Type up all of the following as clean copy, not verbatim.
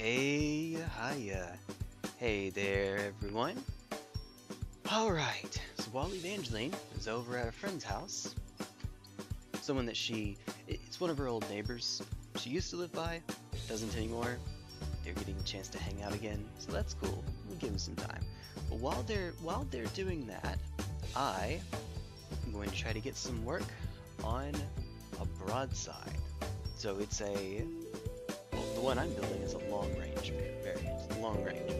Hey, hiya. Hey there, everyone. Alright, so while Evangeline is over at a friend's house, someone that it's one of her old neighbors she used to live by, doesn't anymore. They're getting a chance to hang out again, so that's cool. We'll give them some time. But while they're doing that, I am going to try to get some work on a broadside. So it's the one I'm building is a long-range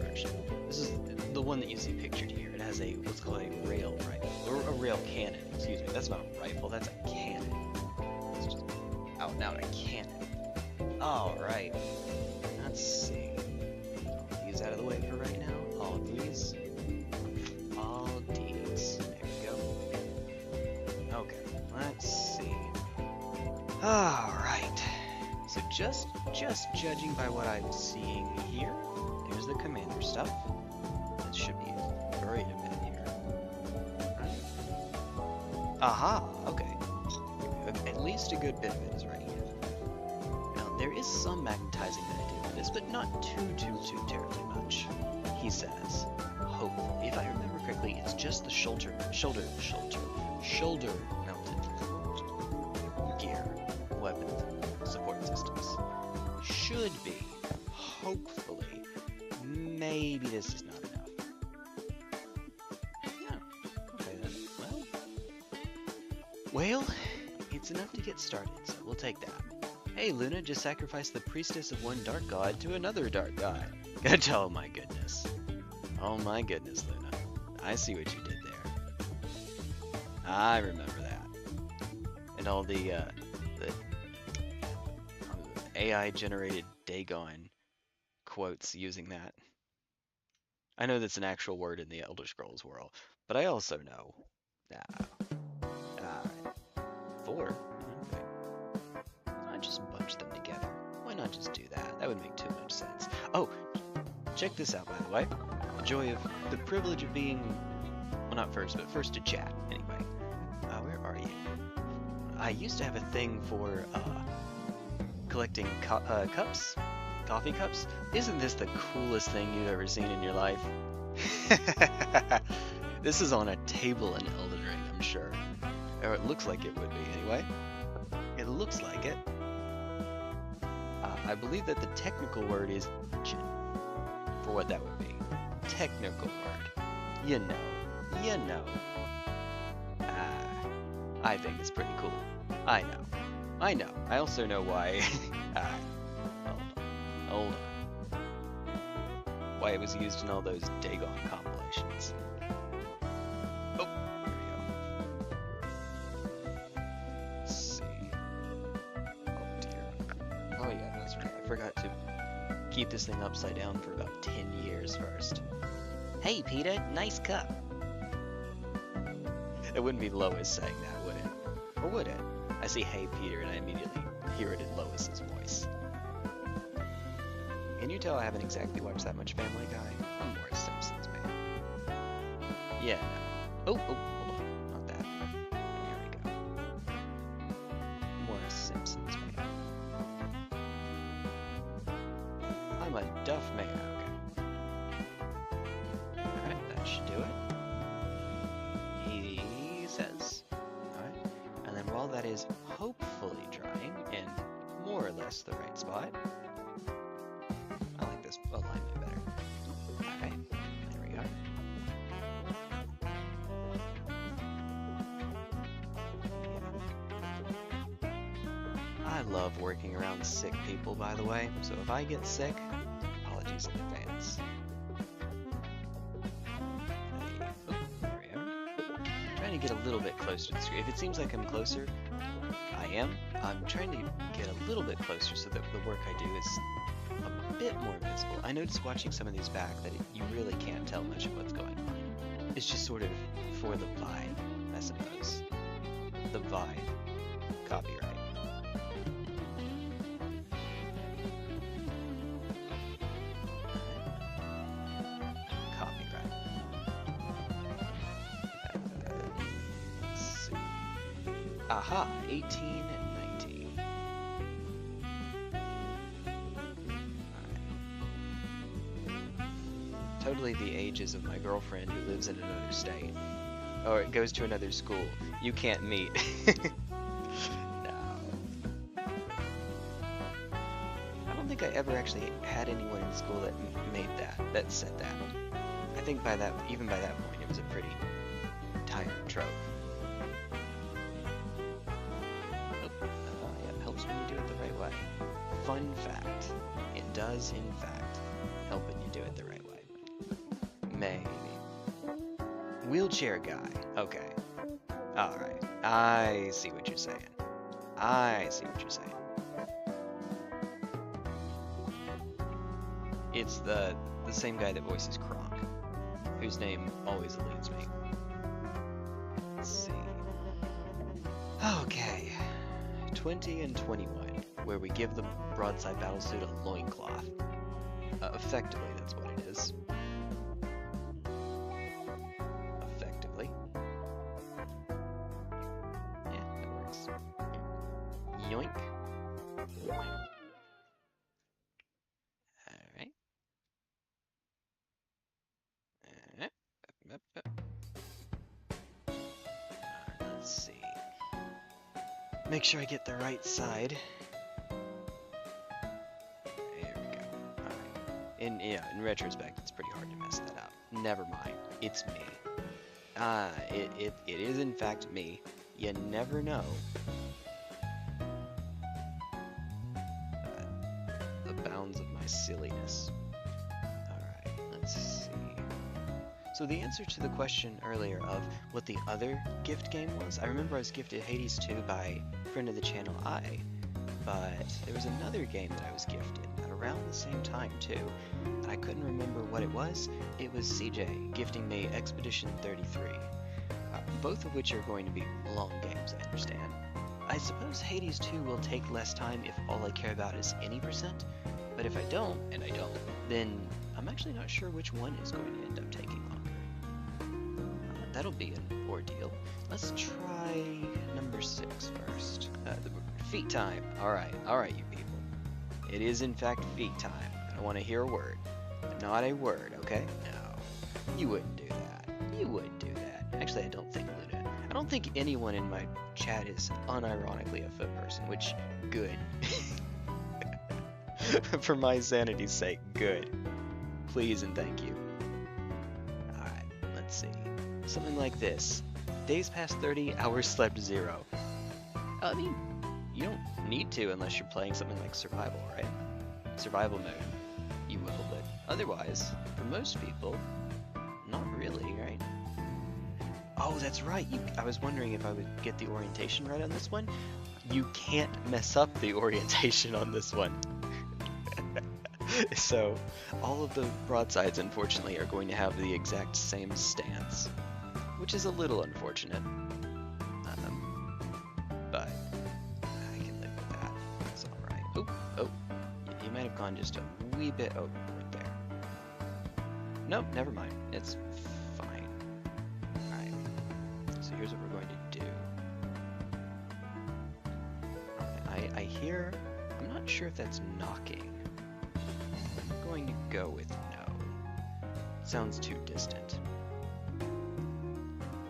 version. This is the one that you see pictured here. It has what's called a rail rifle, or a rail cannon, excuse me. That's not a rifle, that's a cannon. It's just out and out a cannon. Alright, let's see. All these out of the way for right now. All these. There we go. Okay, let's see. Alright. So just judging by what I'm seeing here, there's the commander stuff. That should be buried a bit here. Right. Aha, okay. At least a good bit of it is right here. Now there is some magnetizing that I do with this, but not too terribly much. He says, hopefully, if I remember correctly, it's just the shoulder mounted gear, weapon support systems. Should be, hopefully. Maybe this is not enough. Oh, okay then. Well, it's enough to get started, so we'll take that. Hey, Luna just sacrificed the priestess of one dark god to another dark god. Oh my goodness. Oh my goodness, Luna. I see what you did there. I remember that. And all the AI-generated Dagon quotes using that. I know that's an actual word in the Elder Scrolls world, but I also know... four? Okay. Why not just bunch them together? Why not just do that? That would make too much sense. Oh, check this out, by the way. The privilege of being... Well, not first, but first to chat, anyway. Where are you? I used to have a thing for, collecting cups? Coffee cups? Isn't this the coolest thing you've ever seen in your life? This is on a table in Elden Ring, I'm sure. Or it looks like it would be, anyway. It looks like it. I believe that the technical word is engine, for what that would be. Technical word. You know. I think it's pretty cool. I know. I also know why. Hold on. Why it was used in all those Dagon compilations. Oh, here we go. Let's see. Oh dear. Oh yeah, that's right. I forgot to keep this thing upside down for about 10 years first. Hey Peter, nice cup. It wouldn't be Lois saying that, would it? Or would it? I see Hey Peter and I immediately hear it in Lois's voice. Can you tell I haven't exactly watched that much Family Guy? I'm more a Simpsons man. Yeah, no. Oh, hold on. Not that. Here we go. More a Simpsons man. I'm a Duff man. Okay. Alright, that should do it. He says. Alright. And then while that is hopefully drying in more or less the right spot, I like this alignment better. Alright, there we are. Yeah. I love working around sick people, by the way, so if I get sick, apologies in advance. Oh, there we are. I'm trying to get a little bit closer to the screen. If it seems like I'm closer, I am. I'm trying to get a little bit closer so that the work I do is a bit more visible. I noticed watching some of these back that you really can't tell much of what's going on. It's just sort of for the vibe, I suppose. The vibe. Copyright. Copyright. Let's see. Aha! 18 and 19. totally the ages of my girlfriend who lives in another state. Or it goes to another school. You can't meet. No. I don't think I ever actually had anyone in school that made that said that. I think even by that point, it was a pretty tired trope. Yeah, it helps when you do it the right way. Fun fact, it does in fact help when you do it the right way. Maybe. Wheelchair guy. Okay. Alright. I see what you're saying. I see what you're saying. It's the same guy that voices Kronk, whose name always eludes me. Let's see. Okay. 20 and 21, where we give the Broadside Battlesuit a loincloth. Effectively, that's what it is. Effectively. Yeah, that works. Yoink. Alright. Let's see. Make sure I get the right side. There we go. Alright. In retrospect, it's pretty hard to mess that up. Never mind. It's me. It is in fact me. You never know. The bounds of my silliness. Alright, let's see. So the answer to the question earlier of what the other gift game was, I remember I was gifted Hades 2 by a friend of the channel, but there was another game that I was gifted at around the same time too, and I couldn't remember what it was. It was CJ gifting me Expedition 33, both of which are going to be long games, I understand. I suppose Hades 2 will take less time if all I care about is any percent, but if I don't, and I don't, then I'm actually not sure which one is going to end up taking longer. That'll be an ordeal. Let's try number 6 first. Feet time. Alright, you people. It is in fact feet time. I don't want to hear a word. Not a word, okay? No. You wouldn't do that. You wouldn't do that. Actually, I don't think Luna. I don't think anyone in my chat is unironically a foot person, which, good. For my sanity's sake, good. Please and thank you. Alright, let's see. Something like this. Days past 30, hours slept 0. I mean, you don't need to unless you're playing something like survival, right? Survival mode, you will, but otherwise, for most people, not really, right? Oh, that's right. I was wondering if I would get the orientation right on this one. You can't mess up the orientation on this one. So, all of the broadsides, unfortunately, are going to have the exact same stance, which is a little unfortunate. But I can live with that. It's alright. Oh, you might have gone just a wee bit overboard there. Nope, never mind. It's fine. Alright. So here's what we're going to do. I hear... I'm not sure if that's knocking. I'm going to go with no. It sounds too distant.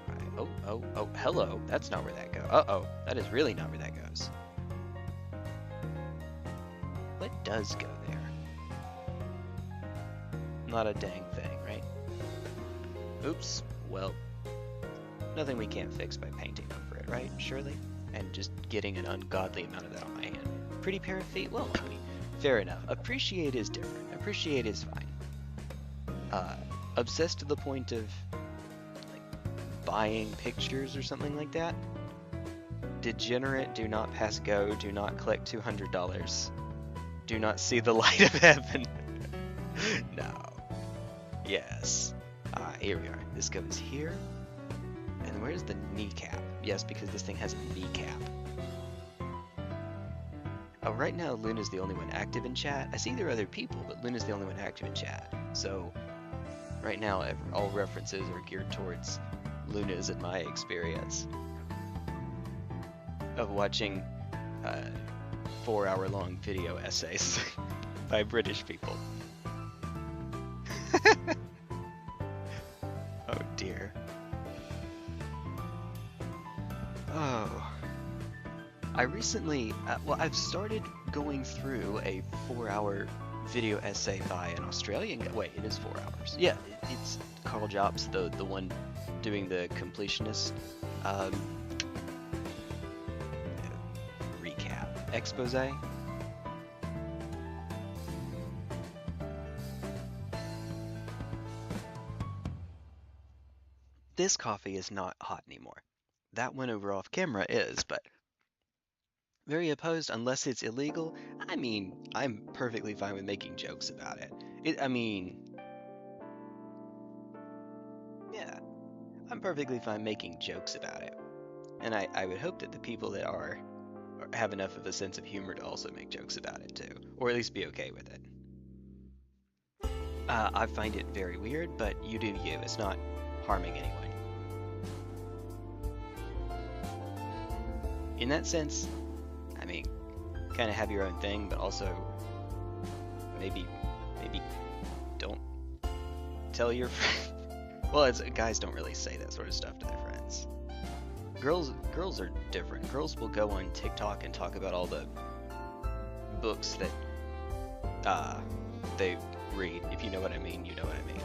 Alright. Oh, hello. That's not where that goes. Uh-oh. That is really not where that goes. What does go there? Not a dang thing, right? Oops. Well, nothing we can't fix by painting over it, right? Surely? And just getting an ungodly amount of that on my hand. Pretty pair of feet? Well, I mean, fair enough. Appreciate is different. Appreciate is fine. Obsessed to the point of like buying pictures or something like that? Degenerate, do not pass go, do not collect $200. Do not see the light of heaven. No. Yes. Here we are. This goes here. And where's the kneecap? Yes, because this thing has a kneecap. Oh, right now Luna's the only one active in chat. I see there are other people, but Luna's the only one active in chat. So, right now all references are geared towards Luna's and my experience of watching 4-hour-long video essays by British people. I recently, well, I've started going through a 4-hour video essay by an Australian guy. Wait, it is 4 hours. Yeah, it's Carl Jobs, the one doing the completionist um, recap expose. This coffee is not hot anymore. That one over off camera is, but very opposed unless it's illegal. I mean, I'm perfectly fine with making jokes about it. I mean, yeah, I'm perfectly fine making jokes about it. And I would hope that the people that are have enough of a sense of humor to also make jokes about it too, or at least be okay with it. I find it very weird, but you do you. It's not harming anyone. In that sense, I mean, kind of have your own thing, but also maybe don't tell your friends. Well, guys don't really say that sort of stuff to their friends. Girls are different. Girls will go on TikTok and talk about all the books that they read. If you know what I mean, you know what I mean.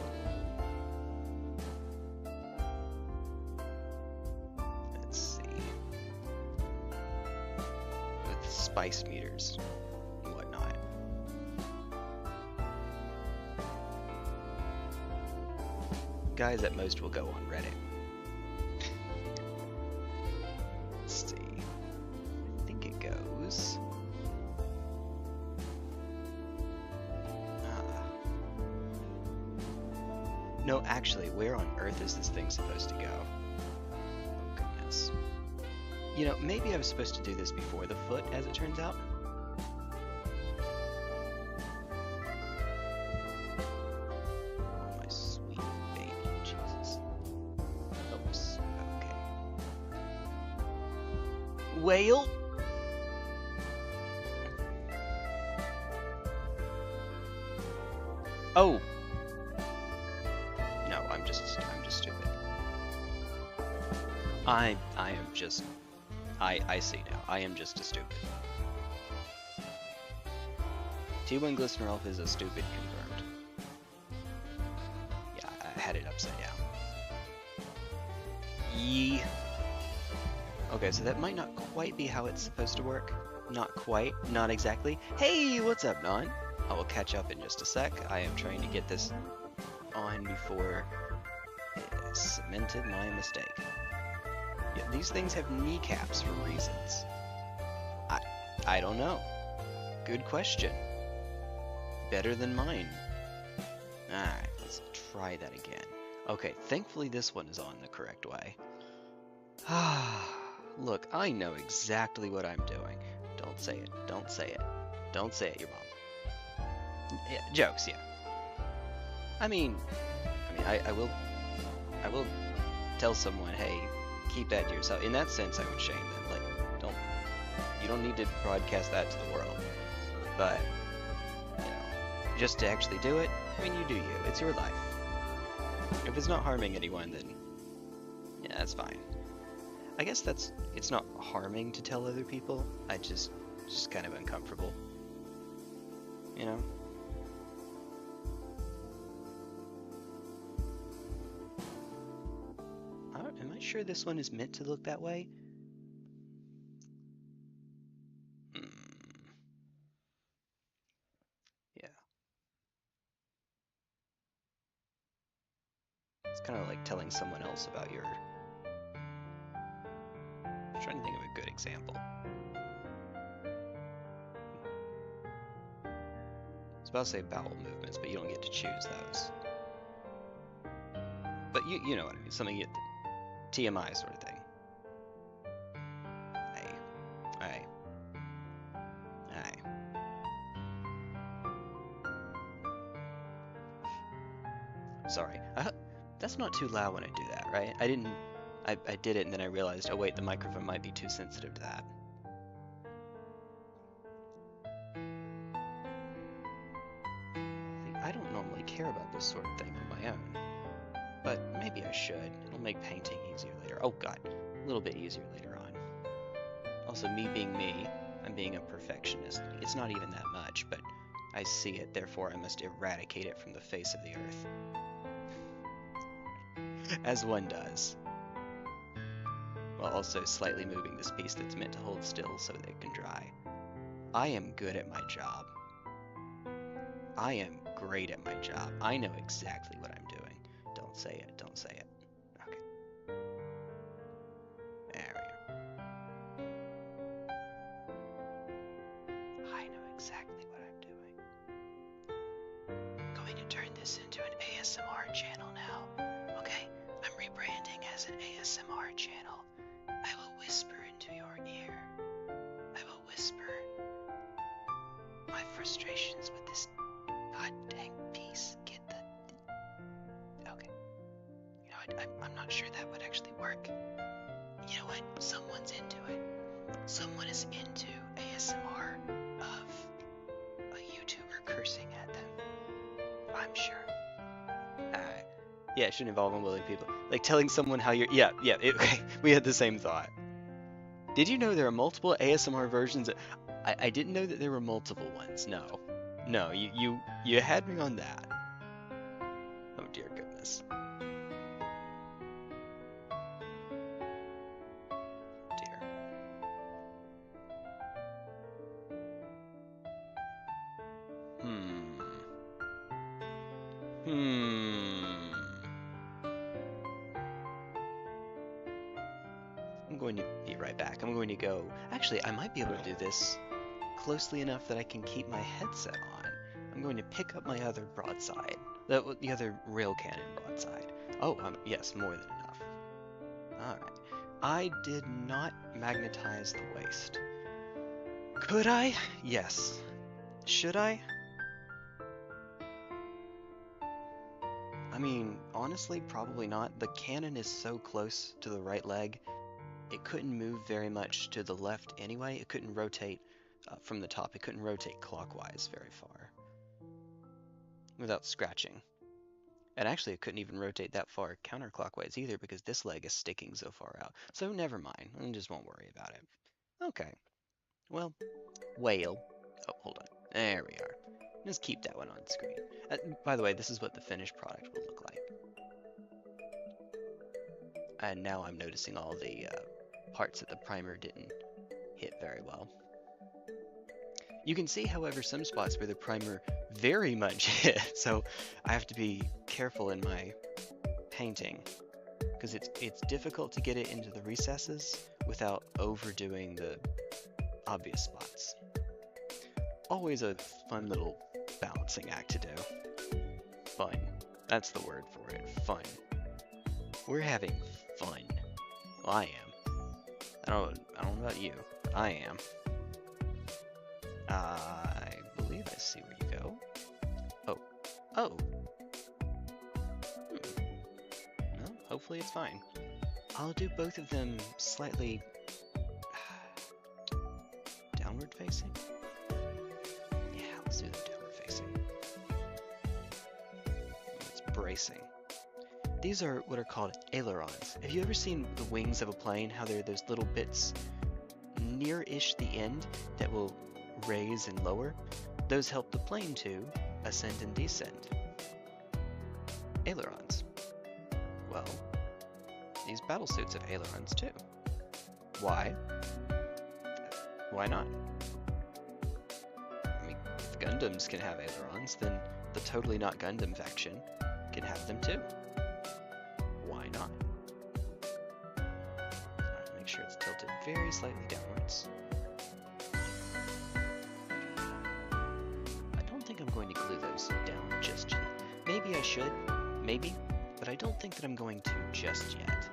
Let's see. With spice meters and whatnot. Guys at most will go on Reddit. Let's see. I think it goes. No, actually, where on earth is this thing supposed to go? Oh, goodness. You know, maybe I was supposed to do this before the foot, as it turns out. Oh, my sweet baby, Jesus. Oops, okay. Whale? Oh! No, I'm just stupid. I am just... I see now. I am just a stupid. T1 Glistener Elf is a stupid confirmed. Yeah, I had it upside down. Yee. Okay, so that might not quite be how it's supposed to work. Not quite. Not exactly. Hey, what's up, Non? I will catch up in just a sec. I am trying to get this on before it cemented my mistake. Yeah, these things have kneecaps for reasons. I don't know. Good question. Better than mine. Alright, let's try that again. Okay, thankfully this one is on the correct way. Look, I know exactly what I'm doing. Don't say it. Don't say it. Don't say it, your mom. Yeah, jokes, yeah. I mean, I will tell someone, hey, keep that to yourself. In that sense, I would shame them. Like, you don't need to broadcast that to the world. But, you know, just to actually do it, I mean, you do you. It's your life. If it's not harming anyone, then, yeah, that's fine. I guess it's not harming to tell other people. I just kind of uncomfortable. You know? Am I sure this one is meant to look that way? Yeah. It's kind of like telling someone else about your... I'm trying to think of a good example. I was about to say bowel movements, but you don't get to choose those. But you know what I mean, something TMI sort of thing. Aye. Sorry. That's not too loud when I do that, right? I did it and then I realized, oh wait, the microphone might be too sensitive to that. I don't normally care about this sort of thing on my own, but maybe I should. It'll make painting easier later. Oh god, a little bit easier later on. Also, me being me, I'm being a perfectionist. It's not even that much, but I see it, therefore I must eradicate it from the face of the earth. As one does. While also slightly moving this piece that's meant to hold still so that it can dry. I am good at my job. I am great at my job. I know exactly what I'm doing. Don't say it, don't say it. Okay. There we go. I know exactly what I'm doing. I'm going to turn this into an ASMR channel now. Okay? I'm rebranding as an ASMR channel. I will whisper into your ear. I will whisper my frustrations with this god dang piece. Get the... Okay. You know what? I'm not sure that would actually work. You know what? Someone's into it. Someone is into ASMR of a YouTuber cursing at them. I'm sure. Yeah, it shouldn't involve unwilling people. Like telling someone how you're... Yeah, okay. We had the same thought. Did you know there are multiple ASMR versions? I didn't know that there were multiple ones. No. No, you had me on that. Oh dear goodness. Dear. I'm going to be right back. I'm going to go... Actually, I might be able to do this closely enough that I can keep my headset on. I'm going to pick up my other broadside. The other rail cannon broadside. Oh, yes, more than enough. Alright. I did not magnetize the waist. Could I? Yes. Should I? I mean, honestly, probably not. The cannon is so close to the right leg, it couldn't move very much to the left anyway. It couldn't rotate from the top. It couldn't rotate clockwise very far without scratching. And actually, it couldn't even rotate that far counterclockwise either because this leg is sticking so far out. So never mind. I just won't worry about it. Okay. Well, whale. Oh, hold on. There we are. Just keep that one on screen. By the way, this is what the finished product will look like. And now I'm noticing all the parts that the primer didn't hit very well. You can see, however, some spots where the primer very much hit, so I have to be careful in my painting, because it's difficult to get it into the recesses without overdoing the obvious spots. Always a fun little balancing act to do. Fun. That's the word for it. Fun. We're having fun. Well, I am. I don't know about you, but I am. I believe I see where you go. Oh. Well, hopefully it's fine. I'll do both of them slightly downward facing. Yeah, let's do them downward facing. It's bracing. These are what are called ailerons. Have you ever seen the wings of a plane, how there are those little bits near-ish the end that will raise and lower? Those help the plane to ascend and descend. Ailerons. Well, these battlesuits have ailerons too. Why? Why not? I mean, if Gundams can have ailerons, then the totally not Gundam faction can have them too. Why not? Alright, make sure it's tilted very slightly downwards. I don't think I'm going to glue those down just yet. Maybe I should, maybe, but I don't think that I'm going to just yet.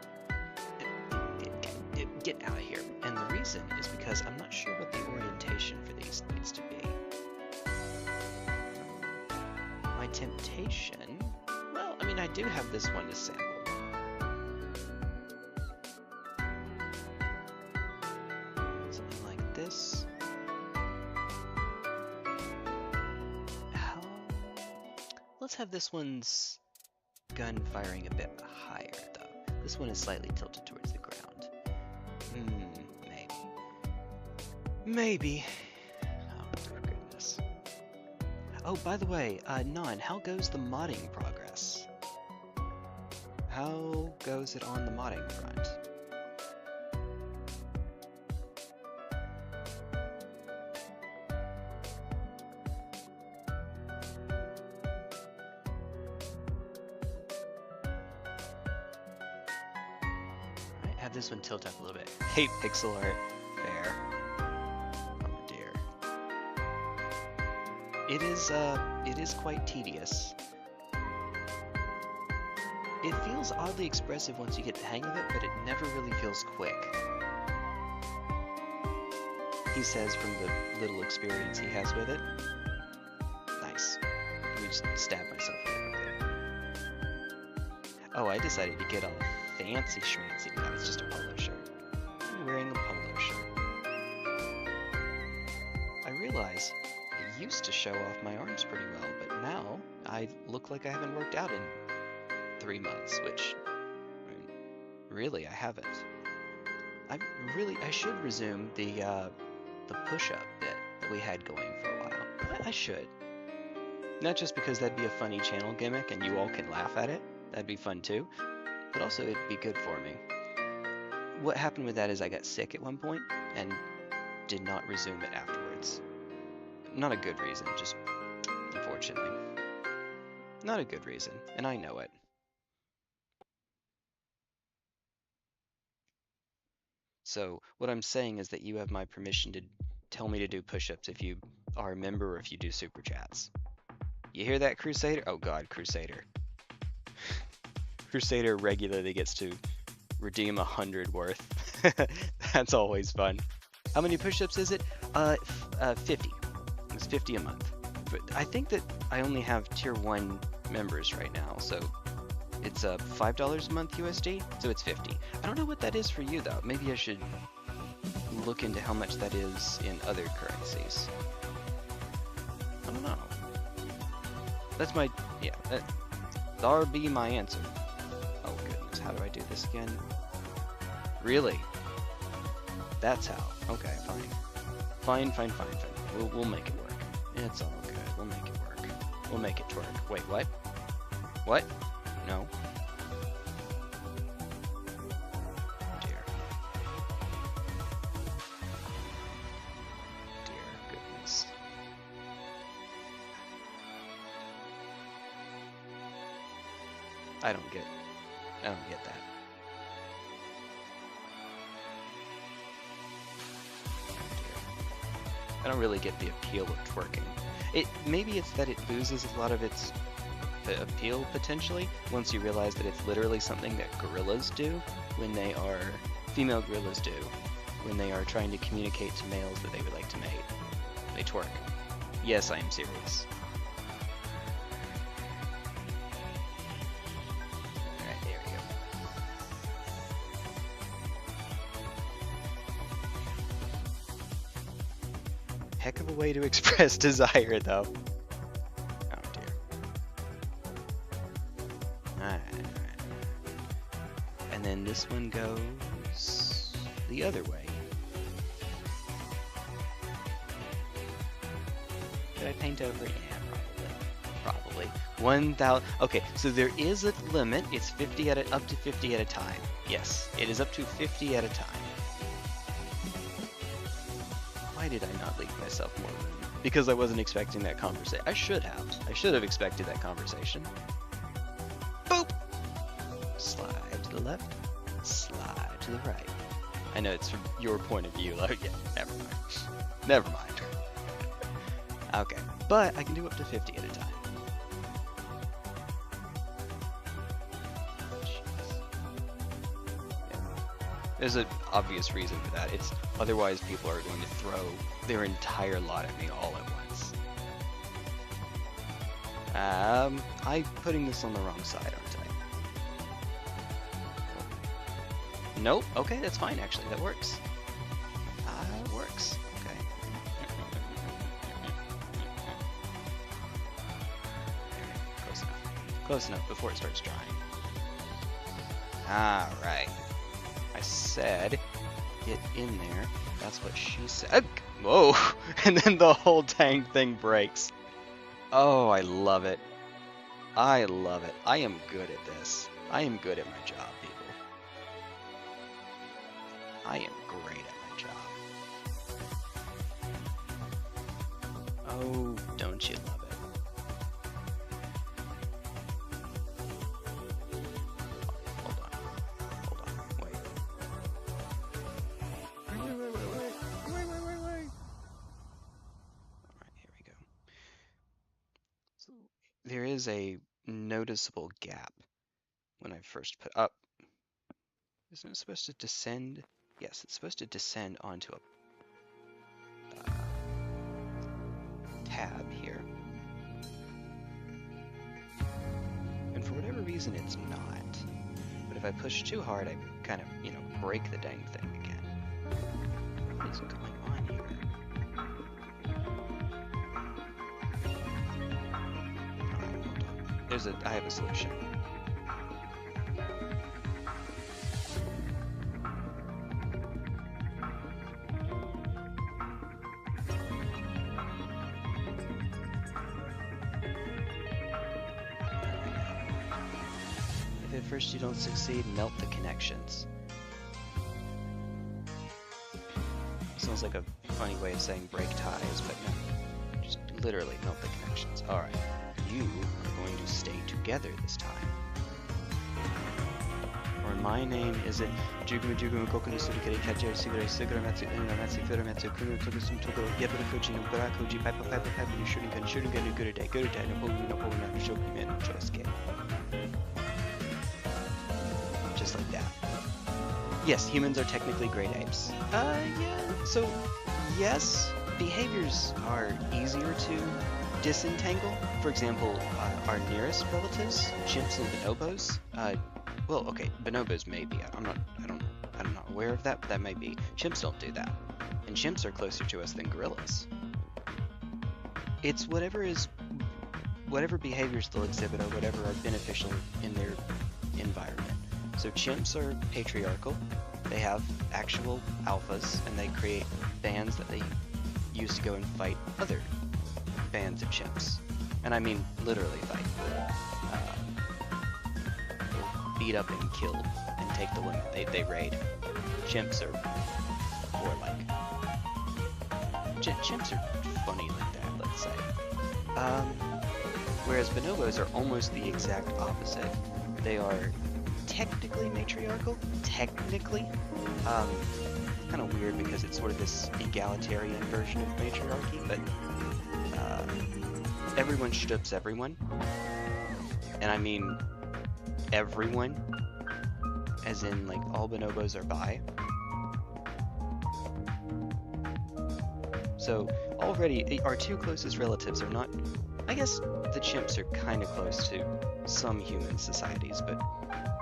Get out of here. And the reason is because I'm not sure what the orientation for these needs to be. My temptation... Well, I mean, I do have this one to sample. Something like this. Let's have this one's gun firing a bit higher, though. This one is slightly tilted towards the ground. Maybe. Maybe. Oh, for goodness. Oh, by the way, Non, how goes the modding progress? How goes it on the modding front? Alright, have this one tilt up a little bit. Hey, pixel art. Fair. Oh dear. It is quite tedious. It feels oddly expressive once you get the hang of it, but it never really feels quick. He says from the little experience he has with it. Nice. Let me just stab myself real quick there. Oh, I decided to get all fancy schmancy. No, it's just a polo shirt. I'm wearing a polo shirt. I realize I used to show off my arms pretty well, but now I look like I haven't worked out in 3 months, which really I haven't. I should resume the push-up bit that we had going for a while. I should. Not just because that'd be a funny channel gimmick and you all can laugh at it. That'd be fun too. But also it'd be good for me. What happened with that is I got sick at one point and did not resume it afterwards. Not a good reason, just unfortunately. Not a good reason, and I know it. So what I'm saying is that you have my permission to tell me to do push-ups if you are a member or if you do super chats. You hear that, Crusader? Oh god, Crusader. Crusader regularly gets to redeem 100 worth. That's always fun. How many push-ups is it? 50. It's 50 a month. But I think that I only have tier 1 members right now, so it's $5 a month USD, so it's 50. I don't know what that is for you though. Maybe I should look into how much that is in other currencies. I don't know. That's my, yeah, that'll be my answer. Oh goodness, how do I do this again? Really? That's how. Okay, fine. Fine. We'll make it work. It's all good. We'll make it work. We'll make it twerk. Wait, what? What? No. Dear goodness. I don't get that. I don't really get the appeal of twerking. Maybe it's that it loses a lot of its appeal potentially once you realize that it's literally something that gorillas do when they are female gorillas do when they are trying to communicate to males that they would like to mate. They twerk. Yes, I am serious. Alright, there we go. Heck of a way to express desire though. And then this one goes the other way. Did I paint over? Yeah, probably. 1,000. Okay, so there is a limit. It's 50 up to 50 at a time. Yes, it is up to 50 at a time. Why did I not leave myself more room? Because I wasn't expecting that conversation. I should have expected that conversation. Boop! Slide to the left, slide to the right. I know it's from your point of view, like, yeah, never mind. Okay, but I can do up to 50 at a time. Yeah. There's an obvious reason for that. It's otherwise people are going to throw their entire lot at me all at once. I'm putting this on the wrong side, aren't I? Nope. Okay, that's fine, actually. That works. It works. Okay. Close enough. Close enough before it starts drying. Alright. I said, get in there. That's what she said. Whoa! And then the whole dang thing breaks. Oh, I love it. I love it. I am good at this. I am good at my job, people. I am great at my job. Oh, don't you love it? Hold on. Hold on. Wait. Wait. Alright, here we go. So, there is a noticeable gap when I first put up. Isn't it supposed to descend? Yes, it's supposed to descend onto a tab here. And for whatever reason, it's not. But if I push too hard, I kind of, you know, break the dang thing again. What is going on here? Alright, hold on. I have a solution. If at first you don't succeed, melt the connections. Sounds like a funny way of saying break ties, but no. Just literally melt the connections. Alright. You are going to stay together this time. Or my name is it Juguma Juguma Kokuni Surikari Kajer Sigure Sigura Matsu Matsu Furamatsu Kuru Tokusum Togoro Yabura Koji no Gura Koji Pipa Pipa Pipa no Shuriken Shuriken no Gurudai Gurudai no Pogu no Pogu no Shokumen no Chosuke. Just like that. Yes, humans are technically great apes. Yeah. So, yes, behaviors are easier to disentangle. For example, our nearest relatives, chimps and bonobos. Well, okay, bonobos maybe. I'm not aware of that, but that may be. Chimps don't do that, and chimps are closer to us than gorillas. It's whatever behaviors they'll exhibit or whatever are beneficial in their environment. So chimps are patriarchal. They have actual alphas, and they create bands that they use to go and fight other bands of chimps. And I mean literally fight. Beat up and kill and take the women. They raid. Chimps are warlike. Chimps are funny like that, let's say. Whereas bonobos are almost the exact opposite. They are technically matriarchal. Technically. Kind of weird because it's sort of this egalitarian version of matriarchy, but everyone strips everyone. And I mean everyone, as in like all bonobos are bi. So already our two closest relatives are not, I guess the chimps are kind of close to some human societies, but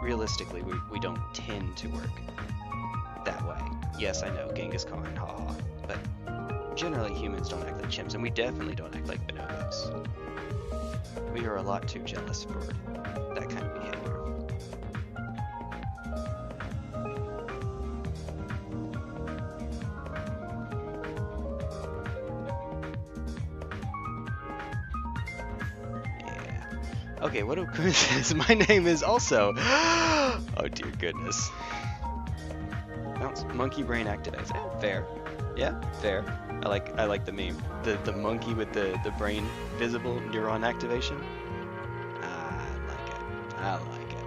realistically we don't tend to work that way. Yes, I know, Genghis Khan, haha, but generally humans don't act like chimps, and we definitely don't act like bonobos. We are a lot too jealous for that kind of behavior. Yeah. Okay, what a coincidence. My name is also... Oh dear goodness. Monkey brain activates. Yeah, fair. Yeah, fair. I like the meme. The monkey with the brain visible neuron activation. I like it. I like it.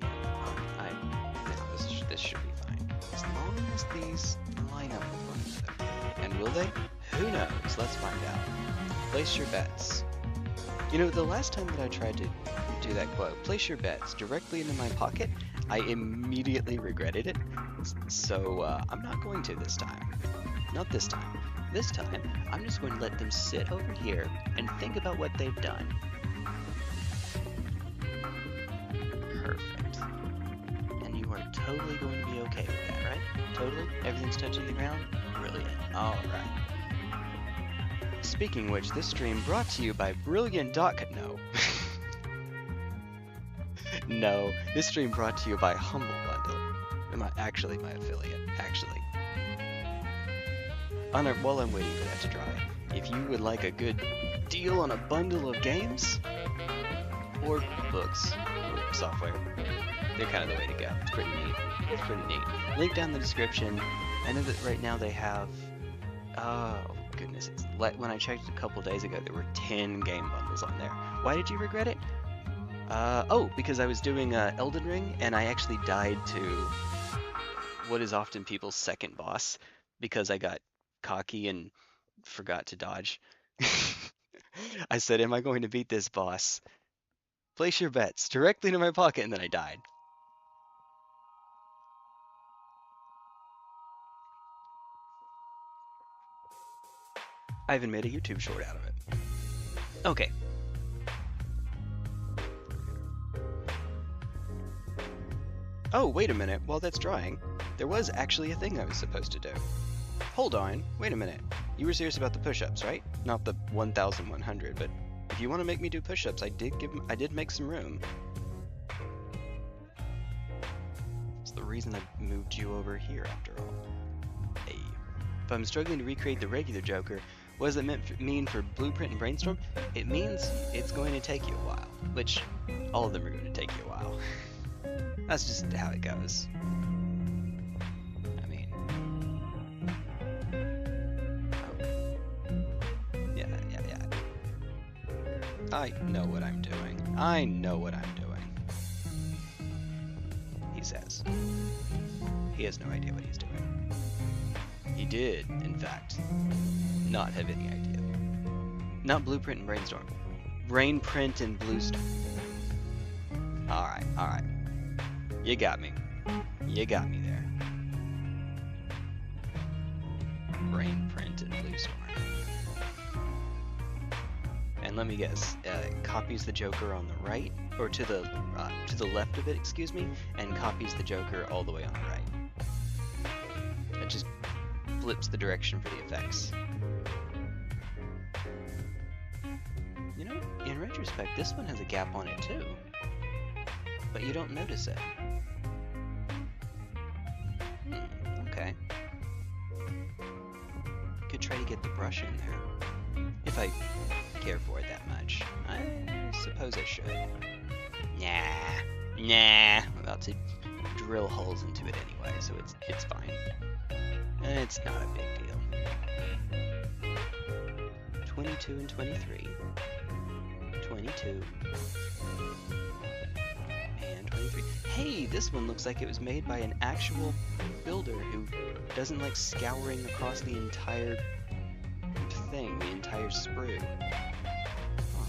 Yeah, this should be fine. As long as these line up with one another. And will they? Who knows? Let's find out. Place your bets. You know, the last time that I tried to do that quote, place your bets directly into my pocket, I immediately regretted it. So I'm not going to this time. Not this time. This time, I'm just going to let them sit over here and think about what they've done. Perfect. And you are totally going to be okay with that, right? Totally? Everything's touching the ground? Brilliant. All right. Speaking which, this stream brought to you by Brilliant. No. No, this stream brought to you by Humble Bundle. Actually my affiliate, actually. While I'm waiting for that to dry, if you would like a good deal on a bundle of games, or books, or software, they're kind of the way to go. It's pretty neat. It's pretty neat. Link down in the description. I know that right now they have, oh goodness, when I checked a couple days ago, there were 10 game bundles on there. Why did you regret it? Oh, because I was doing Elden Ring, and I actually died to what is often people's second boss, because I got cocky and forgot to dodge. I said, am I going to beat this boss? Place your bets directly into my pocket, and then I died. I even made a YouTube short out of it. Okay. Oh, wait a minute. While that's drying, there was actually a thing I was supposed to do. Hold on. Wait a minute. You were serious about the push-ups, right? Not the 1,100, but if you want to make me do push-ups, I did make some room. It's the reason I moved you over here, after all. Hey. If I'm struggling to recreate the regular Joker, what does it mean for Blueprint and Brainstorm? It means it's going to take you a while, which all of them are going to take you a while. That's just how it goes. I mean, yeah. I know what I'm doing. I know what I'm doing. He says. He has no idea what he's doing. He did, in fact, not have any idea. Not Blueprint and Brainstorm. Brainprint and Bluestorm. Alright. You got me. You got me there. Brainprint and Bluestorm. And let me guess, copies the Joker on the right, or to the left of it, excuse me, and copies the Joker all the way on the right. It just flips the direction for the effects. You know, in retrospect, this one has a gap on it too, but you don't notice it. Okay. Could try to get the brush in there, if I care for it that much. I suppose I should. Nah. I'm about to drill holes into it anyway, so it's fine. It's not a big deal. 22 and 23. 22. And 23. Hey, this one looks like it was made by an actual builder who doesn't like scouring across the entire thing, the entire sprue. Huh.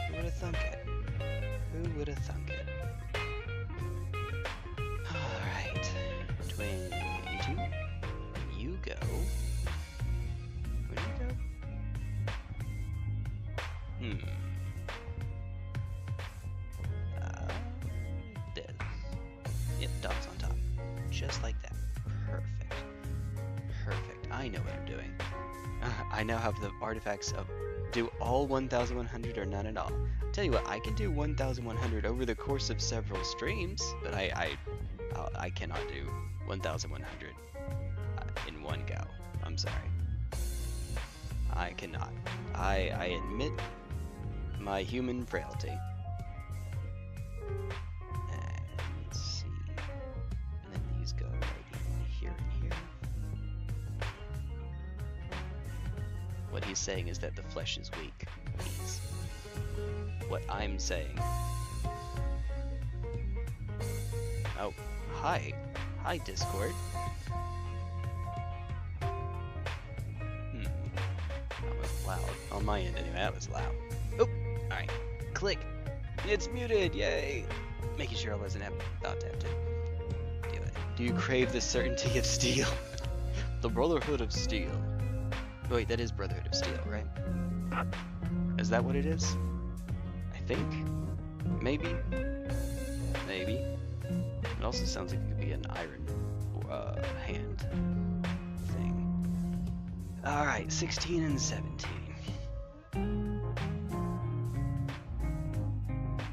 Who would have thunk it? Who would have thunk it? Alright. 22. You go. Where do you go? This. Yep, dots on top. Just like that. Perfect. Perfect. I know what I'm doing. I now have the artifacts of do all 1,100 or none at all. Tell you what, I can do 1,100 over the course of several streams, but I cannot do 1,100 in one go. I'm sorry. I cannot. I admit my human frailty. And let's see. And then these go right in here and here. What he's saying is that the flesh is weak. Please. What I'm saying. Oh, hi. Hi, Discord. That was loud. On my end, anyway, that was loud. Oh, alright. Click. It's muted, yay! Making sure I wasn't about to have to do it. Do you crave the certainty of steel? The Brotherhood of Steel. Wait, that is Brotherhood of Steel, right? Is that what it is? I think. Maybe. Maybe. It also sounds like it could be an iron hand thing. Alright, 16 and 17.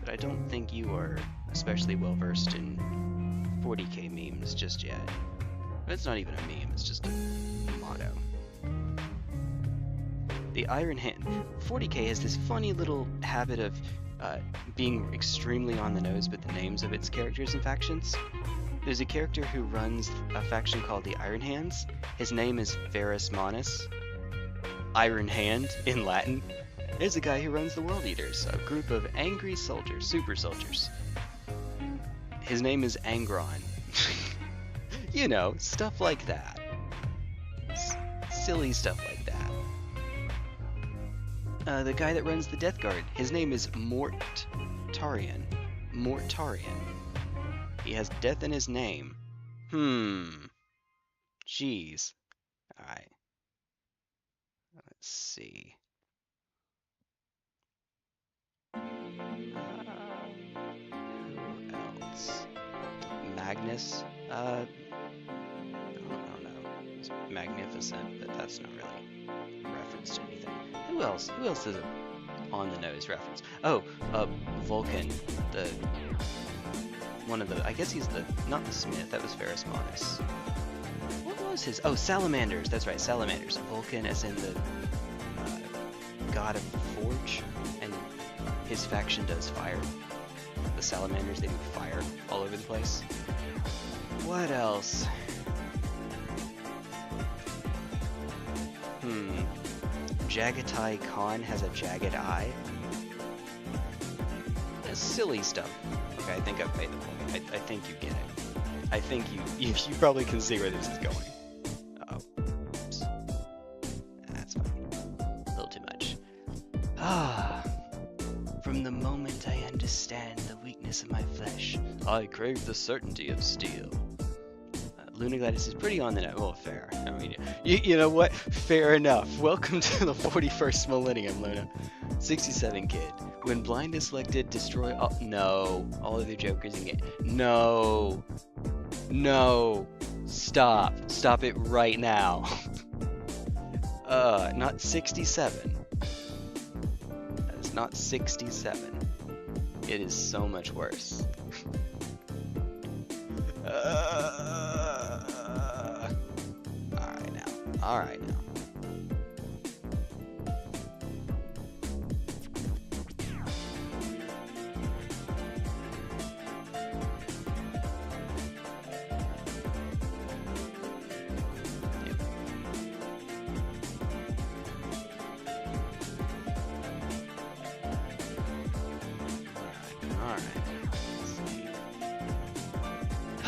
But I don't think you are especially well versed in 40k memes just yet. It's not even a meme, it's just a motto. The Iron Hand. 40k has this funny little habit of being extremely on the nose with the names of its characters and factions. There's a character who runs a faction called the Iron Hands. His name is Varus Manus. Iron Hand in Latin. There's a guy who runs the World Eaters, a group of angry soldiers, super soldiers. His name is Angron. You know, stuff like that. Silly stuff like that. The guy that runs the Death Guard, his name is Mortarian. Mortarian. He has death in his name. Jeez. Alright. Let's see. Who else? Magnus? I don't know. It's magnificent, but that's not really a reference to anything. Who else? Who else is a on-the-nose reference? Oh, Vulcan, one of the, I guess he's not the Smith, that was Varus Manus. What was his? Oh, Salamanders, that's right, Salamanders. Vulcan as in the god of Forge, and his faction does fire. The Salamanders, they do fire all over the place. What else? Jagatai Khan has a jagged eye. That's silly stuff. Okay, I think I've made the point. I think you get it. I think you probably can see where this is going. Uh-oh. Oops. That's fine. A little too much. From the moment I understand the weakness of my flesh, I crave the certainty of steel. LunaGladius is pretty on the net. Well, fair. I mean, you know what? Fair enough. Welcome to the 41st millennium, Luna. 67 kid. When blind is selected, destroy all. No. All of the jokers in game. No. No. Stop. Stop it right now. Not 67. That is not 67. It is so much worse. Alright now.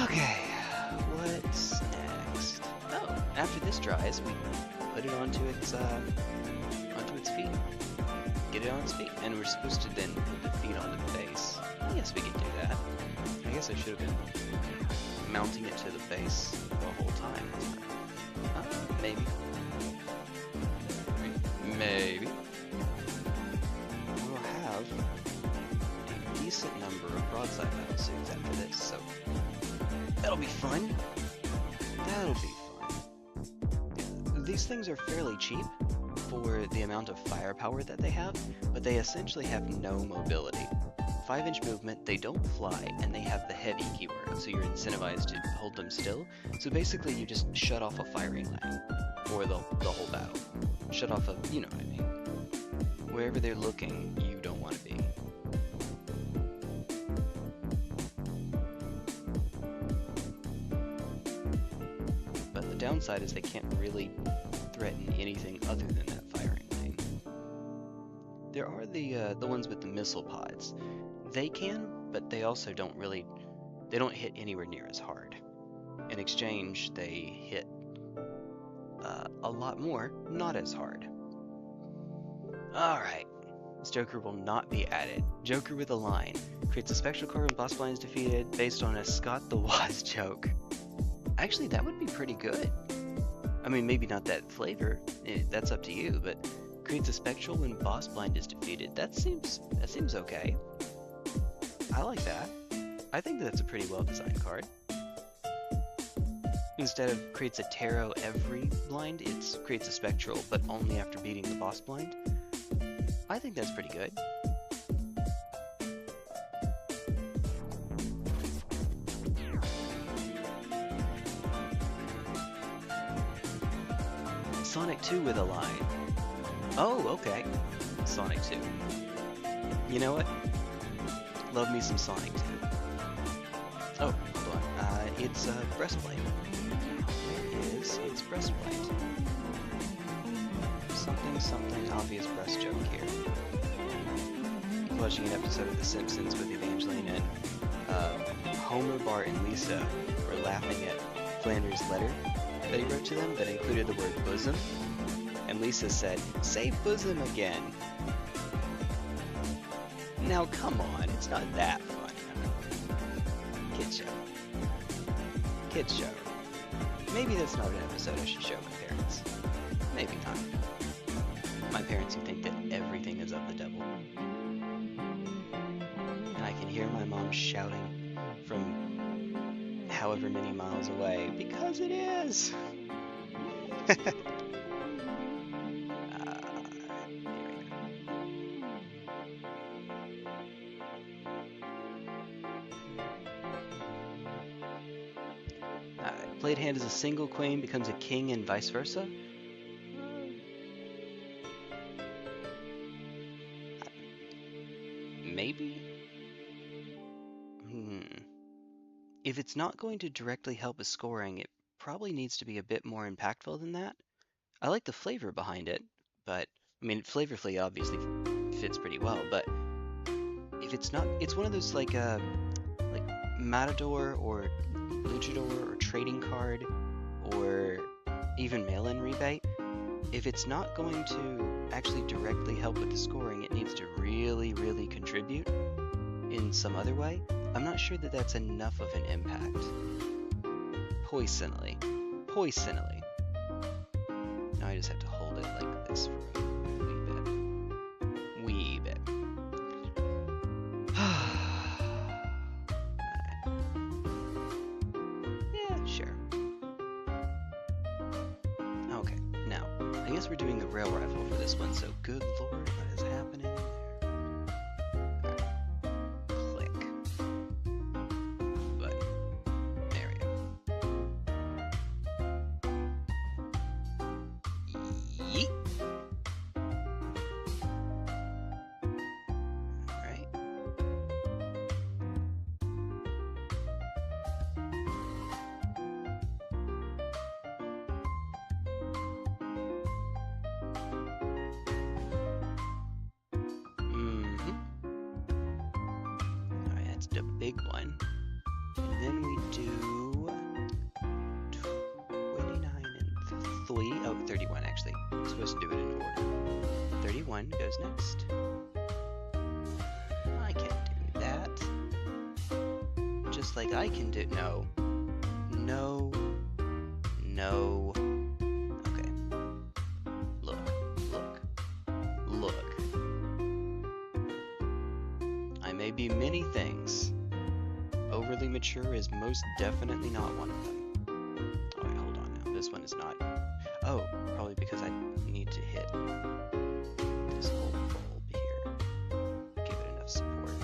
Okay, what's next? Oh, after this dries, we put it onto its feet. Get it on its feet, and we're supposed to then put the feet on the base. I guess we could do that. I guess I should have been mounting it to the base the whole time. Maybe. Maybe. We'll have a decent number of Broadside Battlesuits after this, so that'll be fun. That'll be fun. These things are fairly cheap for the amount of firepower that they have, but they essentially have no mobility. 5-inch movement, they don't fly, and they have the heavy keyword, so you're incentivized to hold them still. So basically you just shut off a firing lane, or the whole battle. Shut off a, you know what I mean. Wherever they're looking, you don't want to be. But the downside is they can't really threaten anything other than that firing lane. There are the ones with the missile pods. They can, but they also don't really, they don't hit anywhere near as hard. In exchange, they hit a lot more, not as hard. Alright, this Joker will not be added. Joker with a line. Creates a spectral card when boss blind is defeated based on a Scott the Waz joke. Actually, that would be pretty good. I mean, maybe not that flavor, that's up to you, but creates a spectral when boss blind is defeated. That seems okay. I like that. I think that's a pretty well designed card. Instead of creates a tarot every blind, it creates a spectral, but only after beating the boss blind. I think that's pretty good. Sonic 2 with a line. Oh, okay. Sonic 2. You know what? Love me some Sonic 2. Oh, hold on. It's breastplate. Where is its breastplate? Something obvious breast joke here. Watching an episode of The Simpsons with Evangeline, and Homer, Bart, and Lisa were laughing at Flanders' letter that he wrote to them that included the word bosom, and Lisa said, "Say bosom again." Now come on, it's not that funny. Kids show. Kids show. Maybe that's not an episode I should show my parents. Maybe not. My parents who think that everything is of the devil. And I can hear my mom shouting from however many miles away, because it is! Here we go. Blade hand is a single queen, becomes a king, and vice versa. Maybe? If it's not going to directly help with scoring, it probably needs to be a bit more impactful than that. I like the flavor behind it, but, I mean, flavorfully obviously fits pretty well, but if it's not, it's one of those like Matador or Luchador or trading card or even mail-in rebate. If it's not going to actually directly help with the scoring, it needs to really, really contribute in some other way. I'm not sure that that's enough of an impact. Poisonally. Now I just have to hold it like this for a wee bit. Yeah, sure. Okay, now, I guess we're doing the rail rifle for this one, so good lord, what is happening there? Click. Button. There we go. Yeet. Alright. Alright, that's the big one. And then we do 29 and 3. Oh, 31 actually. I'm supposed to do it in order. 31 goes next. I can't do that. Just like I can do. No. No. No. Okay. Look. I may be many things. Overly mature is most definitely not one of them. Oh, wait, hold on now. This one is not. Oh, probably because I need to hit this whole bulb here. Give it enough support.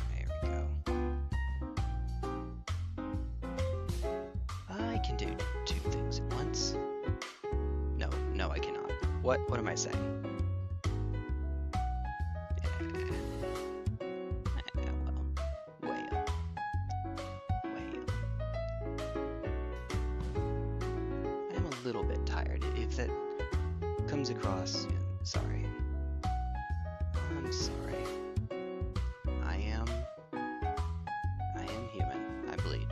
There we go. I can do two things at once. No, I cannot. What am I saying? Little bit tired. If that comes across, sorry. I'm sorry. I am human. I bleed.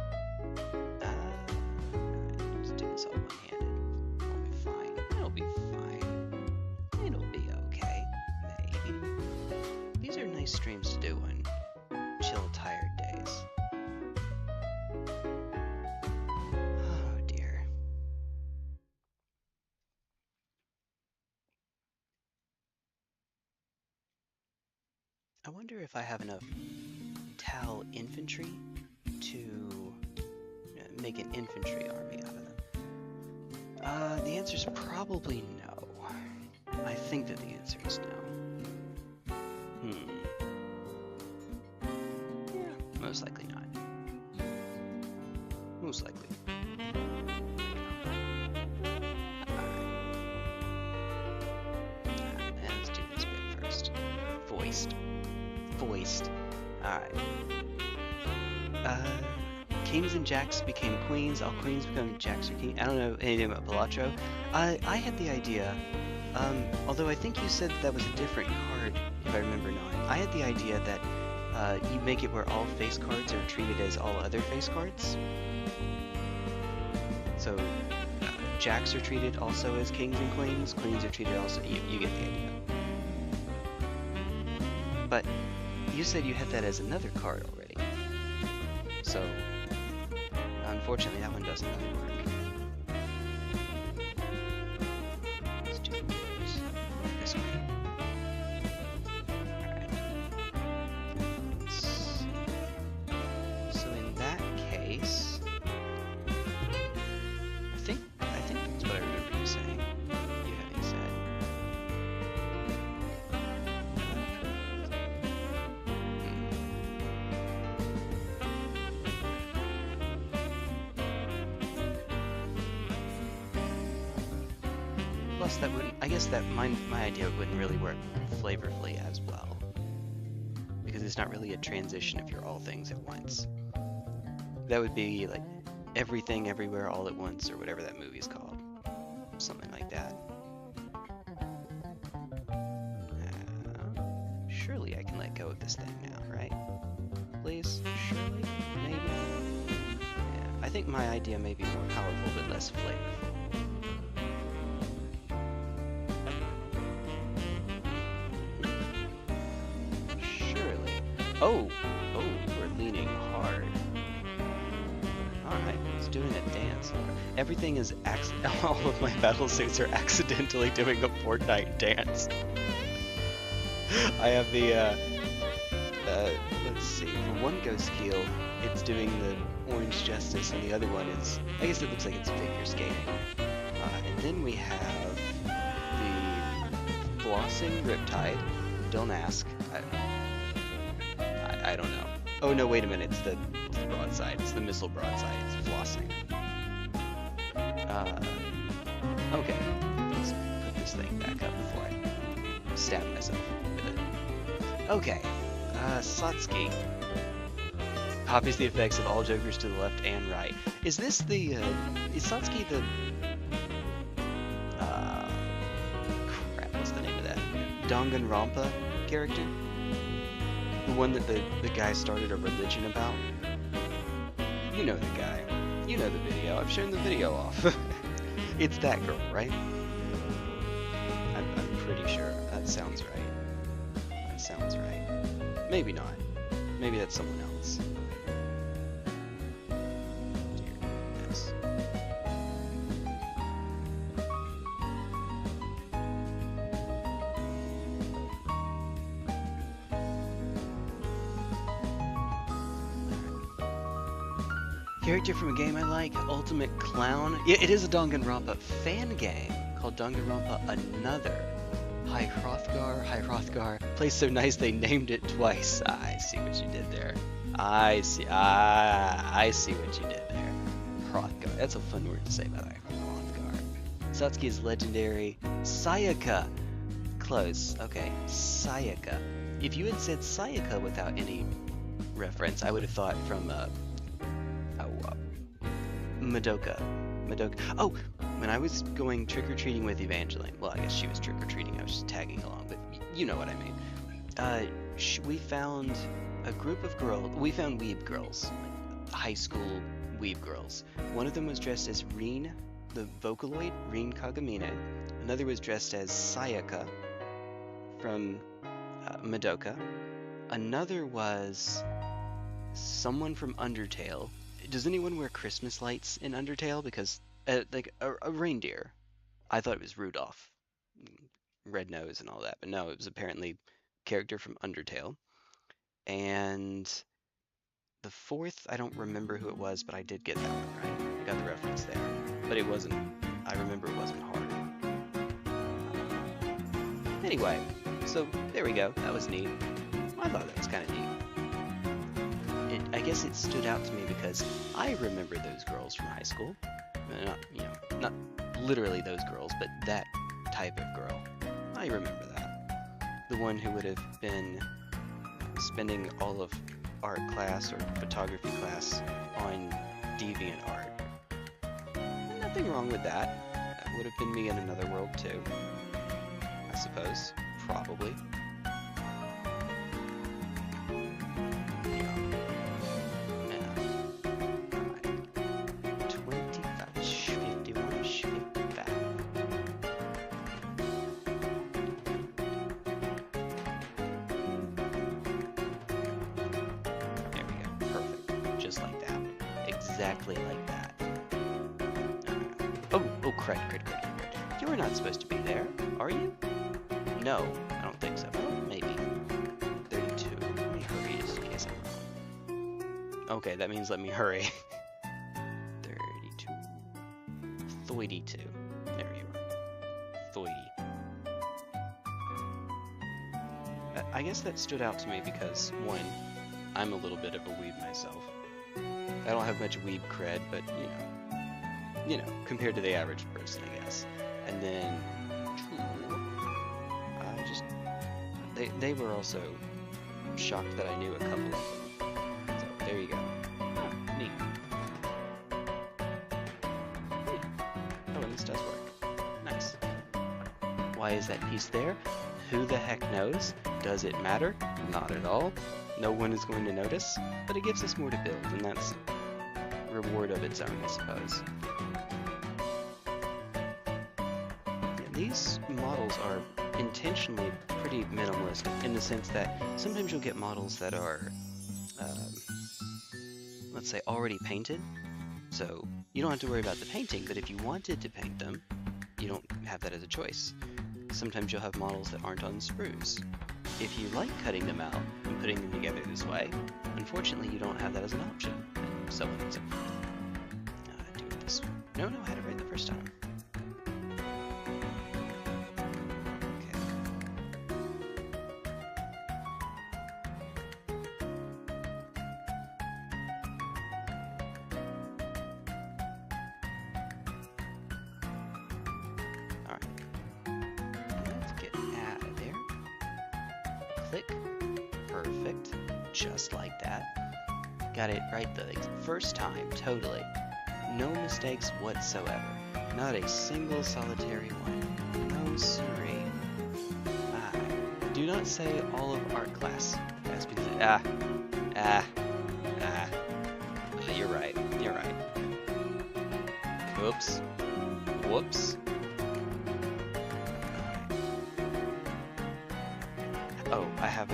Just do this all one-handed. I'll be fine. It'll be fine. It'll be okay. Maybe. These are nice streams to do on chill, tired days. I wonder if I have enough Tal infantry to make an infantry army out of them. The answer is probably no. I think that the answer is no. Yeah, most likely not. most likely. Let's do this bit first. Foist. Alright. Kings and jacks became queens, all queens become jacks or kings. I don't know anything about Balatro. I had the idea, although I think you said that was a different card, if I remember not. I had the idea that you make it where all face cards are treated as all other face cards. So, jacks are treated also as kings and queens, queens are treated also, you get the idea. But you said you had that as another card already. So, unfortunately that one doesn't really work. Let's do it this way. Alright. So in that case, I think that's what I remember you saying. You having said. Plus, that wouldn't. I guess that my idea wouldn't really work flavorfully as well, because it's not really a transition if you're all things at once. That would be like everything, everywhere, all at once, or whatever that movie is called, something like that. Surely I can let go of this thing now, right? Please, surely, maybe. Yeah, I think my idea may be more powerful but less flavorful. Oh, we're leaning hard. Alright, it's doing a dance. Everything is all of my battlesuits are accidentally doing a Fortnite dance. I have the, let's see, for one ghost keel, it's doing the orange justice, and the other one is, I guess it looks like it's figure skating. And then we have the flossing Riptide. Don't ask. I don't know. Oh no, wait a minute, it's the broadside. It's the missile broadside. It's flossing. Okay. Let's put this thing back up before I stab myself with it. Okay. Satsuki copies the effects of all jokers to the left and right. Is this the, is Satsuki the, crap, what's the name of that? Danganronpa character? The one that the guy started a religion about? You know the guy. You know the video. I've shown the video off. It's that girl, right? I'm pretty sure. That sounds right. That sounds right. Maybe not. Maybe that's someone else. Dear goodness. Character from a game I like, Ultimate Clown. Yeah, it is a Danganronpa fan game called Danganronpa Another. Hi Hrothgar. Place so nice they named it twice. I see what you did there. I see what you did there. Hrothgar. That's a fun word to say, by the way. Hrothgar. Satsuki is legendary. Sayaka. Close. Okay. Sayaka. If you had said Sayaka without any reference, I would have thought from Madoka. Oh, when I was going trick-or-treating with Evangeline, well, I guess she was trick-or-treating, I was just tagging along, but you know what I mean. We found a group of girls, we found weeb girls, like high school weeb girls. One of them was dressed as Rin, the Vocaloid, Rin Kagamine. Another was dressed as Sayaka from Madoka. Another was someone from Undertale. Does anyone wear Christmas lights in Undertale? Because, like, a reindeer. I thought it was Rudolph. Red nose and all that. But no, it was apparently a character from Undertale. And the fourth, I don't remember who it was, but I did get that one right. I got the reference there. But it wasn't, I remember it wasn't hard. Anyway, so there we go. That was neat. I thought that was kind of neat. I I guess it stood out to me because I remember those girls from high school. Not, you know, not literally those girls, but that type of girl. I remember that. The one who would have been spending all of art class or photography class on deviant art. Nothing wrong with that. That would have been me in another world too, I suppose. Probably. Exactly like that. Oh, crud. You're not supposed to be there, are you? No, I don't think so. Well, maybe. 32. Let me hurry just in case I'm wrong. Okay, that means let me hurry. 32. 32. There you are. 30. I guess that stood out to me because, one, I'm a little bit of a weeb myself. I don't have much weeb cred, but you know, compared to the average person, I guess. And then, they were also shocked that I knew a couple of them. So there you go. Oh, neat. Oh, and this does work. Nice. Why is that piece there? Who the heck knows? Does it matter? Not at all. No one is going to notice, but it gives us more to build, and that's reward of its own, I suppose. Yeah, these models are intentionally pretty minimalist in the sense that sometimes you'll get models that are, let's say, already painted, so you don't have to worry about the painting, but if you wanted to paint them, you don't have that as a choice. Sometimes you'll have models that aren't on sprues. If you like cutting them out and putting them together this way, unfortunately you don't have that as an option, and so on and so forth. Do it this way. No, I had it right the first time. Okay. Alright. Let's get out of there. Click. Perfect. Just like that. Got it right the first time, totally. No mistakes whatsoever. Not a single solitary one. No siree. Do not say all of art class. That's because You're right. Whoops. Oh, I have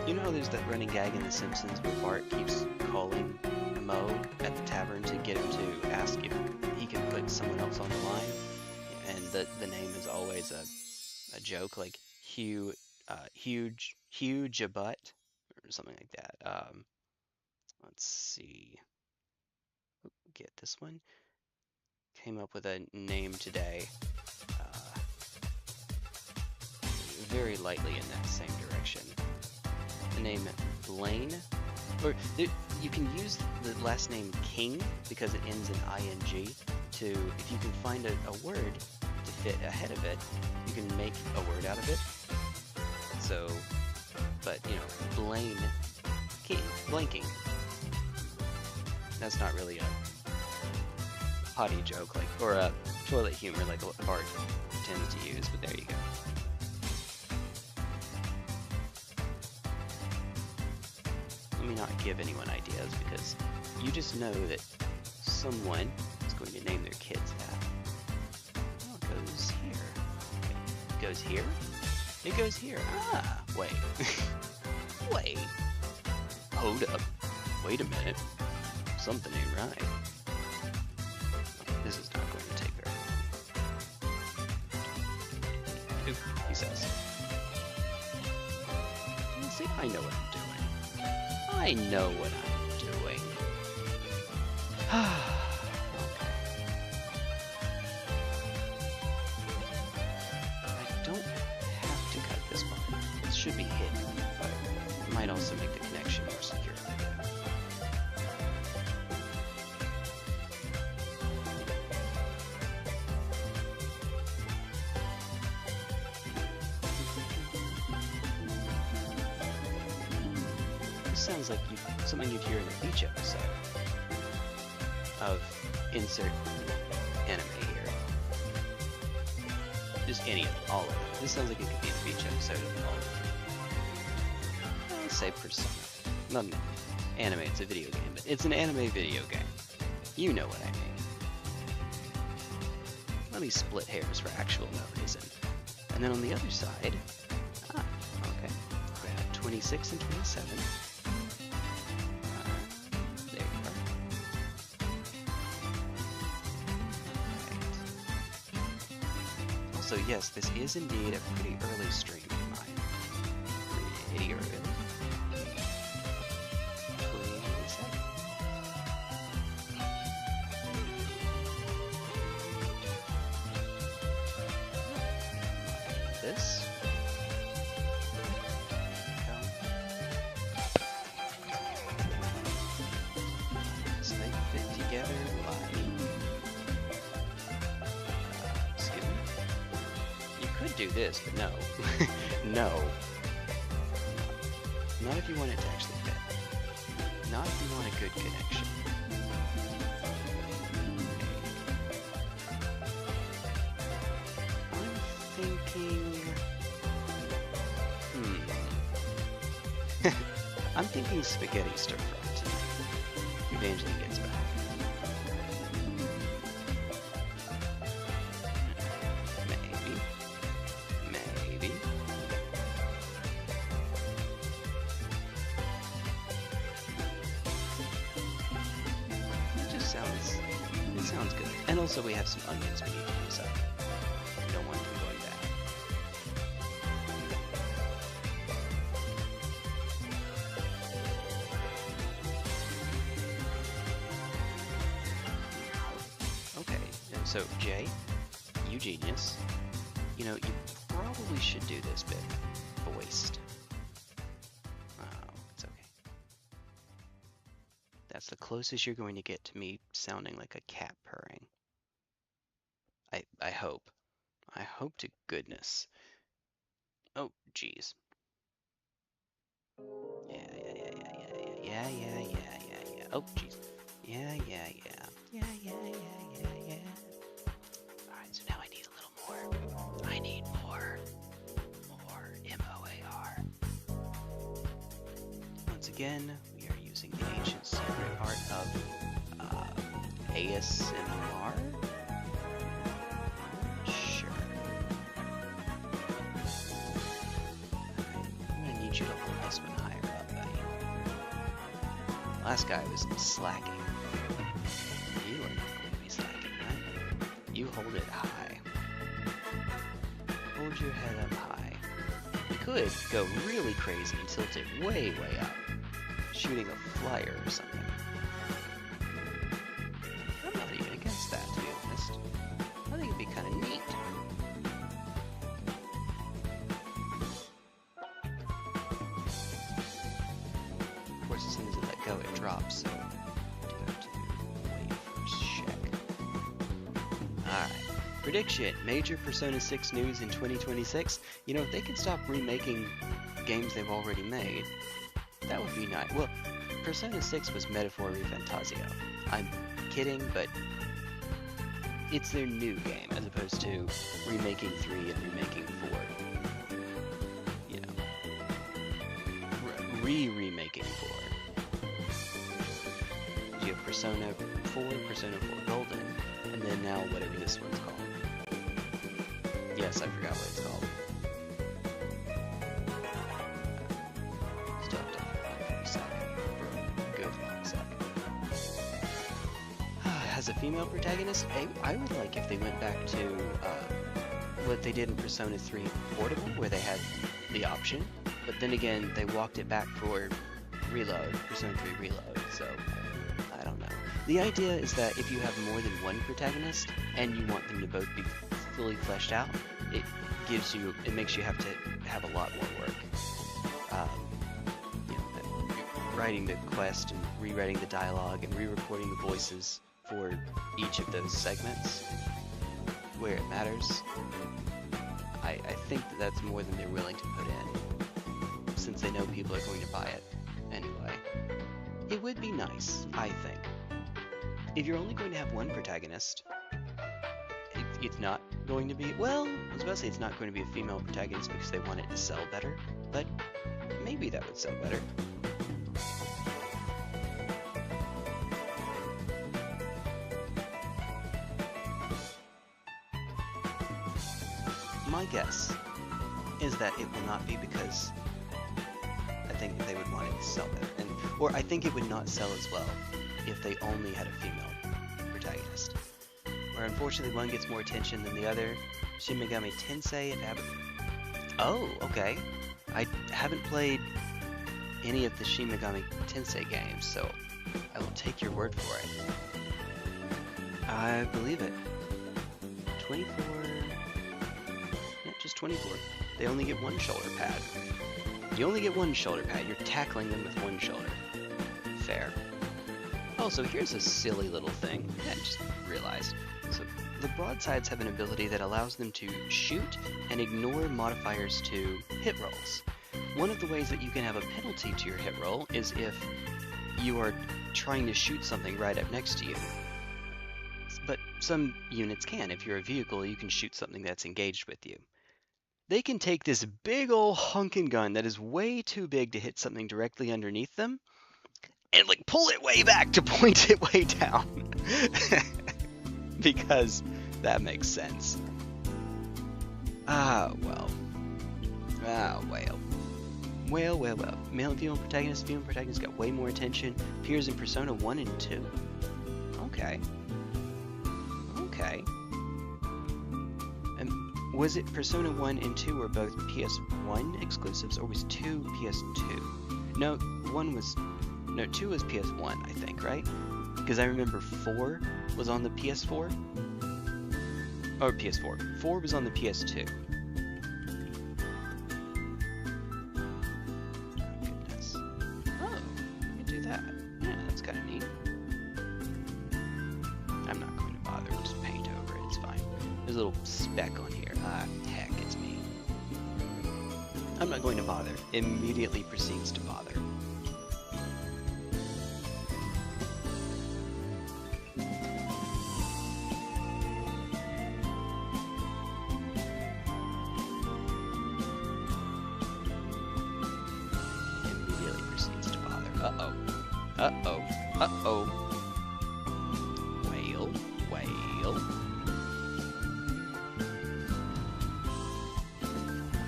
you know how there's that running gag in The Simpsons where Bart keeps calling Moe at the tavern to get him to ask if he can put someone else on the line? And the name is always a joke, like huge a butt, or something like that. Let's see. Get this one. Came up with a name today. Very lightly in that same direction. The name Blaine, or you can use the last name King because it ends in ing to, if you can find a word to fit ahead of it, you can make a word out of it. So, but you know, Blaine King, blanking. That's not really a potty joke, like, or a toilet humor like Bart tends to use, but there you go. Let me not give anyone ideas, because you just know that someone is going to name their kids that. Oh, it goes here. It goes here? It goes here. Ah, wait. Wait. Hold up. Wait a minute. Something ain't right. This is not going to take very long. Oop, he says. See, I know what I'm doing. I know what I'm doing. Okay. I don't have to cut this one. It should be hidden, but it might also make the connection connection more securely. This sounds like something you'd hear in a beach episode of insert anime here. Just any of them, all of them. This sounds like it could be a beach episode of all of them. I'll say Persona. Not an anime, it's a video game, but it's an anime video game. You know what I mean. Let me split hairs for actual no reason. And then on the other side, okay, we have 26 and 27. There you are. Right. Also, yes, this is indeed a pretty early stream of mine. Pretty early. This. So they fit together like... excuse me? You could do this, but no. No. Not if you want it to actually fit. Not if you want a good connection. I'm thinking... I'm thinking spaghetti stir-fry tonight. Evangeline gets back. Maybe. Maybe. It just sounds... it sounds good. And also we have some onions we need to use up. We don't want them going bad. So, Jay, you genius, you know, you probably should do this bit voiced. Oh, it's okay. That's the closest you're going to get to me sounding like a cat purring. I hope. I hope to goodness. Oh, jeez. Yeah. Oh, jeez. Yeah. So now I need a little more. I need more MOAR. Once again, we are using the ancient secret art of ASMR. Sure. I'm gonna need you to hold this one higher up, buddy. Last guy was slacking. You are not going to be slacking, right? You hold it high. Hold your head up high. You could go really crazy and tilt it way, way up. Shooting a flyer or something. I'm not even against that, to be honest. I think it'd be kind of neat. Of course, as soon as I let go, it drops, so I have to wait for a check. Alright. Prediction, major Persona 6 news in 2026. You know, if they could stop remaking games they've already made, that would be nice. Well, Persona 6 was Metaphor Refantasio. I'm kidding, but it's their new game, as opposed to remaking 3 and remaking 4. You know, remaking 4. You have Persona 4, Persona 4 Golden, and then now whatever this one's called. Yes, I forgot what it's called. Still have to find for a second. For a good long second. Has a female protagonist? I would like if they went back to what they did in Persona 3 Portable, where they had the option, but then again, they walked it back for Reload, Persona 3 Reload, so I don't know. The idea is that if you have more than one protagonist, and you want them to both be fully fleshed out, it makes you have to have a lot more work. You know, writing the quest and rewriting the dialogue and re-recording the voices for each of those segments where it matters. I think that that's more than they're willing to put in, since they know people are going to buy it anyway. It would be nice, I think, if you're only going to have one protagonist. It's not going to be, well, I was about to say it's not going to be a female protagonist because they want it to sell better, but maybe that would sell better. My guess is that it will not be because I think they would want it to sell better, or I think it would not sell as well if they only had a female protagonist. Where unfortunately one gets more attention than the other. Shin Megami Tensei and oh, okay. I haven't played any of the Shin Megami Tensei games, so I will take your word for it. I believe it. 24... Yeah, just 24. They only get one shoulder pad. You only get one shoulder pad. You're tackling them with one shoulder. Fair. Oh, so here's a silly little thing. I just realized. So the broadsides have an ability that allows them to shoot and ignore modifiers to hit rolls. One of the ways that you can have a penalty to your hit roll is if you are trying to shoot something right up next to you. But some units can. If you're a vehicle, you can shoot something that's engaged with you. They can take this big ol' hunkin' gun that is way too big to hit something directly underneath them and like pull it way back to point it way down. Because that makes sense. Ah, well. Ah, well. Well. Male and female protagonists got way more attention. Appears in Persona 1 and 2. Okay. Was it Persona 1 and 2 were both PS1 exclusives, or was 2 PS2? No, 2 was PS1, I think, right? Because I remember 4 was on the PS4. Or PS4. 4 was on the PS2. Oh, goodness. Oh, you can do that. Yeah, that's kind of neat. I'm not going to bother. We'll just paint over it. It's fine. There's a little speck on here. Ah, heck, it's me. I'm not going to bother. Immediately proceeds to bother. Uh-oh. Whale. I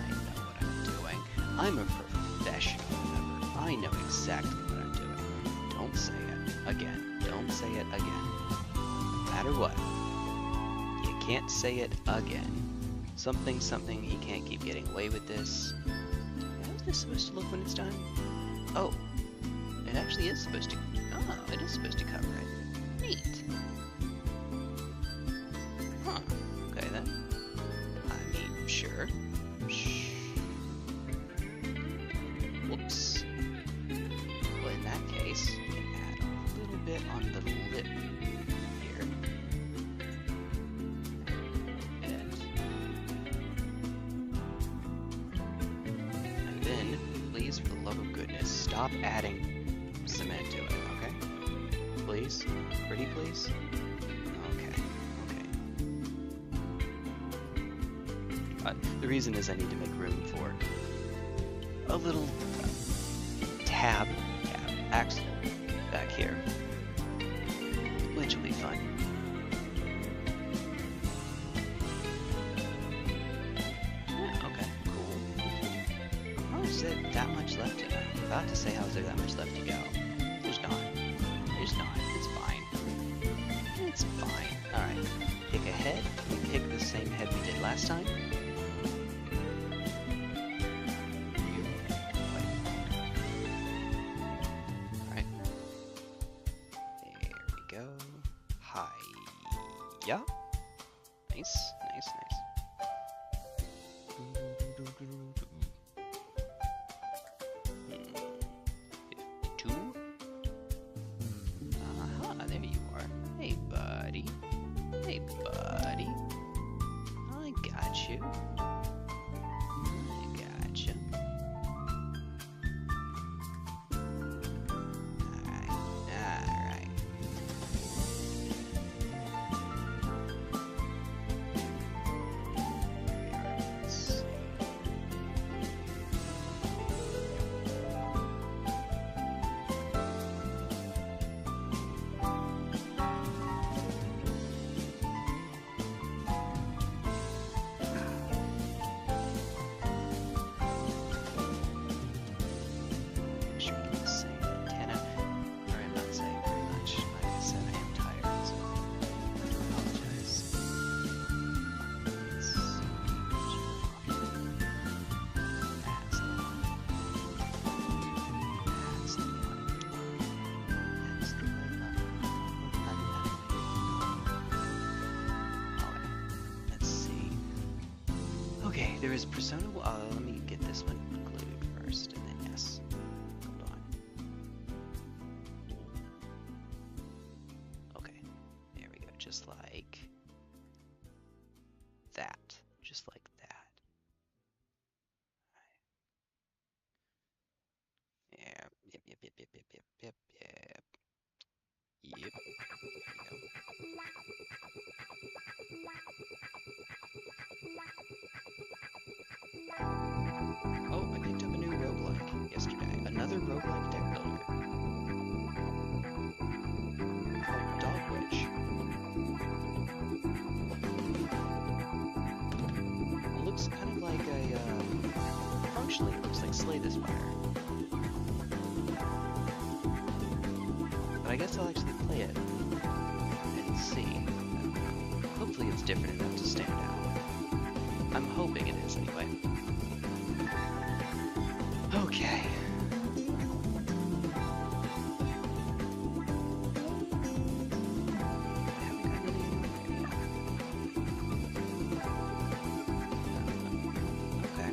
know what I'm doing. I'm a professional, remember. I know exactly what I'm doing. Don't say it again. Don't say it again. No matter what. You can't say it again. Something, he can't keep getting away with this. How is this supposed to look when it's done? Oh. It actually is supposed to... Oh, it is supposed to cover it. Neat. Huh. Okay, then. I mean, sure. Shh. Whoops. Well, in that case, we can add a little bit on the lip here. And then, please, for the love of goodness, stop adding cement to it, okay? Please? Pretty please? Okay. The reason is I need to make room for a little tab axle back here, which will be fun. Yeah, okay, cool. Oh, is there that much left to go? I'm about to say, how is there that much left to go? There's not. It's fine. It's fine. Alright. Pick a head. We pick the same head we did last time. Alright. There we go. Hi. Yeah. Nice. 52. Hey, buddy. I got you. I got you. Alright. Alright. Okay, there is Persona. Let me get this one included first, and then yes. Hold on. Okay, there we go. Just like that. Just like that. Yeah. Yep. Yep. Yep. Yep. Yep. Yep. Yep. Yep. Yep. There we go. Oh, I picked up a new roguelike yesterday. Another roguelike deck builder. Called Dog Witch. It looks kind of like a, functionally it looks like Slay the Spire. But I guess I'll actually play it and see. Hopefully it's different enough to stand out. I'm hoping it is anyway. Okay. Okay.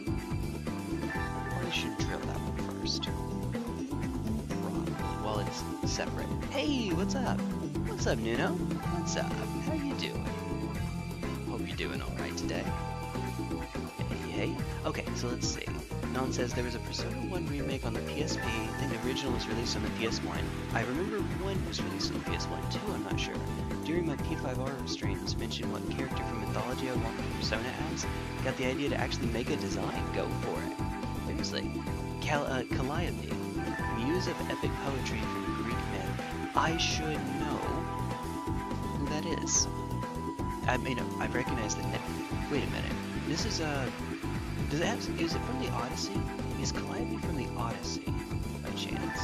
Or I should drill that one first. While it's separate. Hey, what's up? What's up, Nuno? What's up? How you doing? Hope you're doing alright today. Hey. Okay, so let's see. Non says there was a Persona 1 remake on the PSP, I think the original was released on the PS1. I remember 1 was released on the PS1 too, I'm not sure. During my P5R streams, mentioned what character from Mythology I want my Persona as. Got the idea to actually make a design, go for it. Seriously. Calliope, muse of epic poetry from Greek myth. I should know who that is. I mean, I recognize the name. Wait a minute. This is does it have, is it from the Odyssey? Is Calliope from the Odyssey, by chance?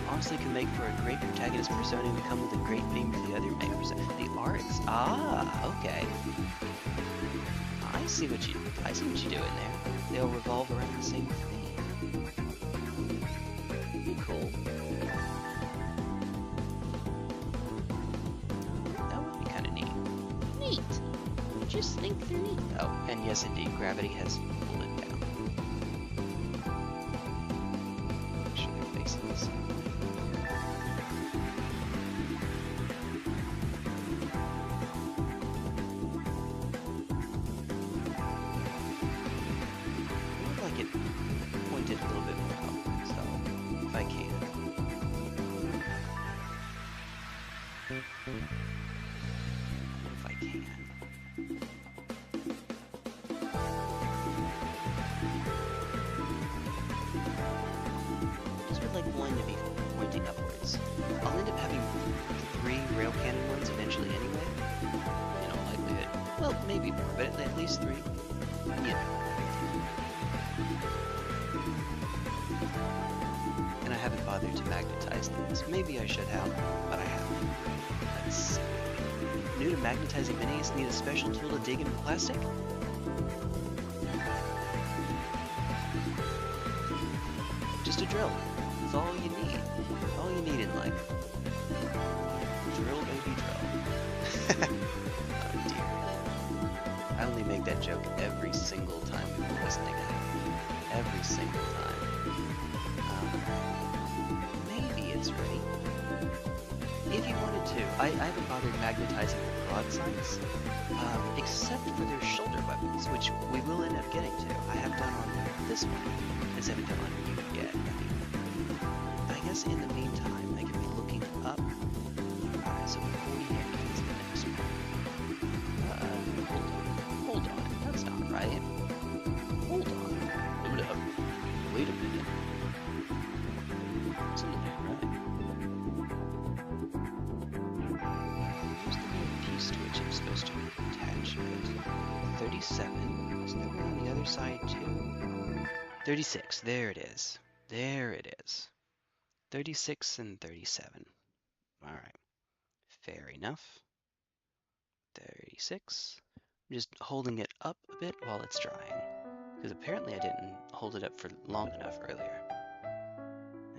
Honestly, can make for a great protagonist persona and come with a great theme for the other main persona. The arts, okay. I see what you do in there. They'll revolve around the same theme. Cool. That would be kind of neat. Neat. Just think they're neat. Oh, and yes, indeed, gravity has pulled it down. Make sure they're facing this. I would like it pointed a little bit more up, so if I can. If I can. One to be pointing upwards. I'll end up having 3 rail cannon ones eventually anyway. In all likelihood. Well, maybe more, but at least 3. Yeah. And I haven't bothered to magnetize these. Maybe I should have, but I haven't. Let's see. New to magnetizing minis, need a special tool to dig into plastic? Just a drill. That's all you need. All you need in life. Drill, baby, drill. Oh dear. I only make that joke every single time people listening. Every single time. Maybe it's ready. If you wanted to, I haven't bothered magnetizing the broadsides, except for their shoulder weapons, which we will end up getting to. I have done on this one, as I haven't done on you yet. I guess in the meantime, I can be looking up. Alright, so 48 is the next one. Hold on, that's not right. Hold on, hold up. Wait a minute. Something ain't right. Where's the little piece to which I'm supposed to attach it? 37. Isn't there one on the other side too? 36. There it is. There it is. 36 and 37. Alright. Fair enough. 36. I'm just holding it up a bit while it's drying. Because apparently I didn't hold it up for long enough earlier.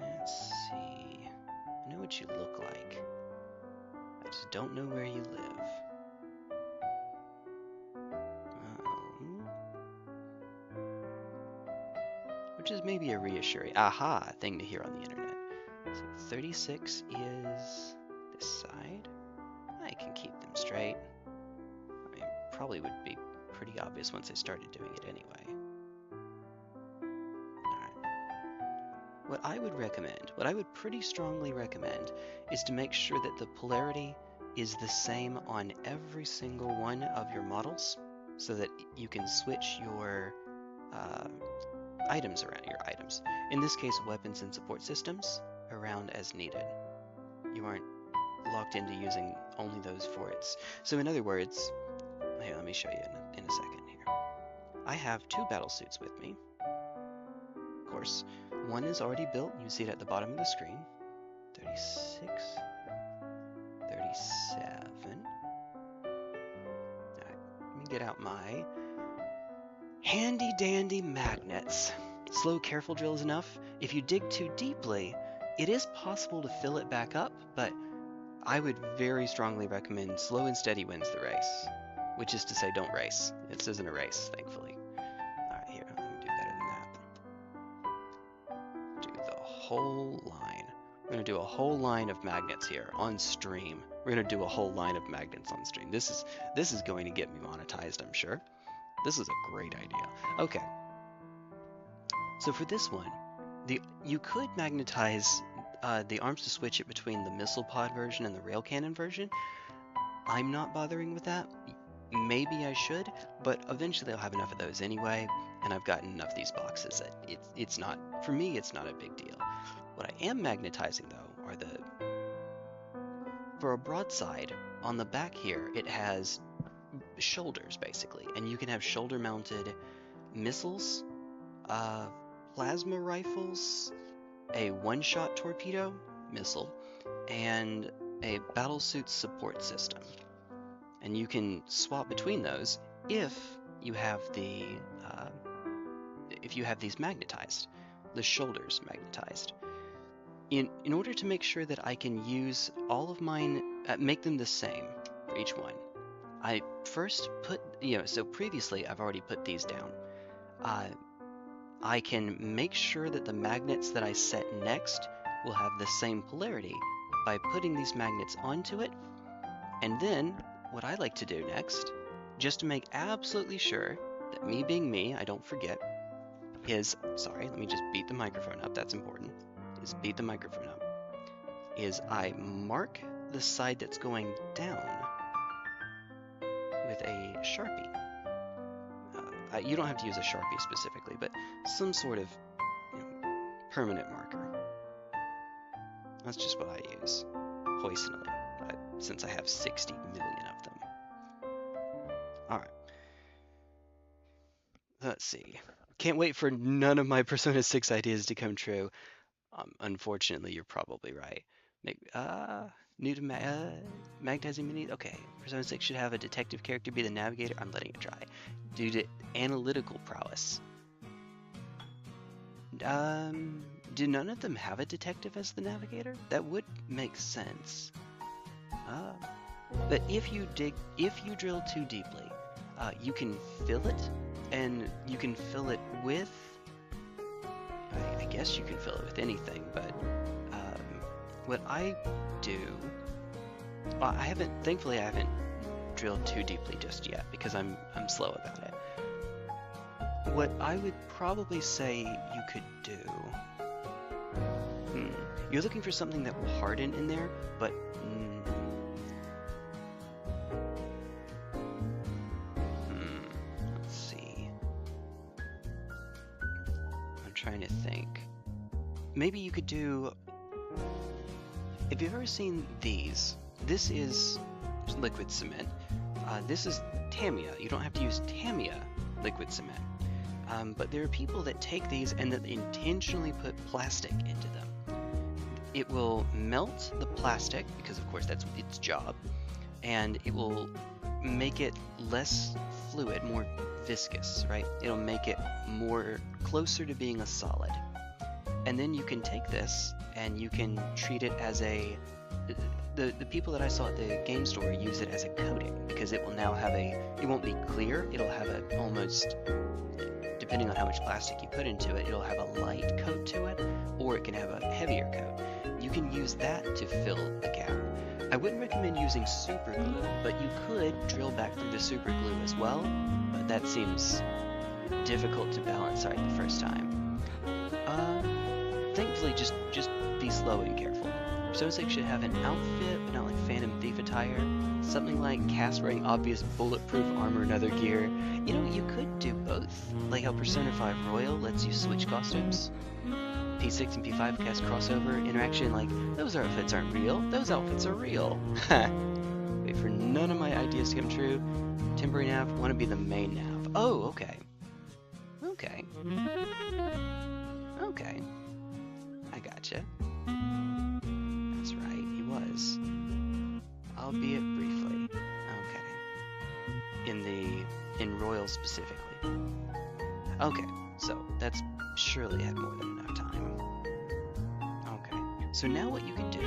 Let's see. I know what you look like. I just don't know where you live. Which is maybe a reassuring, aha, thing to hear on the internet. So 36 is this side. I can keep them straight. I mean, probably would be pretty obvious once I started doing it anyway. What I would recommend, what I would pretty strongly recommend, is to make sure that the polarity is the same on every single one of your models, so that you can switch your items around, in this case weapons and support systems, around as needed. You aren't locked into using only those for it. So in other words, here, let me show you in a second here. I have two battlesuits with me. Of course, one is already built. You see it at the bottom of the screen. 36, 37. Alright, let me get out my handy dandy magnets. Slow, careful drill is enough. If you dig too deeply, it is possible to fill it back up, but I would very strongly recommend slow and steady wins the race. Which is to say, don't race. This isn't a race, thankfully. Alright, here, I'm gonna do better than that. Do the whole line. We're gonna do a whole line of magnets here on stream. We're gonna do a whole line of magnets on stream. This is going to get me monetized, I'm sure. This is a great idea. Okay. So for this one, you could magnetize the arms to switch it between the missile pod version and the rail cannon version. I'm not bothering with that. Maybe I should, but eventually I'll have enough of those anyway, and I've gotten enough of these boxes that it's not, for me, it's not a big deal. What I am magnetizing though are for a broadside, on the back here, it has shoulders basically, and you can have shoulder mounted missiles, plasma rifles, a one-shot torpedo missile, and a battlesuit support system. And you can swap between those if you have these magnetized, the shoulders magnetized. In order to make sure that I can use all of mine, make them the same for each one, I first put, so previously I've already put these down. I can make sure that the magnets that I set next will have the same polarity by putting these magnets onto it, and then what I like to do next, just to make absolutely sure that me being me, I don't forget, is, sorry, let me just beat the microphone up, that's important, is beat the microphone up, is I mark the side that's going down with a Sharpie. You don't have to use a Sharpie specifically, but some sort of permanent marker. That's just what I use, personally, since I have 60 million of them. Alright. Let's see. Can't wait for none of my Persona 6 ideas to come true. Unfortunately, you're probably right. Maybe, new to magnetizing mini. Okay, Persona 6 should have a detective character be the navigator. I'm letting it try. Due to analytical prowess. Do none of them have a detective as the navigator? That would make sense. But if you drill too deeply, you can fill it, and you can fill it with, I guess you can fill it with anything, but what I do Well, thankfully I haven't drilled too deeply just yet because I'm slow about it. What I would probably say you could do, you're looking for something that will harden in there, but let's see. I'm trying to think. Maybe you could do. If you've ever seen these, this is liquid cement. This is Tamiya. You don't have to use Tamiya liquid cement. But there are people that take these and that intentionally put plastic into them. It will melt the plastic, because of course that's its job, and it will make it less fluid, more viscous, right? It'll make it more closer to being a solid. And then you can take this and you can treat it as a... The people that I saw at the game store use it as a coating, because it will now have a... It won't be clear, it'll have a almost... Depending on how much plastic you put into it, it'll have a light coat to it, or it can have a heavier coat. You can use that to fill the gap. I wouldn't recommend using super glue, but you could drill back through the super glue as well, but that seems difficult to balance right the first time. Thankfully, just be slow and careful. Persona 6 should have an outfit, but not like Phantom Thief attire. Something like cast wearing obvious bulletproof armor and other gear. You know, you could do both. Like how Persona 5 Royal lets you switch costumes. P6 and P5 cast crossover interaction, like, those outfits aren't real, those outfits are real. Wait for none of my ideas to come true. Temporary nav, want to be the main nav. Oh, okay. Okay. Okay. I gotcha. That's right, he was. Albeit briefly. Okay. In Royal specifically. Okay, so that's surely had more than enough time. Okay, so now what you can do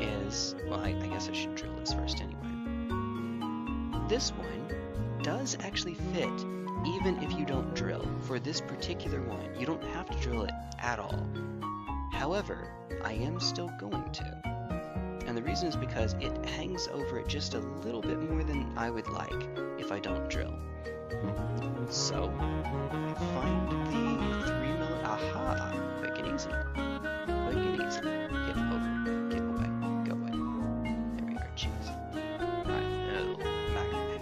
is, well, I guess I should drill this first anyway. This one does actually fit even if you don't drill. For this particular one, you don't have to drill it at all. However, I am still going to. And the reason is because it hangs over it just a little bit more than I would like if I don't drill. So, I find the 3mm. Aha! Quick and easy. Quick and easy. Get over. Get away. Go away. There we go. Jeez. Alright, magnet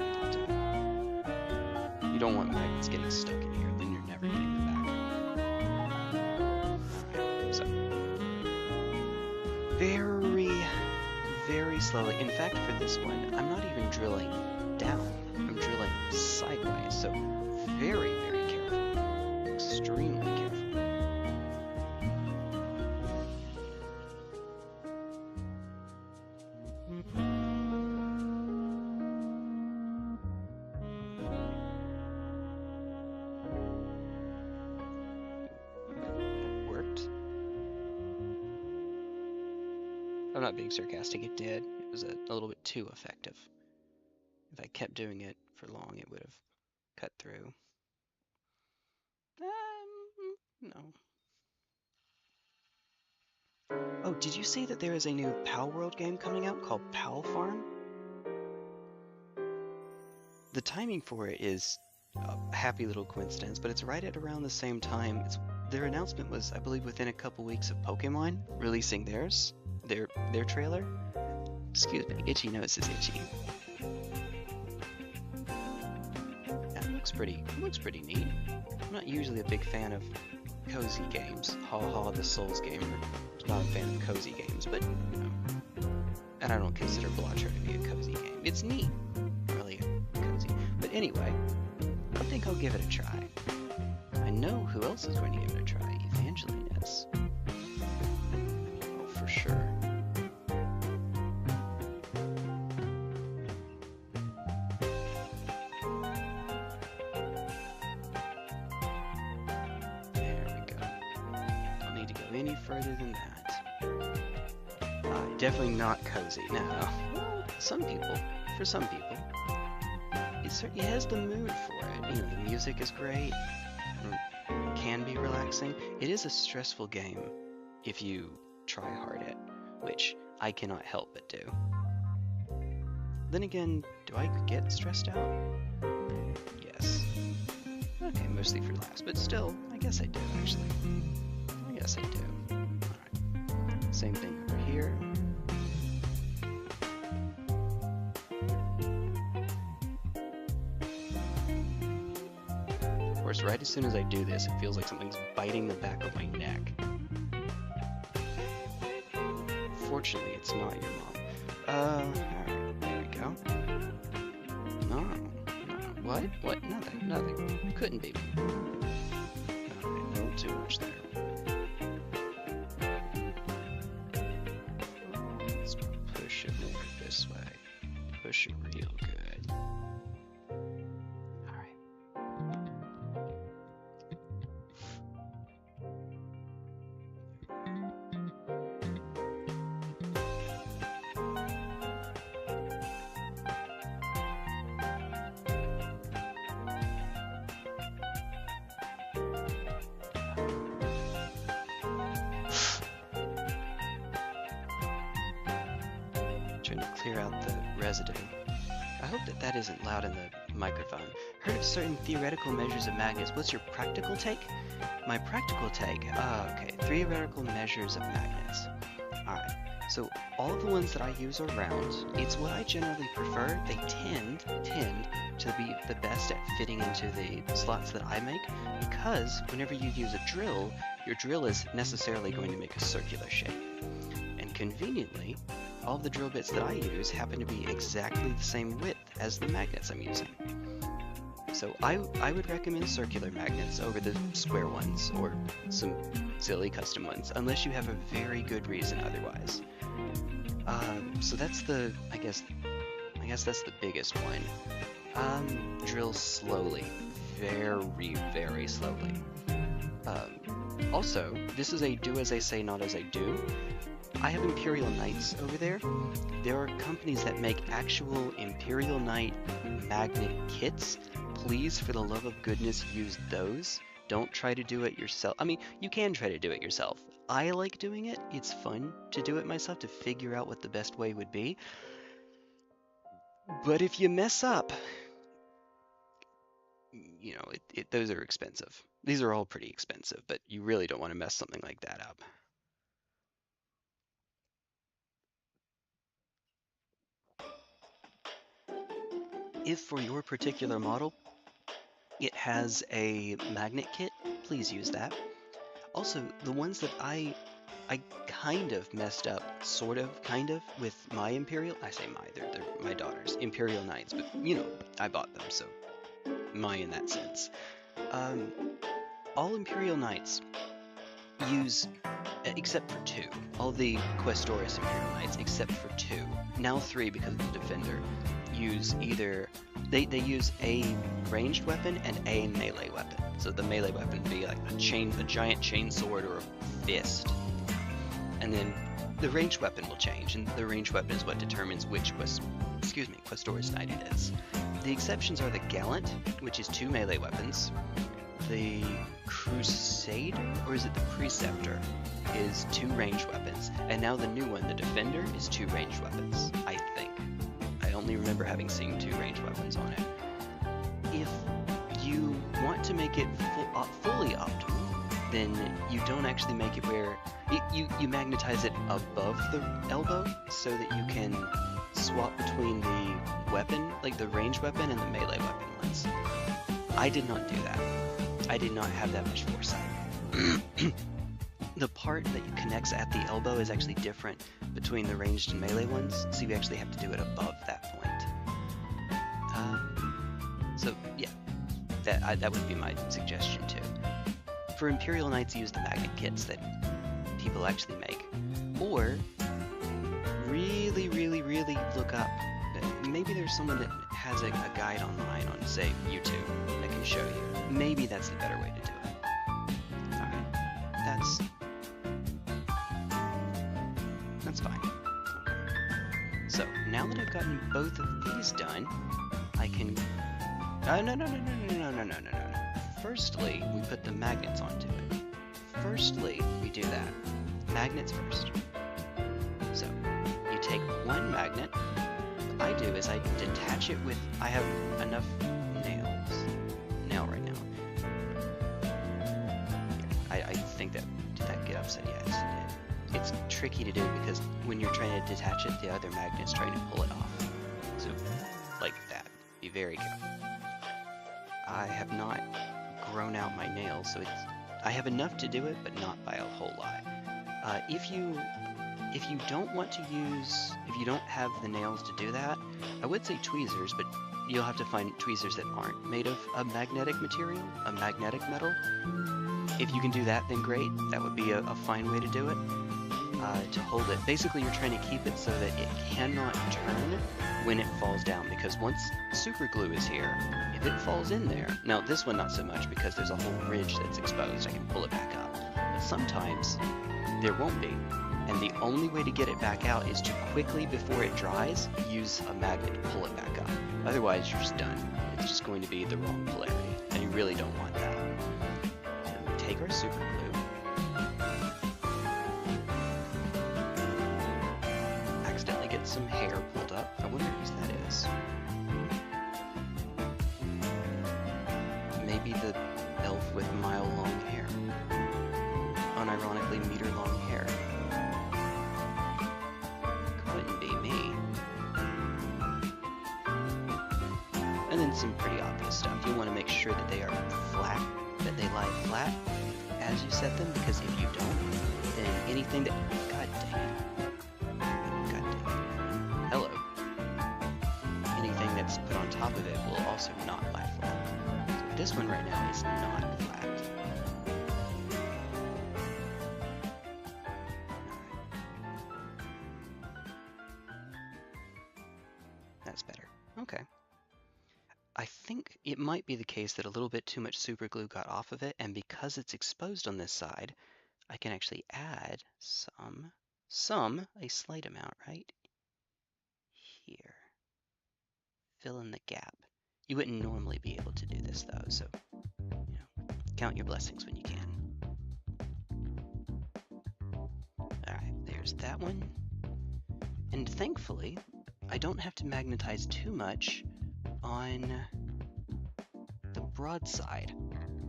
hanging. You don't want magnets getting stuck in here, then you're never getting them back. Alright, so. Very slowly. In fact, for this one, I'm not even drilling down. I'm drilling sideways, so very, very careful. Extremely careful. It worked. I'm not being sarcastic, it did. It was a little bit too effective. If I kept doing it for long, it would have cut through. No. Oh, did you see that there is a new Pal World game coming out called Pal Farm? The timing for it is a happy little coincidence, but it's right at around the same time. Their announcement was, I believe, within a couple weeks of Pokemon releasing theirs, their trailer. Excuse me, itchy nose is itchy. Looks pretty neat. I'm not usually a big fan of cozy games. The Souls gamer. Not a fan of cozy games, but you know. And I don't consider Bloodshot to be a cozy game. It's neat, really cozy. But anyway, I think I'll give it a try. I know who else is going to give it a try. Evangeline is. Oh, for sure. Any further than that. Definitely not cozy. No. For some people, it has the mood for it. You know, the music is great, can be relaxing. It is a stressful game if you try hard at, which I cannot help but do. Then again, do I get stressed out? Yes. Okay, mostly for laughs, but still, I guess I do, actually. I guess I do. Alright. Same thing over here. Of course, right as soon as I do this, it feels like something's biting the back of my neck. Fortunately, it's not your mom. Alright, there we go. No. What? What? Nothing. Couldn't be me. Alright, no, too much there. Let's push it over this way. Push it real good. Alright. Trying to clear out the residue. I hope that that isn't loud in the microphone. Heard of certain theoretical measures of magnets. What's your practical take? My practical take? Okay. Theoretical measures of magnets. Alright. So all of the ones that I use are round. It's what I generally prefer. They tend to be the best at fitting into the slots that I make, because whenever you use a drill, your drill is necessarily going to make a circular shape. And conveniently, all of the drill bits that I use happen to be exactly the same width as the magnets I'm using. So I would recommend circular magnets over the square ones, or some silly custom ones, unless you have a very good reason otherwise. So that's the, I guess that's the biggest one. Drill slowly, very slowly. Also, this is a do as I say, not as I do. I have Imperial Knights over there. There are companies that make actual Imperial Knight magnet kits. Please, for the love of goodness, use those. Don't try to do it yourself. I mean, you can try to do it yourself. I like doing it. It's fun to do it myself, to figure out what the best way would be. But if you mess up, you know, those are expensive. These are all pretty expensive, but you really don't want to mess something like that up. If for your particular model it has a magnet kit, please use that. Also, the ones that I kind of messed up, kind of, with my Imperial, I say they're my daughter's Imperial Knights, but you know, I bought them, so my in that sense. All Imperial Knights use, except for two, all the Questoris Imperial Knights, except for two, now three because of the Defender, use either, they use a ranged weapon and a melee weapon. So the melee weapon would be like a giant chain sword or a fist. And then the ranged weapon will change, and the ranged weapon is what determines which Questoris Knight it is. The exceptions are the Gallant, which is two melee weapons, the Crusader, or is it the Preceptor, is two ranged weapons, and now the new one, the Defender, is two ranged weapons, I think. I only remember having seen two ranged weapons on it. If you want to make it fully optimal, then you don't actually make it where you magnetize it above the elbow so that you can swap between the weapon, like the ranged weapon and the melee weapon ones. I did not do that. I did not have that much foresight. The part that connects at the elbow is actually different between the ranged and melee ones, so you actually have to do it above that point. So yeah, that would be my suggestion too. For Imperial Knights, use the magnet kits that people actually make, or really look up. Maybe there's someone that has a guide online on, say, YouTube that can show you. Maybe that's the better way to do it. Alright, that's fine. Okay. So now that I've gotten both of these done, I can. No. Firstly, we put the magnets onto it. Firstly, we do that. Magnets first. So, you take one magnet. I do is I detach it with, I have enough nail right now. Here, I think that, did that get upset? Yes, it did. It's tricky to do because when you're trying to detach it, the other magnet's trying to pull it off. So, like that. Be very careful. I have not grown out my nails, so I have enough to do it, but not by a whole lot. If you don't want to use, if you don't have the nails to do that, I would say tweezers, but you'll have to find tweezers that aren't made of a magnetic material, a magnetic metal. If you can do that, then great. That would be a fine way to do it. To hold it. Basically, you're trying to keep it so that it cannot turn when it falls down, because once super glue is here, if it falls in there, now this one not so much because there's a whole ridge that's exposed, I can pull it back up, but sometimes there won't be, and the only way to get it back out is to quickly, before it dries, use a magnet to pull it back up. Otherwise, you're just done. It's just going to be the wrong polarity, and you really don't want that. So we take our super glue, get some hair pulled up. I wonder whose that is. Maybe the elf with mile-long hair. Unironically, meter-long hair. Couldn't be me. And then some pretty obvious stuff. You want to make sure that they are flat, that they lie flat as you set them, because if you don't, then anything that... God dang it. Put on top of it will also not lie flat. So this one right now is not flat. That's better. Okay. I think it might be the case that a little bit too much super glue got off of it, and because it's exposed on this side, I can actually add a slight amount right here. Fill in the gap. You wouldn't normally be able to do this though, so, you know, count your blessings when you can. Alright, there's that one. And thankfully, I don't have to magnetize too much on the broadside.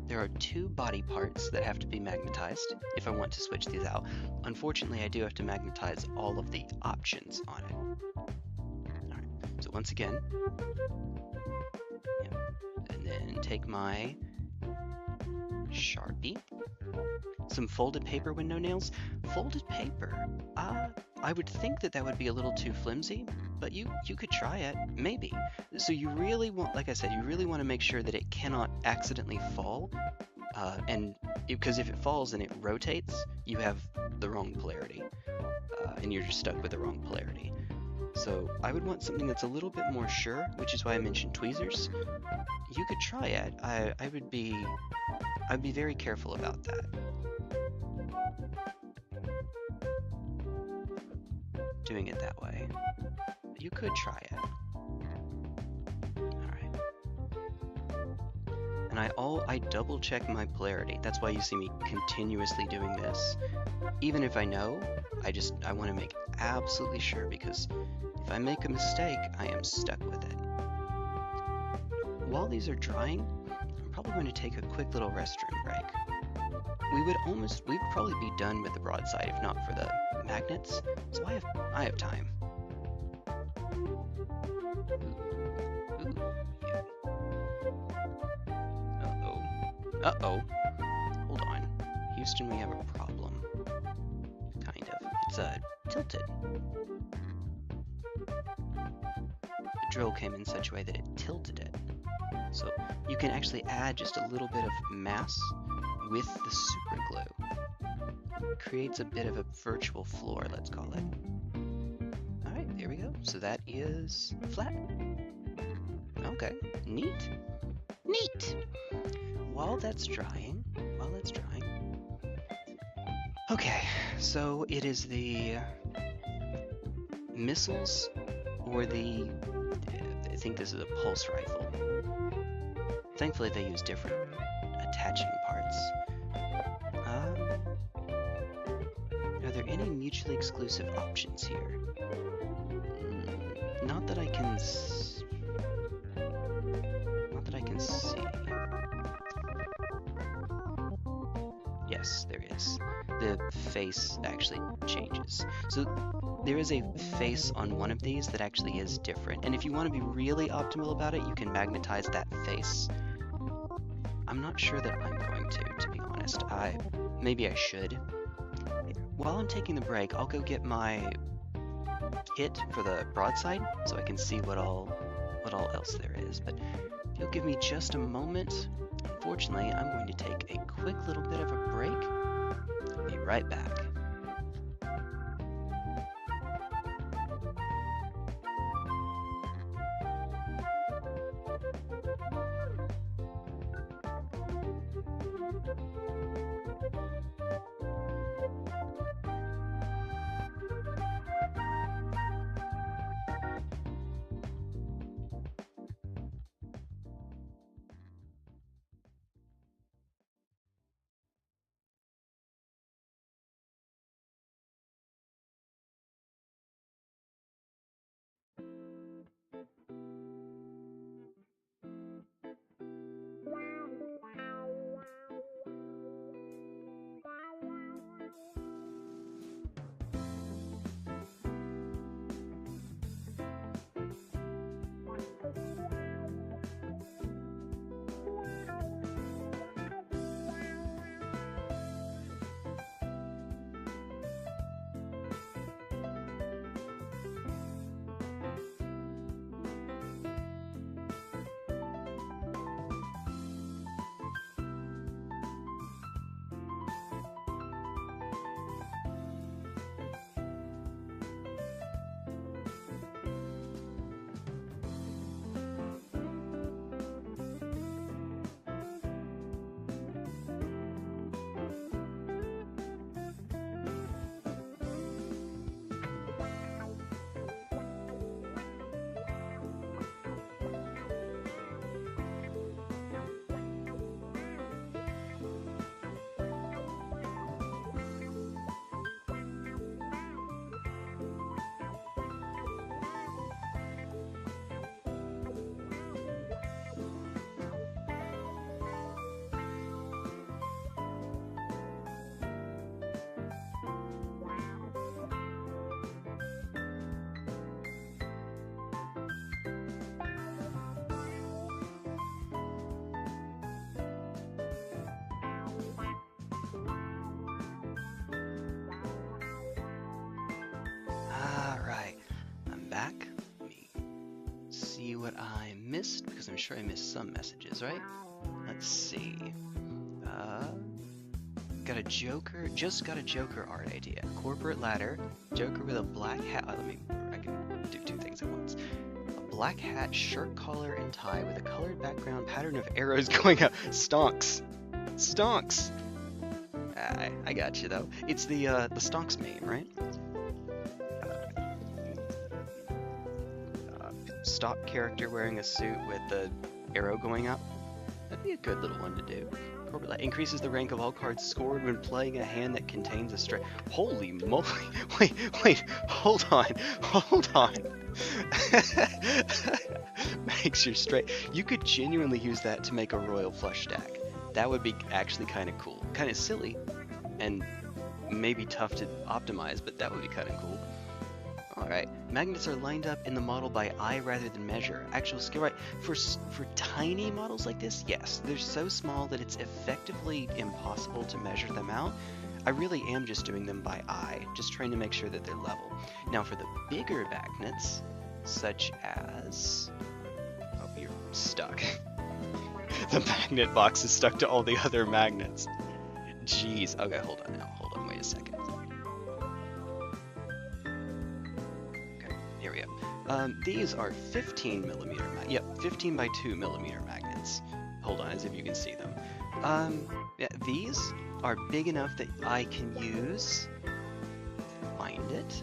There are two body parts that have to be magnetized if I want to switch these out. Unfortunately, I do have to magnetize all of the options on it. So once again, and then take my Sharpie, some folded paper with no nails. Folded paper, I would think that would be a little too flimsy, but you could try it, maybe. So you really want, like I said, you really want to make sure that it cannot accidentally fall, and because if it falls and it rotates, you have the wrong polarity, and you're just stuck with the wrong polarity. So I would want something that's a little bit more sure, which is why I mentioned tweezers. You could try it. I'd be very careful about that. Doing it that way. But you could try it. Alright. And I double check my polarity. That's why you see me continuously doing this. Even if I know, I want to make absolutely sure, because if I make a mistake, I am stuck with it. While these are drying, I'm probably going to take a quick little restroom break. We'd probably be done with the broadside if not for the magnets, so I have time. Uh-oh. Hold on. Houston, we have a problem. Kind of. It's tilted. The drill came in such a way that it tilted it. So you can actually add just a little bit of mass with the super glue. It creates a bit of a virtual floor, let's call it. Alright, there we go. So that is flat. Okay, neat. Neat! While that's drying, okay, so it is the missiles or I think this is a pulse rifle. Thankfully they use different attaching parts. Are there any mutually exclusive options here? Not that I can Not that I can see. Yes, there is. The face actually changes. So there is a face on one of these that actually is different. And if you want to be really optimal about it, you can magnetize that face. I'm not sure that I'm going to be honest. Maybe I should. While I'm taking the break, I'll go get my kit for the broadside so I can see what all else there is. But if you'll give me just a moment, unfortunately, I'm going to take a quick little bit of a break. I'll be right back. Back. Let me see what I missed, because I'm sure I missed some messages, right? Let's see. Got a Joker, just got a Joker art idea. Corporate ladder, Joker with a black hat. I can do two things at once. A black hat, shirt collar, and tie with a colored background, pattern of arrows going up. Stonks. Stonks. I got you though. It's the Stonks meme, right? Stock character wearing a suit with the arrow going up. That'd be a good little one to do. Corporate light increases the rank of all cards scored when playing a hand that contains a straight. Holy moly! Wait, hold on. Makes your straight. You could genuinely use that to make a royal flush stack. That would be actually kind of cool. Kind of silly, and maybe tough to optimize, but that would be kind of cool. Alright, magnets are lined up in the model by eye rather than measure. Actual skill, right? For tiny models like this, yes, they're so small that it's effectively impossible to measure them out. I really am just doing them by eye, just trying to make sure that they're level. Now for the bigger magnets, such as... Oh, you're stuck. The magnet box is stuck to all the other magnets. Jeez. Okay, hold on, wait a second. Here we go. These are 15 millimeter, 15 by 2 millimeter magnets. Hold on, as if you can see them. Yeah, these are big enough that I can use, find it.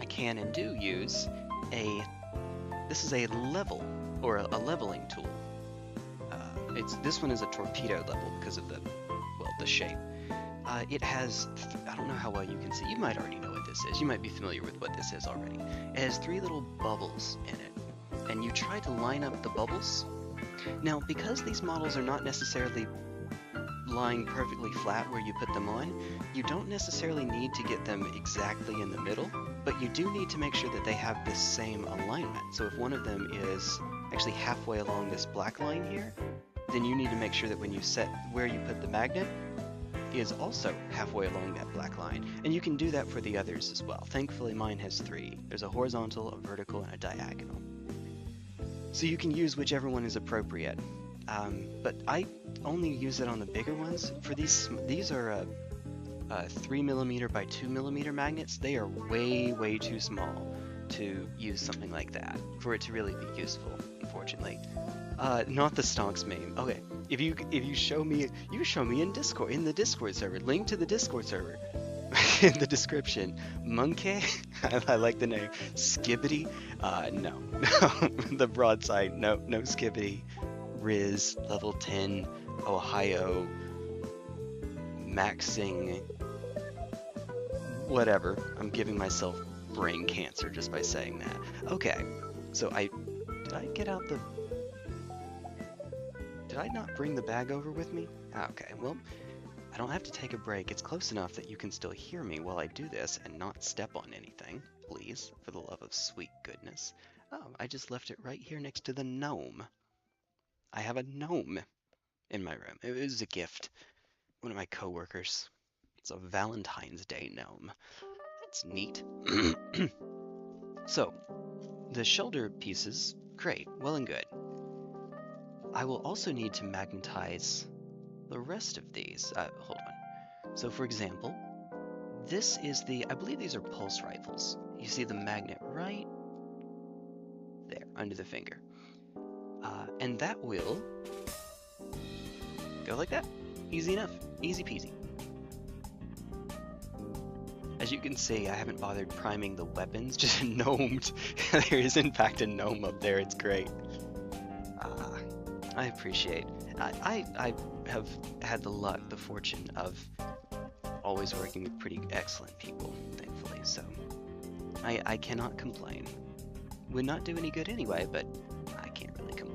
I can and do use this is a level, or a leveling tool. This one is a torpedo level because of the shape. It has, I don't know how well you can see, you might already know what this this is. You might be familiar with what this is already. It has 3 little bubbles in it, and you try to line up the bubbles. Now, because these models are not necessarily lying perfectly flat where you put them on, you don't necessarily need to get them exactly in the middle, but you do need to make sure that they have the same alignment. So if one of them is actually halfway along this black line here, then you need to make sure that when you set where you put the magnet is also halfway along that black line. And you can do that for the others as well. Thankfully mine has 3. There's a horizontal, a vertical, and a diagonal. So you can use whichever one is appropriate. But I only use it on the bigger ones. For these are 3mm by 2mm magnets. They are way too small to use something like that for it to really be useful, unfortunately. Not the stonks meme. Okay, if you show me in the Discord server, link to the Discord server in the description. Monkey, I like the name. Skibbity, no, the broadside, no Skibbity. Riz, level 10, Ohio, maxing, whatever. I'm giving myself brain cancer just by saying that. Okay, so did I not bring the bag over with me? Okay, well, I don't have to take a break. It's close enough that you can still hear me while I do this and not step on anything. Please, for the love of sweet goodness. Oh, I just left it right here next to the gnome. I have a gnome in my room. It was a gift. One of my coworkers. It's a Valentine's Day gnome. That's neat. So, the shoulder pieces, great, well and good. I will also need to magnetize the rest of these. Hold on. So for example, this is I believe these are pulse rifles. You see the magnet right there, under the finger. And that will go like that. Easy enough. Easy peasy. As you can see, I haven't bothered priming the weapons, just gnomed. There is in fact a gnome up there, it's great. I appreciate. I have had the luck, the fortune of always working with pretty excellent people, thankfully, so I cannot complain. Would not do any good anyway, but I can't really complain.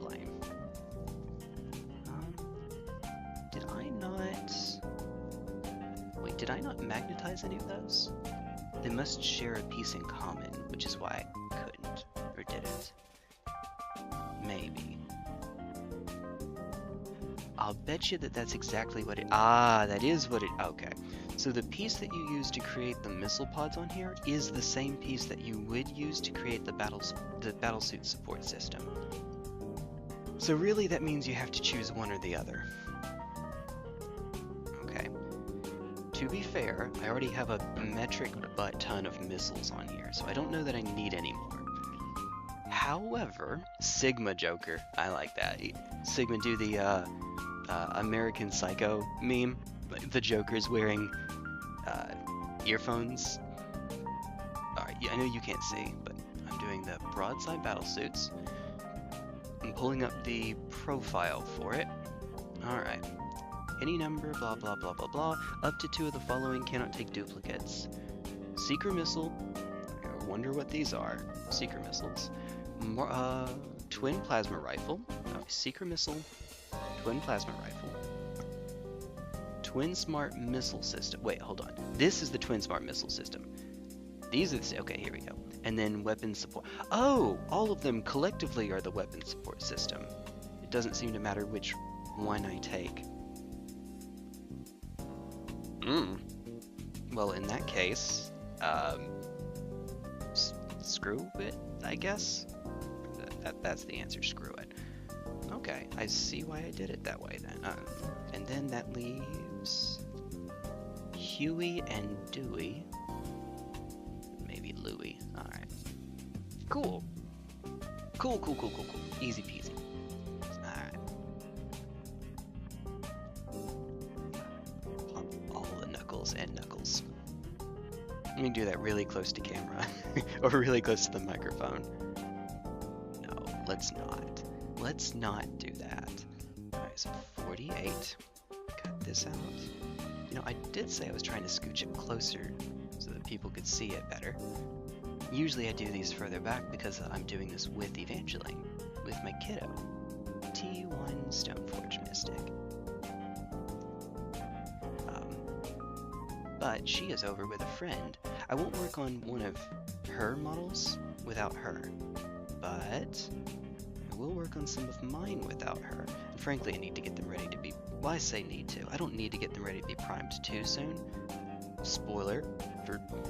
Did I not magnetize any of those? They must share a piece in common, which is why I couldn't, or didn't. Maybe. I'll bet you that that's exactly what it... that is what it... Okay. So the piece that you use to create the missile pods on here is the same piece that you would use to create the battlesuit support system. So really that means you have to choose one or the other. Okay. To be fair, I already have a metric butt ton of missiles on here, so I don't know that I need any more. However, Sigma Joker, I like that. Sigma do the American Psycho meme. The Joker's wearing earphones. Alright, yeah, I know you can't see, but I'm doing the Broadside Battlesuits. I'm pulling up the profile for it. Alright. Any number, blah blah blah blah blah. Up to 2 of the following cannot take duplicates. Seeker missile. I wonder what these are. Seeker missiles. Twin plasma rifle. Seeker missile. Twin plasma rifle. Twin smart missile system. Wait, hold on. This is the twin smart missile system. These are the... Okay, here we go. And then weapon support. Oh, all of them collectively are the weapon support system. It doesn't seem to matter which one I take. Well, in that case, screw it, I guess. That's the answer. Screw it. Okay, I see why I did it that way then. And then that leaves Huey and Dewey. Maybe Louie. Alright. Cool. Cool. Easy peasy. Alright. All the knuckles and knuckles. Let me do that really close to camera. Or really close to the microphone. No, let's not. Let's not do that. Alright, so 48. Cut this out. You know, I did say I was trying to scooch it closer so that people could see it better. Usually I do these further back because I'm doing this with Evangeline, with my kiddo. T1 Stoneforge Mystic. But she is over with a friend. I won't work on one of her models without her, but I will work on some of mine without her. And frankly, I need to get them ready to be, well, I say need to. I don't need to get them ready to be primed too soon. Spoiler,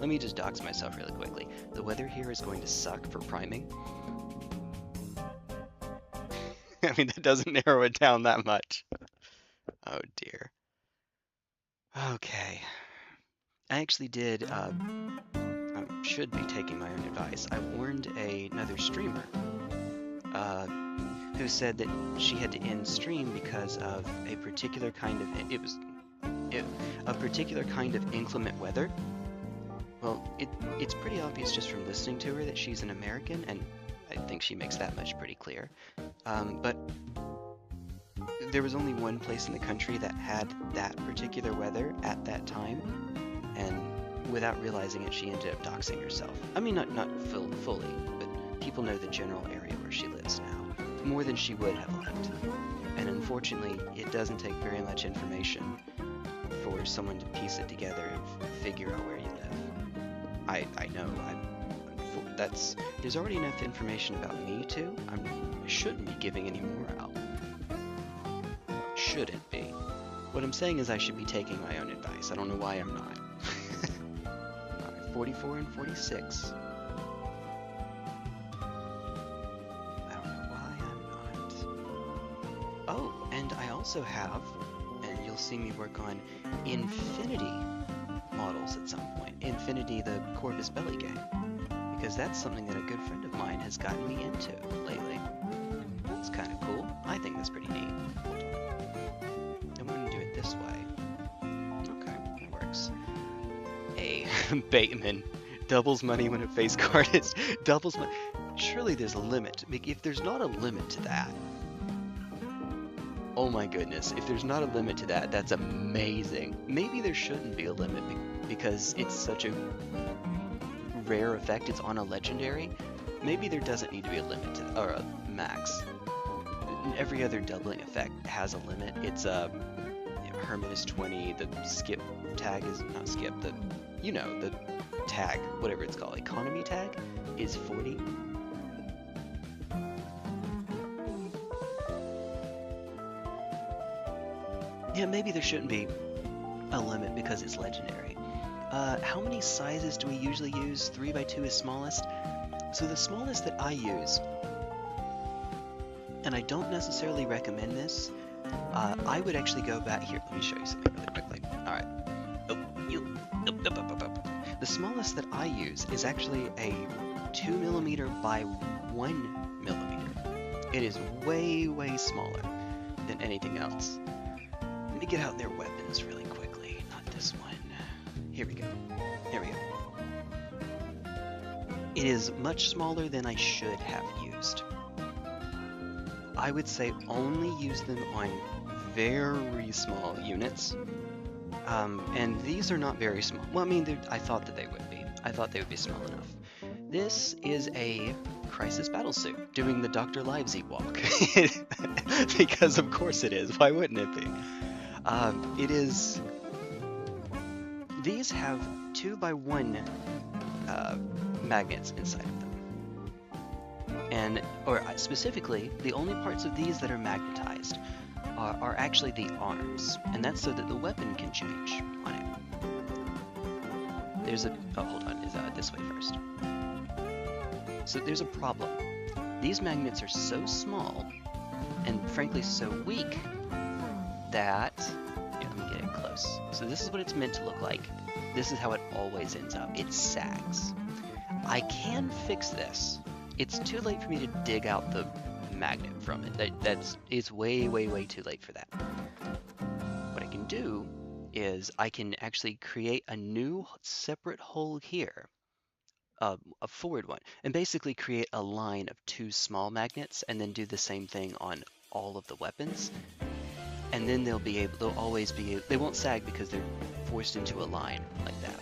let me just dox myself really quickly. The weather here is going to suck for priming. I mean, that doesn't narrow it down that much. Oh dear. Okay. I actually did, I should be taking my own advice. I warned another streamer who said that she had to end stream because of a particular kind of, a particular kind of inclement weather. Well, it's pretty obvious just from listening to her that she's an American, and I think she makes that much pretty clear. But there was only one place in the country that had that particular weather at that time, and without realizing it, she ended up doxing herself. I mean, not fully, but people know the general area where she lives now, more than she would have liked. And unfortunately, it doesn't take very much information for someone to piece it together and figure out where you live. I know, there's already enough information about me too. I shouldn't be giving any more out. Shouldn't be. What I'm saying is I should be taking my own advice. I don't know why I'm not. 44 and 46. I don't know why I'm not. Oh, and I also have, and you'll see me work on Infinity models at some point. Infinity, the Corvus Belly game. Because that's something that a good friend of mine has gotten me into lately. That's kind of cool. I think that's pretty neat. I'm going to do it this way. Okay, that works. Hey, Bateman. Doubles money when a face card is... Doubles money... Surely there's a limit. If there's not a limit to that... Oh my goodness, if there's not a limit to that, that's amazing. Maybe there shouldn't be a limit because it's such a rare effect, it's on a legendary. Maybe there doesn't need to be a limit to, or a max. Every other doubling effect has a limit. It's Hermit is 20, the skip tag is, not skip, the tag, whatever it's called, economy tag is 40. Yeah, maybe there shouldn't be a limit because it's legendary. How many sizes do we usually use? 3x2 is smallest. So the smallest that I use, and I don't necessarily recommend this, I would actually go back here. Let me show you something really quickly. Alright. The smallest that I use is actually a 2mm by 1mm. It is way, way smaller than anything else. Let me get out their weapons really quickly. Not this one. Here we go. Here we go. It is much smaller than I should have used. I would say only use them on very small units. And these are not very small. Well, I mean, I thought that they would be. I thought they would be small enough. This is a Crisis Battlesuit doing the Dr. Livesy walk. Because of course it is. Why wouldn't it be? It is... These have 2x1 magnets inside of them. Or specifically, the only parts of these that are magnetized are actually the arms. And that's so that the weapon can change on it. There's a... Oh, hold on. Is this way first. So there's a problem. These magnets are so small, and frankly so weak, that... Here, let me get it close. So this is what it's meant to look like. This is how it always ends up. It sags. I can fix this. It's too late for me to dig out the magnet from it. It's way, way, way too late for that. What I can do is I can actually create a new separate hole here, a forward one, and basically create a line of 2 small magnets, and then do the same thing on all of the weapons. And then they'll always be, they won't sag because they're forced into a line like that.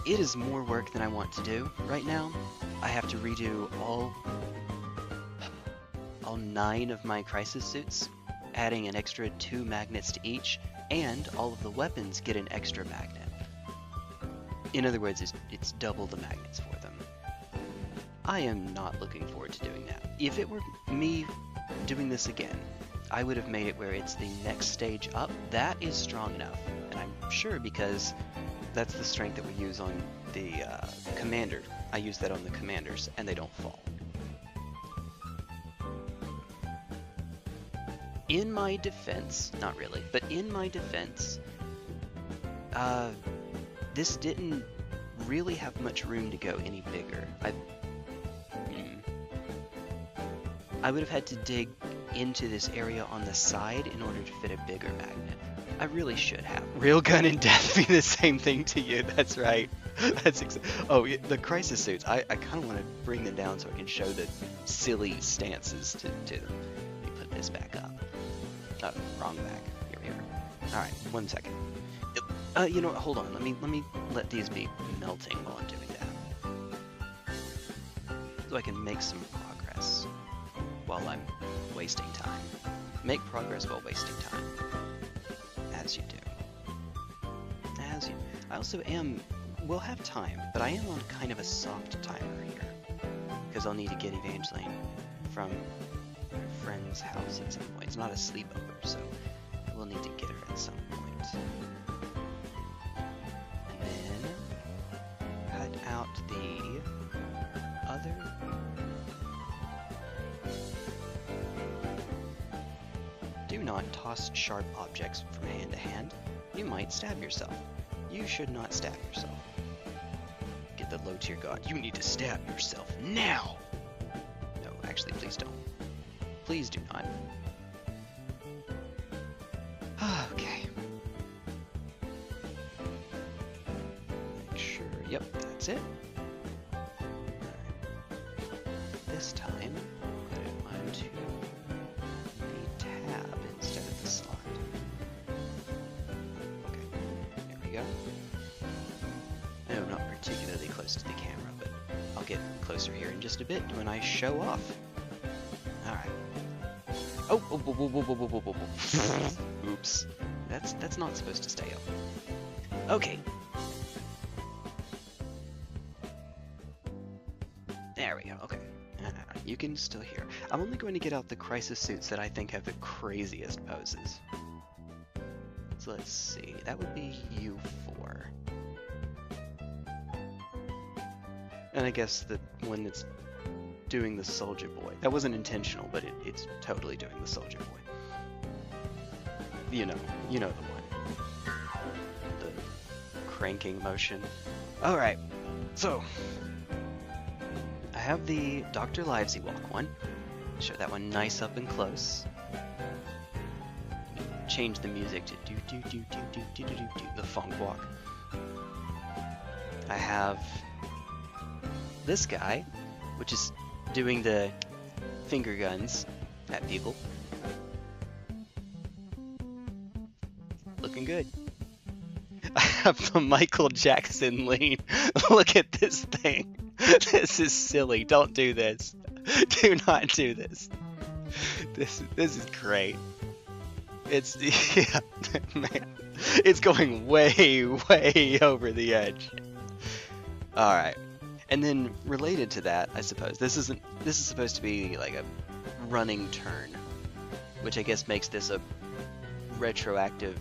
it is more work than I want to do right now. I have to redo all 9 of my crisis suits, adding an extra 2 magnets to each, and all of the weapons get an extra magnet. In other words, it's double the magnets for them. I am not looking forward to doing that. If it were me doing this again, I would have made it where it's the next stage up. That is strong enough, and I'm sure because that's the strength that we use on the commander. I use that on the commanders, and they don't fall. In my defense, not really, but in my defense, this didn't really have much room to go any bigger. I would have had to dig into this area on the side in order to fit a bigger magnet. I really should have. Real gun and death be the same thing to you, that's right. Oh, the crisis suits, I kind of want to bring them down so I can show the silly stances to them. Let me put this back up. Wrong back. Here we are. Alright, 1 second. You know what, hold on, let me let these be melting while I'm doing that. So I can make some progress while I'm wasting time. Make progress while wasting time. As you do. As you... I also am... We'll have time, but I am on kind of a soft timer here. Because I'll need to get Evangeline from her friend's house at some point. It's not a sleepover, so we'll need to get her at some point. And then cut out the other... Do not toss sharp objects from hand to hand. You might stab yourself. You should not stab yourself. Get the low tier god. You need to stab yourself now! No, actually, please don't. Please do not. Okay. Make sure, yep, that's it. This time, put it onto the tab instead of the slot. Okay, there we go. No, not particularly close to the camera, but I'll get closer here in just a bit when I show off. Alright. Oh, whoa, whoa, whoa, whoa, whoa, whoa, whoa, whoa. Oops. That's not supposed to stay up. Okay. There we go, okay. You can still hear. I'm only going to get out the crisis suits that I think have the craziest poses. So let's see, that would be U4. And I guess the one that's doing the Soldier Boy. That wasn't intentional, but it's totally doing the Soldier Boy. You know the one. The cranking motion. Alright, so I have the Dr. Livesey walk one. Show that one nice up and close. Change the music to do do do do do do do do the funk walk. I have this guy, which is doing the finger guns at people. Looking good. I have the Michael Jackson lean. Look at this thing. This is silly. Don't do this. Do not do this. This is great. It's yeah, man. It's going way, way over the edge. All right. And then related to that, I suppose this is supposed to be like a running turn, which I guess makes this a retroactive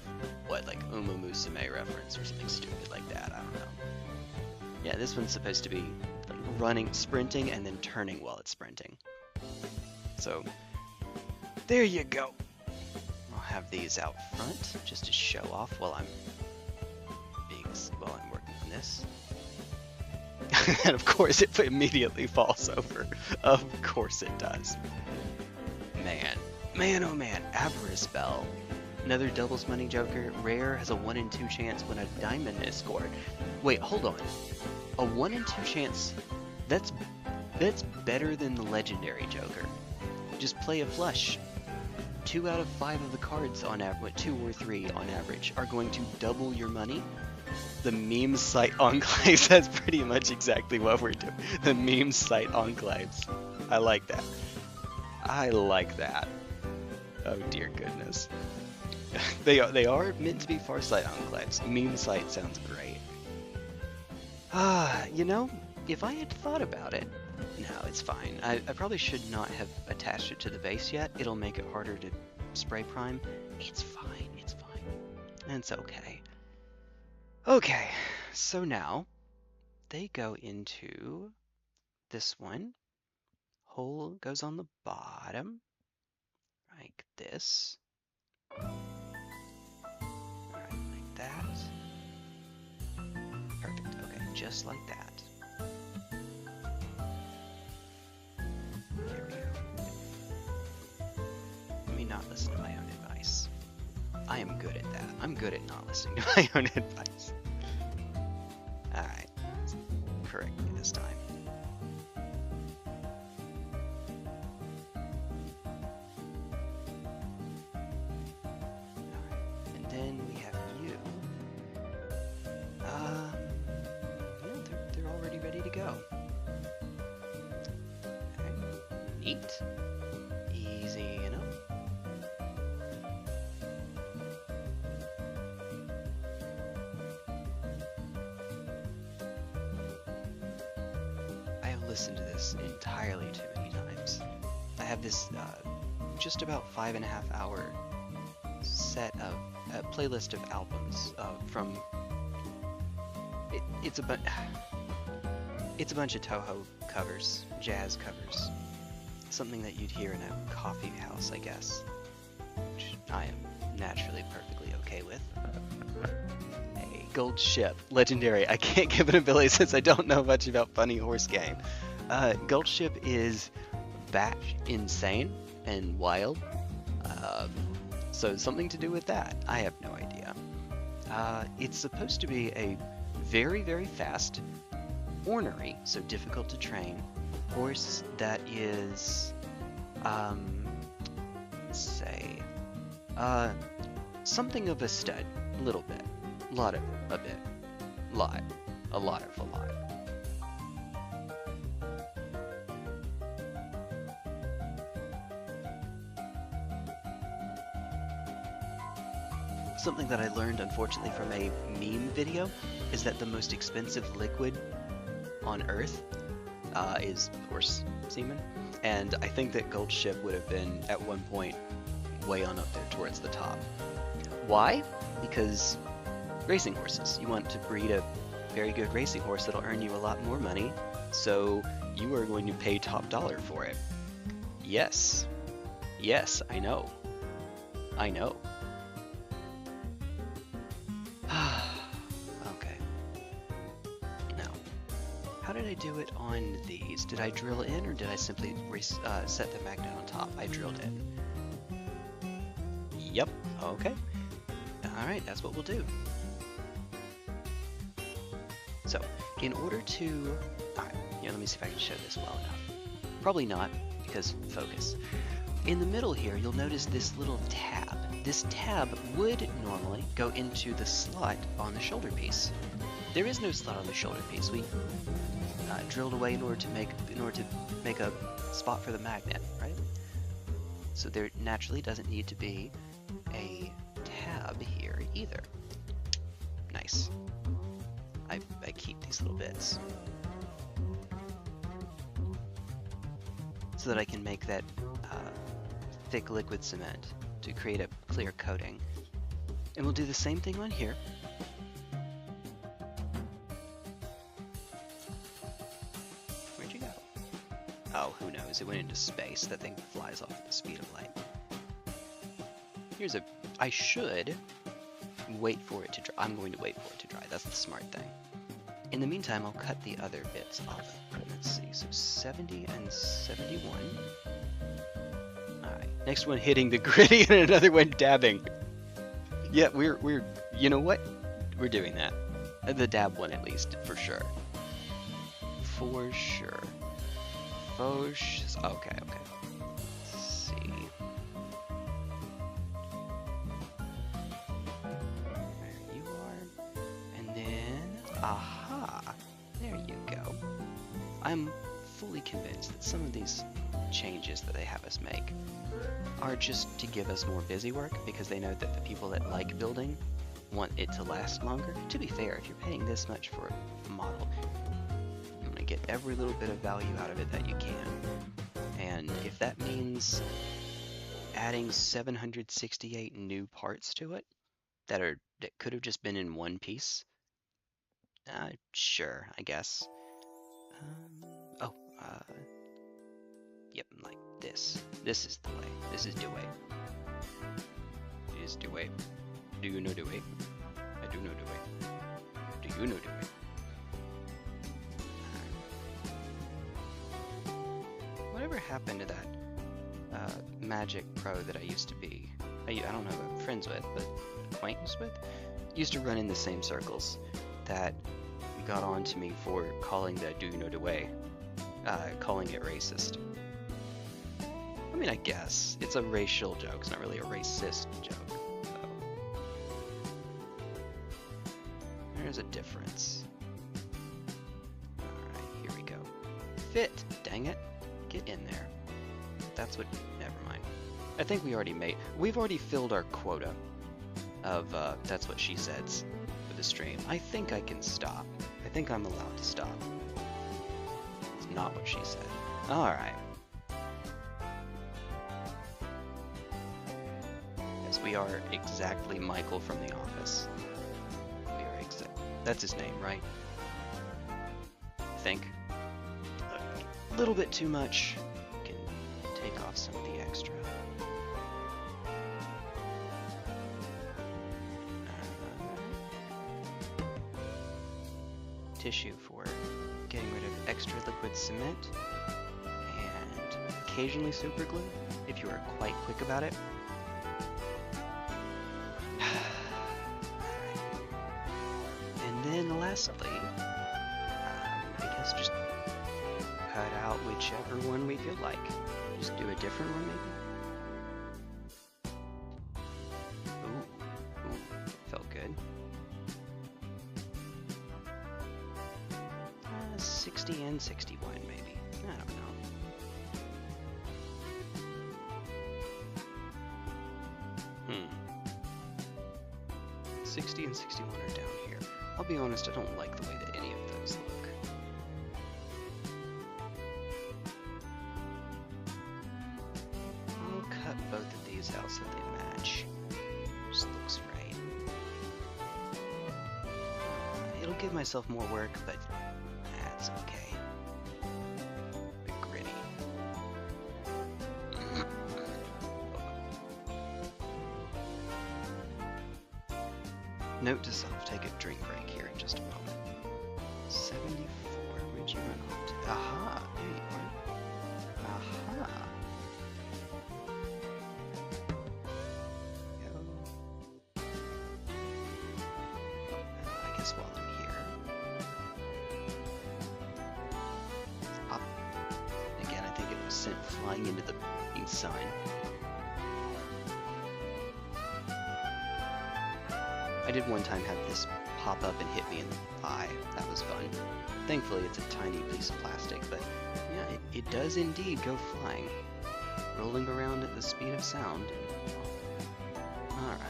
like Uma Musume reference or something stupid like that. I don't know. Yeah, this one's supposed to be like running, sprinting, and then turning while it's sprinting. So there you go. I'll have these out front just to show off while I'm working on this. And of course it immediately falls over. Of course it does. Man oh man, Avarice Bell. Another doubles money joker. Rare has a 1 in 2 chance when a diamond is scored. Wait, hold on. A 1 in 2 chance? That's better than the legendary joker. Just play a flush. 2 out of 5 of the cards on average, 2 or 3 on average, are going to double your money. The meme site enclaves, that's pretty much exactly what we're doing. The meme site enclaves. I like that. I like that. Oh dear goodness. They are meant to be Farsight enclaves. Meme site sounds great. You know, if I had thought about it, no, it's fine. I probably should not have attached it to the base yet. It'll make it harder to spray prime. It's fine, it's fine. It's okay. Okay, so now they go into this one. Hole goes on the bottom, like this. Alright, like that. Perfect, okay, just like that. There we go. Let me not listen to my own advice. I am good at that. I'm good at not listening to my own advice. Alright, correct me this time. Alright, and then we have you. Yeah, they're already ready to go. Okay, neat. Easy enough. Listened to this entirely too many times. I have this just about 5.5 hour set of playlist of albums from it's a bunch of Toho covers, jazz covers, something that you'd hear in a coffee house, I guess, which I am naturally perfectly okay with. Gold Ship, legendary. I can't give an ability since I don't know much about Funny Horse Game. Gold Ship is batch insane and wild. So something to do with that. I have no idea. It's supposed to be a very, very fast, ornery, so difficult to train, horse that is, let's say, something of a stud, a little bit. A lot of a bit. A lot of a lot. Something that I learned, unfortunately, from a meme video is that the most expensive liquid on Earth is horse semen. And I think that Gold Ship would have been, at one point, way on up there towards the top. Why? Because racing horses. You want to breed a very good racing horse that'll earn you a lot more money, so you are going to pay top dollar for it. Yes. Yes, I know. I know. Okay. Now, how did I do it on these? Did I drill in, or did I simply set the magnet on top? I drilled in. Yep. Okay. Alright, that's what we'll do. So, in order to... Alright, let me see if I can show this well enough. Probably not, because focus. In the middle here, you'll notice this little tab. This tab would normally go into the slot on the shoulder piece. There is no slot on the shoulder piece. We drilled away in order to make a spot for the magnet, right? So there naturally doesn't need to be a tab here either. Nice. I keep these little bits so that I can make that thick liquid cement to create a clear coating. And we'll do the same thing on here. Where'd you go? Oh, who knows? It went into space. That thing flies off at the speed of light. Here's a... I should wait for it to dry. I'm going to wait for it to dry. That's the smart thing. In the meantime, I'll cut the other bits off. Let's see. So 70 and 71. Alright. Next one hitting the gritty and another one dabbing. Yeah, we're you know what? We're doing that. The dab one at least, for sure. For sure. Okay. Let's see. There you are. And then know, I'm fully convinced that some of these changes that they have us make are just to give us more busy work because they know that the people that like building want it to last longer. To be fair, if you're paying this much for a model, you want to get every little bit of value out of it that you can. And if that means adding 768 new parts to it that could have just been in one piece, sure, I guess. Yep, like this. This is the way. This is the way. It is the way. Do you know the way? I do know the way. Do you know the way? Whatever happened to that Magic Pro that I used to be? I don't know if I'm friends with, but acquaintance with? Used to run in the same circles that got on to me for calling the Do You Know the Way, calling it racist. I mean, I guess it's a racial joke. It's not really a racist joke. So there's a difference. Alright, here we go. Fit! Dang it. Get in there. That's what... Never mind. I think we've already filled our quota of That's What She Says for the stream. I think I can stop. I think I'm allowed to stop. It's not what she said. Alright. Yes, we are exactly Michael from The Office. We are that's his name, right? I think. A little bit too much. Can take off some of the extra. Tissue for getting rid of extra liquid cement, and occasionally super glue if you are quite quick about it. And then lastly, I guess just cut out whichever one we feel like. Just do a different one maybe. Ooh, felt good. 60 and 61 maybe. I don't know. 60 and 61 are down here. I'll be honest, I don't like the way that any of those look. I'll cut both of these out so they match. Just looks right. It'll give myself more work, but that's okay. Bit gritty. Note to self, take a drink break here in just a moment. 74, where'd you run off to? Aha, there you are. Aha. Go. I guess while I'm here. Again, I think it was sent flying into the sign. I did one time have this pop up and hit me in the eye. That was fun. Thankfully, it's a tiny piece of plastic, but yeah, it does indeed go flying, rolling around at the speed of sound. Alright.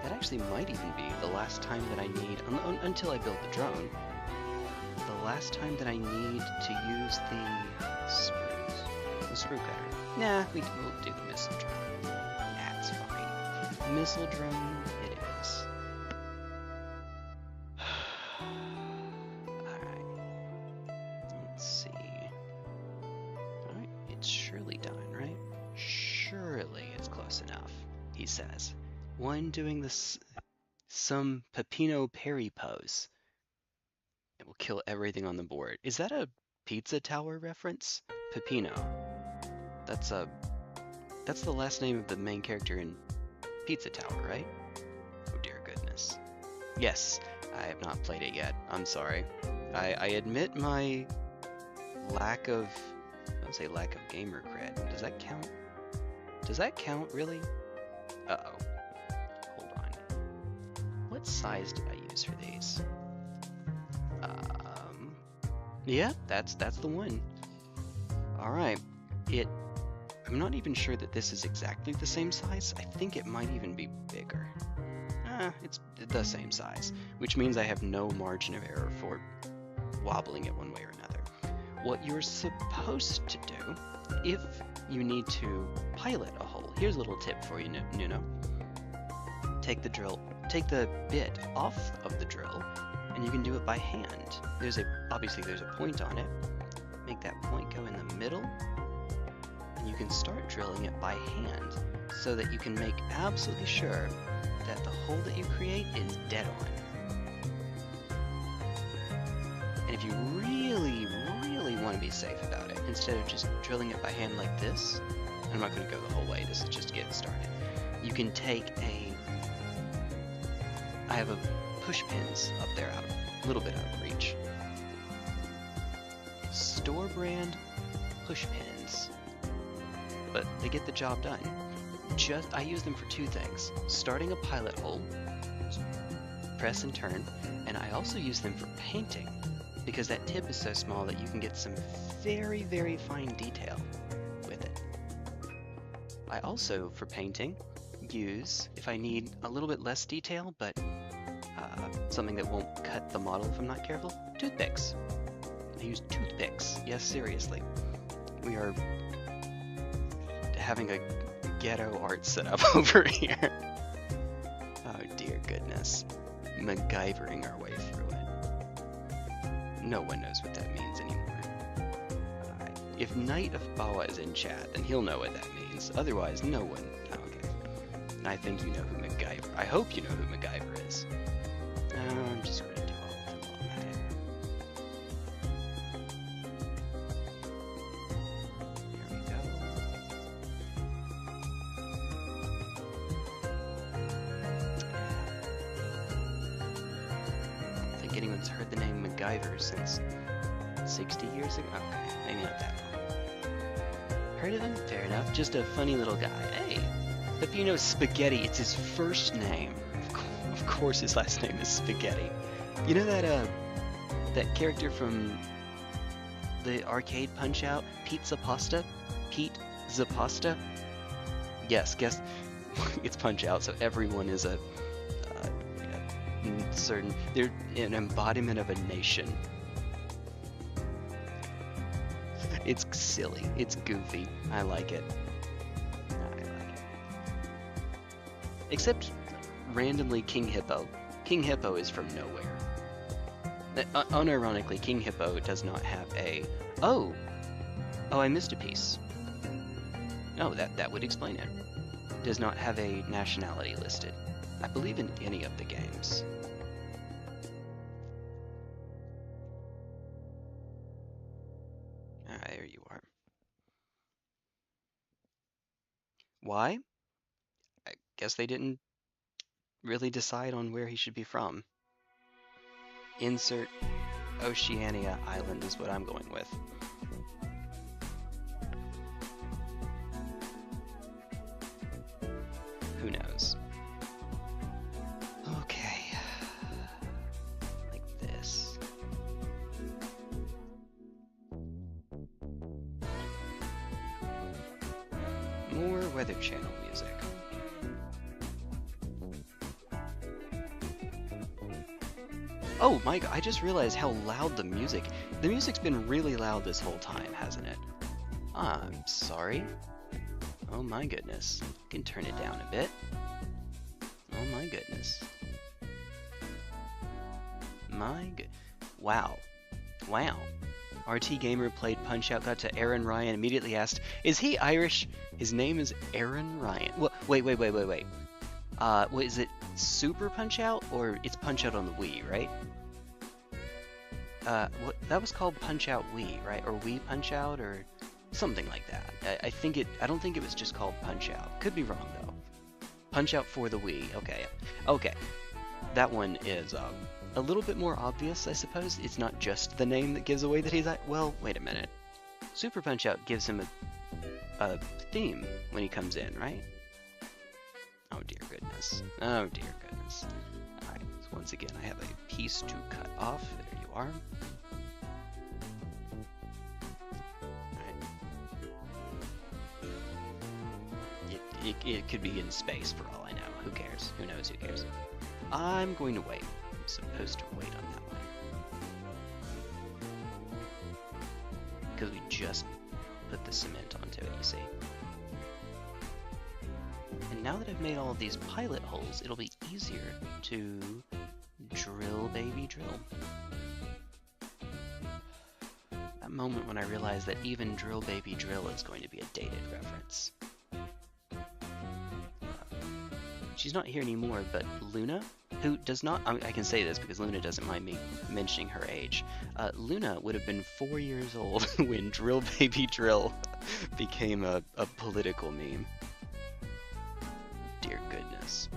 That actually might even be the last time that I need, until I build the drone, the last time that I need to use the screws. The screw cutter. Nah, we'll do the missile drone. That's fine. Missile drone it is. Alright. Let's see. Alright, it's surely done, right? Surely it's close enough, he says. One doing this some Peppino Perry pose. It will kill everything on the board. Is that a pizza tower reference? Peppino. That's the last name of the main character in Pizza Tower, right? Oh dear goodness. Yes, I have not played it yet. I'm sorry. I admit my lack of, I would say lack of gamer cred. Does that count? Does that count, really? Uh-oh. Hold on. What size did I use for these? Yeah, that's the one. All right. I'm not even sure that this is exactly the same size. I think it might even be bigger. It's the same size, which means I have no margin of error for wobbling it one way or another. What you're supposed to do, if you need to pilot a hole, here's a little tip for you, Nuno. Take the bit off of the drill, and you can do it by hand. Obviously there's a point on it. Make that point go in the middle, and you can start drilling it by hand, so that you can make absolutely sure that the hole that you create is dead on. And if you really, really want to be safe about it, instead of just drilling it by hand like this, I'm not going to go the whole way, this is just getting started. You can take I have a push pins up there, a little bit out of reach. Store brand push pins, but they get the job done. I use them for two things: starting a pilot hole, press and turn, and I also use them for painting, because that tip is so small that you can get some very, very fine detail with it. I also, for painting, use, if I need a little bit less detail, but something that won't cut the model if I'm not careful, toothpicks. I use toothpicks. Yes, seriously. We are having a ghetto art setup over here. Oh dear goodness. MacGyvering our way through it. No one knows what that means anymore. If Knight of Baawa is in chat, then he'll know what that means. Otherwise, no one. Oh, okay. I think you know who MacGyver. I hope you know who MacGyver is. I'm just going to do all of them while I'm at it. Here we go. I don't think anyone's heard the name MacGyver since 60 years ago. Okay, maybe not that long. Heard of him? Fair enough. Just a funny little guy. Hey, Peppino Spaghetti. It's his first name. Of course his last name is Spaghetti. You know that character from the arcade Punch-Out? Pizza Pasta? Pete Zapasta? Yes, guess it's Punch-Out, so everyone is a certain... They're an embodiment of a nation. It's silly. It's goofy. I like it. Except... randomly King Hippo. King Hippo is from nowhere. Unironically, King Hippo does not have a... Oh, I missed a piece. Oh, that would explain it. Does not have a nationality listed. I believe in any of the games. There you are. Why? I guess they didn't really decide on where he should be from. Insert Oceania Island is what I'm going with. Who knows? Okay. Like this. More Weather Channel music. Oh my god, I just realized how loud the music's been really loud this whole time, hasn't it? I'm sorry. Oh my goodness. I can turn it down a bit. Oh my goodness. Wow. Wow. RT Gamer played Punch-Out, got to Aaron Ryan, immediately asked, is he Irish? His name is Aaron Ryan. Wait. What is it? Super Punch-Out? Or it's Punch-Out on the Wii, right? That was called Punch-Out Wii, right? Or Wii Punch-Out, or something like that. I don't think it was just called Punch-Out. Could be wrong, though. Punch-Out for the Wii. Okay. That one is, a little bit more obvious, I suppose. It's not just the name that gives away that he's... Well, wait a minute. Super Punch-Out gives him a theme when he comes in, right? Oh dear goodness. Oh dear goodness. Alright, so once again I have a piece to cut off. There you are. it could be in space for all I know. Who cares? Who knows? Who cares? I'm going to wait. I'm supposed to wait on that one. Because we just put the cement onto it, you see. And now that I've made all of these pilot holes, it'll be easier to drill, baby, drill. That moment when I realized that even drill, baby, drill is going to be a dated reference. She's not here anymore, but Luna, who does not, I can say this because Luna doesn't mind me mentioning her age. Luna would have been 4 years old when Drill Baby Drill became a political meme. Dear goodness.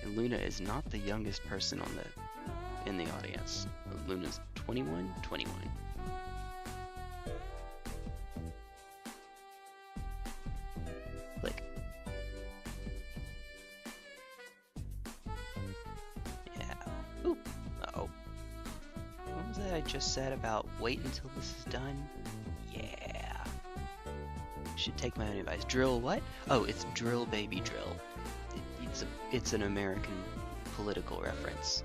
And Luna is not the youngest person in the audience. Luna's 21? 21. Click. Ooh. Uh-oh. What was that I just said about wait until this is done? Yeah. Should take my own advice. Drill what? Oh, it's Drill Baby Drill. It's an American political reference.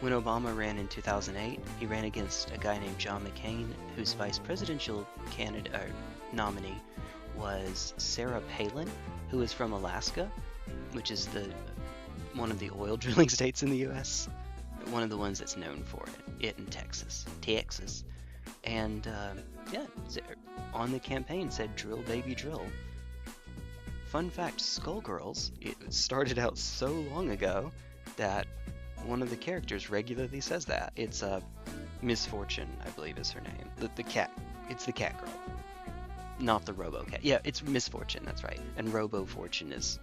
When Obama ran in 2008, he ran against a guy named John McCain, whose vice presidential nominee was Sarah Palin, who is from Alaska, which is one of the oil drilling states in the U.S. One of the ones that's known for it in Texas. And yeah, on the campaign said "Drill, baby, drill." Fun fact: Skullgirls, it started out so long ago that one of the characters regularly says that. It's Misfortune, I believe, is her name. The cat. It's the cat girl, not the Robo Cat. Yeah, it's Misfortune. That's right. And Robo Fortune is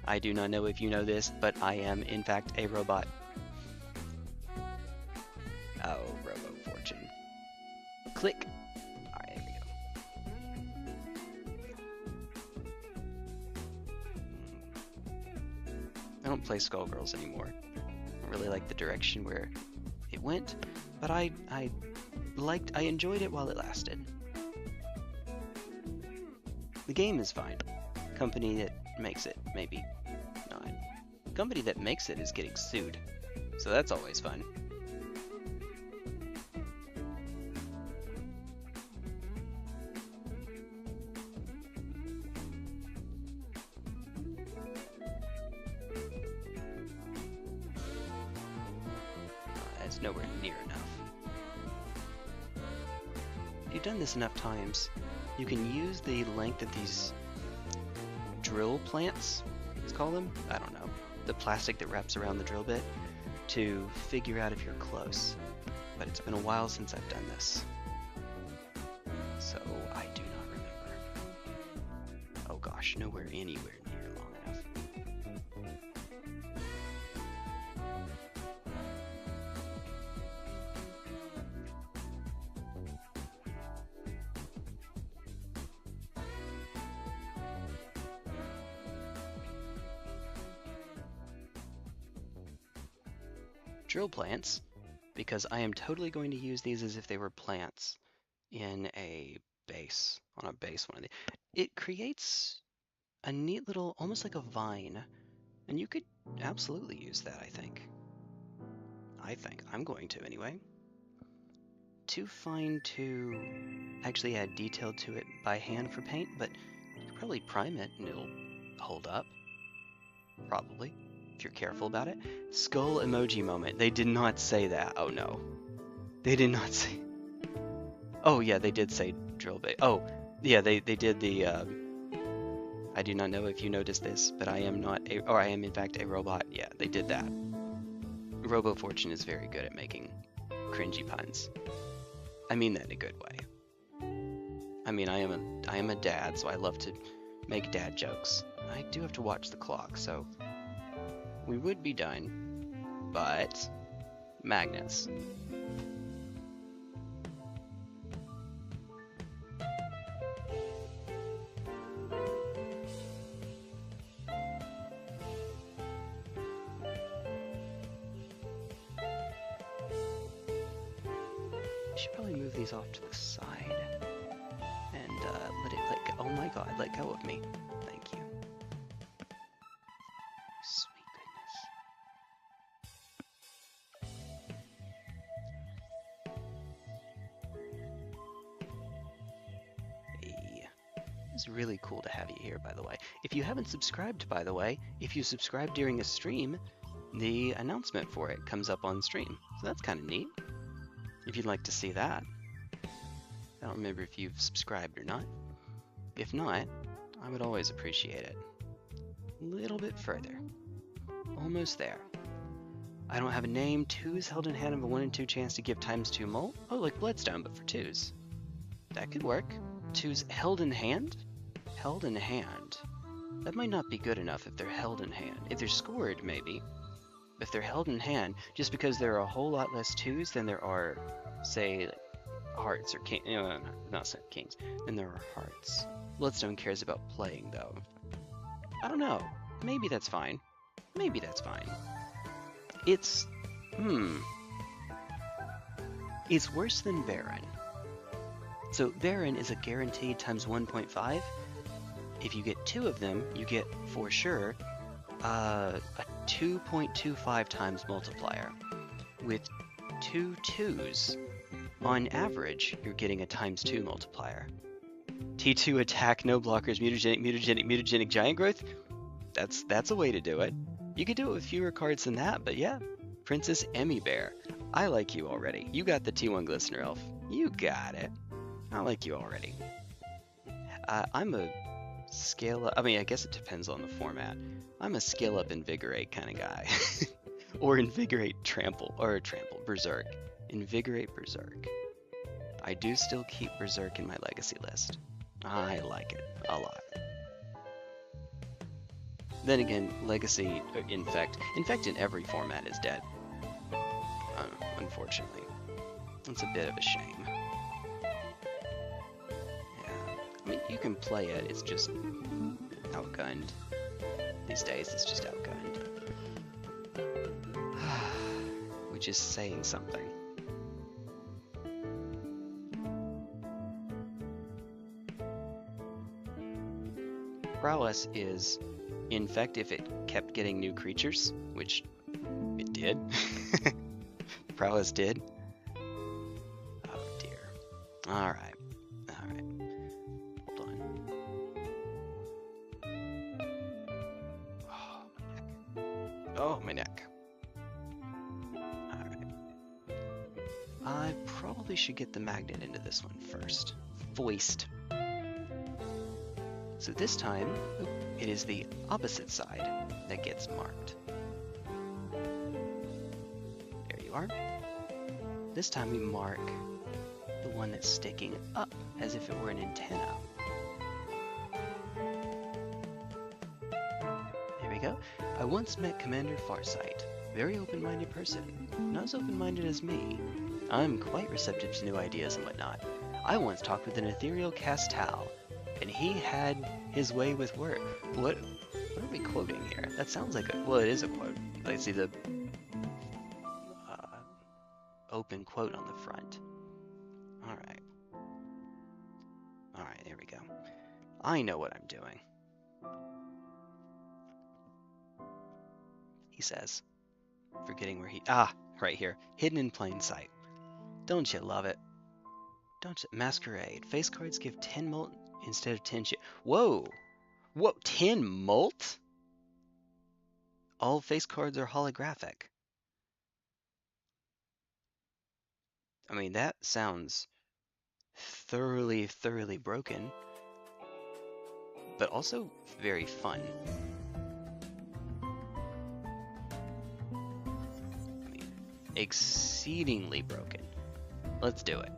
I do not know if you know this, but I am, in fact, a robot. Oh, Robo Fortune. Click. Alright, there we go. I don't play Skullgirls anymore. I really like the direction where it went, but I enjoyed it while it lasted. The game is fine. Company that makes it, maybe not. Company that makes it is getting sued, so that's always fun. That's nowhere near enough. If you've done this enough times, you can use the length of these drill plants, let's call them, I don't know, the plastic that wraps around the drill bit, to figure out if you're close. But it's been a while since I've done this, so I do not remember. Oh gosh, anywhere near long enough. Drill plants, because I am totally going to use these as if they were plants in a base, on a base one of the. It creates a neat little, almost like a vine, and you could absolutely use that, I think. I'm going to anyway. Too fine to actually add detail to it by hand for paint, but you could probably prime it and it'll hold up. Probably. If you're careful about it. Skull emoji moment. They did not say that. Oh no. They did not say. Oh yeah, they did say drill bit. Oh yeah, they did the. I do not know if you noticed this, but I am not a, or I am in fact a robot. Yeah, they did that. Robo Fortune is very good at making cringy puns. I mean that in a good way. I mean, I am a dad, so I love to make dad jokes. I do have to watch the clock, so. We would be done, but magnets. I should probably move these off to the side and Let go. Oh my god, let go of me. Thank you. Sweet goodness. Hey. It's really cool to have you here, by the way. If you haven't subscribed, by the way, if you subscribe during a stream, the announcement for it comes up on stream. So that's kind of neat. If you'd like to see that. I don't remember if you've subscribed or not. If not, I would always appreciate it. A little bit further. Almost there. I don't have a name. 2s held in hand of a 1 in 2 chance to give ×2 molt. Oh, like Bloodstone, but for 2s. That could work. 2s held in hand? Held in hand. That might not be good enough if they're held in hand. If they're scored, maybe. If they're held in hand, just because there are a whole lot less 2s than there are, say, like, hearts or king. No, not kings. Than there are hearts. Bloodstone cares about playing, though. I don't know. Maybe that's fine. Maybe that's fine. It's... It's worse than Baron. So Baron is a guaranteed ×1.5. If you get 2 of them, you get, for sure, a 2.25 times multiplier. With 2 2s, on average, you're getting a ×2 multiplier. T2 attack, no blockers, mutagenic giant growth. That's a way to do it. You could do it with fewer cards than that, but yeah. Princess Emmy Bear. I like you already. You got the T1 Glistener Elf. You got it. I like you already. I'm a scale up. I mean, I guess it depends on the format. I'm a scale up invigorate kind of guy. Or invigorate trample. Or trample. Berserk. Invigorate Berserk. I do still keep Berserk in my legacy list. I like it a lot. Then again, legacy Infect in every format is dead. Unfortunately. It's a bit of a shame. Yeah. I mean, you can play it, it's just outgunned. These days, it's just outgunned. Which is saying something. Prowess is Infect if it kept getting new creatures, which it did. Prowess did. Oh dear. Alright. Alright. Hold on. Oh, my neck. Alright. I probably should get the magnet into this one first. Foist. So this time, it is the opposite side that gets marked. There you are. This time we mark the one that's sticking up as if it were an antenna. There we go. I once met Commander Farsight. Very open-minded person. Not as open-minded as me. I'm quite receptive to new ideas and whatnot. I once talked with an ethereal Castal, and he had his way with word. What are we quoting here? That sounds like a... Well, it is a quote. I see the open quote on the front. Alright. Alright, there we go. I know what I'm doing. He says. Forgetting where he... Ah! Right here. Hidden in plain sight. Don't you love it? Don't you... Masquerade. Face cards give 10 molt instead of 10 shit. Whoa! Whoa, 10 molt? All face cards are holographic. I mean, that sounds thoroughly broken, but also very fun. I mean, exceedingly broken. Let's do it.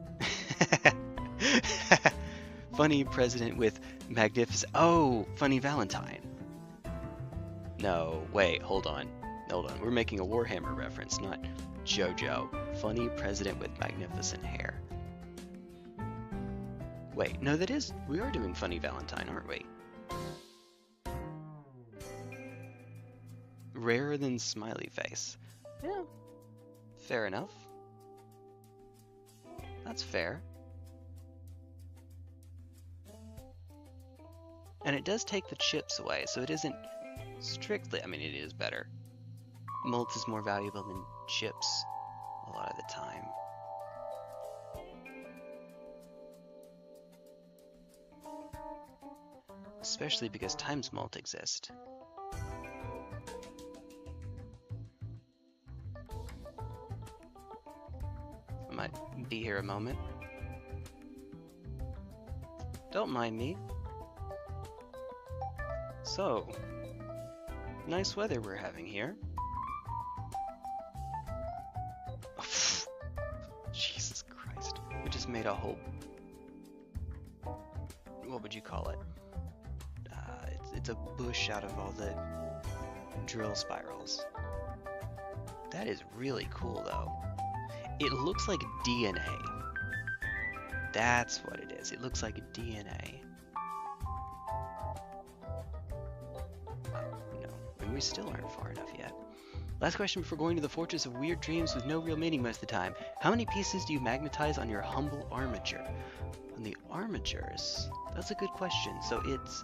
Funny president with magnificent... Oh, funny Valentine. No, wait, hold on. Hold on, we're making a Warhammer reference, not JoJo. Funny president with magnificent hair. Wait, no, that is... We are doing funny Valentine, aren't we? Rarer than smiley face. Yeah, fair enough. That's fair. And it does take the chips away, so it isn't strictly, I mean, it is better. Molt is more valuable than chips a lot of the time. Especially because times molt exist. I might be here a moment. Don't mind me. So, nice weather we're having here. Jesus Christ. We just made a whole... What would you call it? It's a bush out of all the drill spirals. That is really cool, though. It looks like DNA. That's what it is. It looks like DNA. No, and we still aren't far enough yet. Last question before going to the Fortress of Weird Dreams with no real meaning most of the time. How many pieces do you magnetize on your humble armature? On the armatures? That's a good question. So it's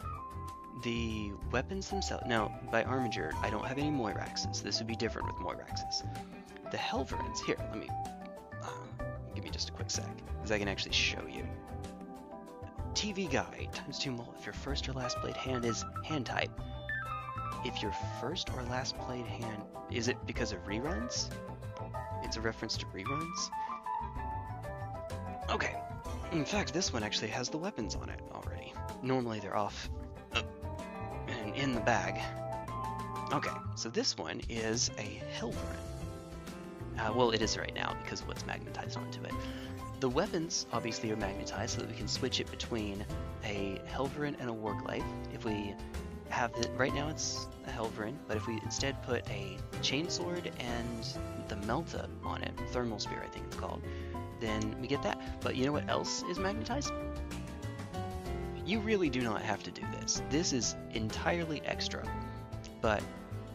the weapons themselves. Now, by armature, I don't have any Moiraxes. This would be different with Moiraxes. The Helverins, here, let me... give me just a quick sec, because I can actually show you. TV guide, ×2 molt. If your first or last played hand is hand type. If your first or last played hand... Is it because of reruns? It's a reference to reruns? Okay. In fact, this one actually has the weapons on it already. Normally they're off and in the bag. Okay, so this one is a Helverin. Well, it is right now because of what's magnetized onto it. The weapons obviously are magnetized so that we can switch it between a Helverin and a Warglaive. If we have it, right now it's a Helverin, but if we instead put a Chainsword and the Melta on it, Thermal Spear I think it's called, then we get that. But you know what else is magnetized? You really do not have to do this. This is entirely extra, but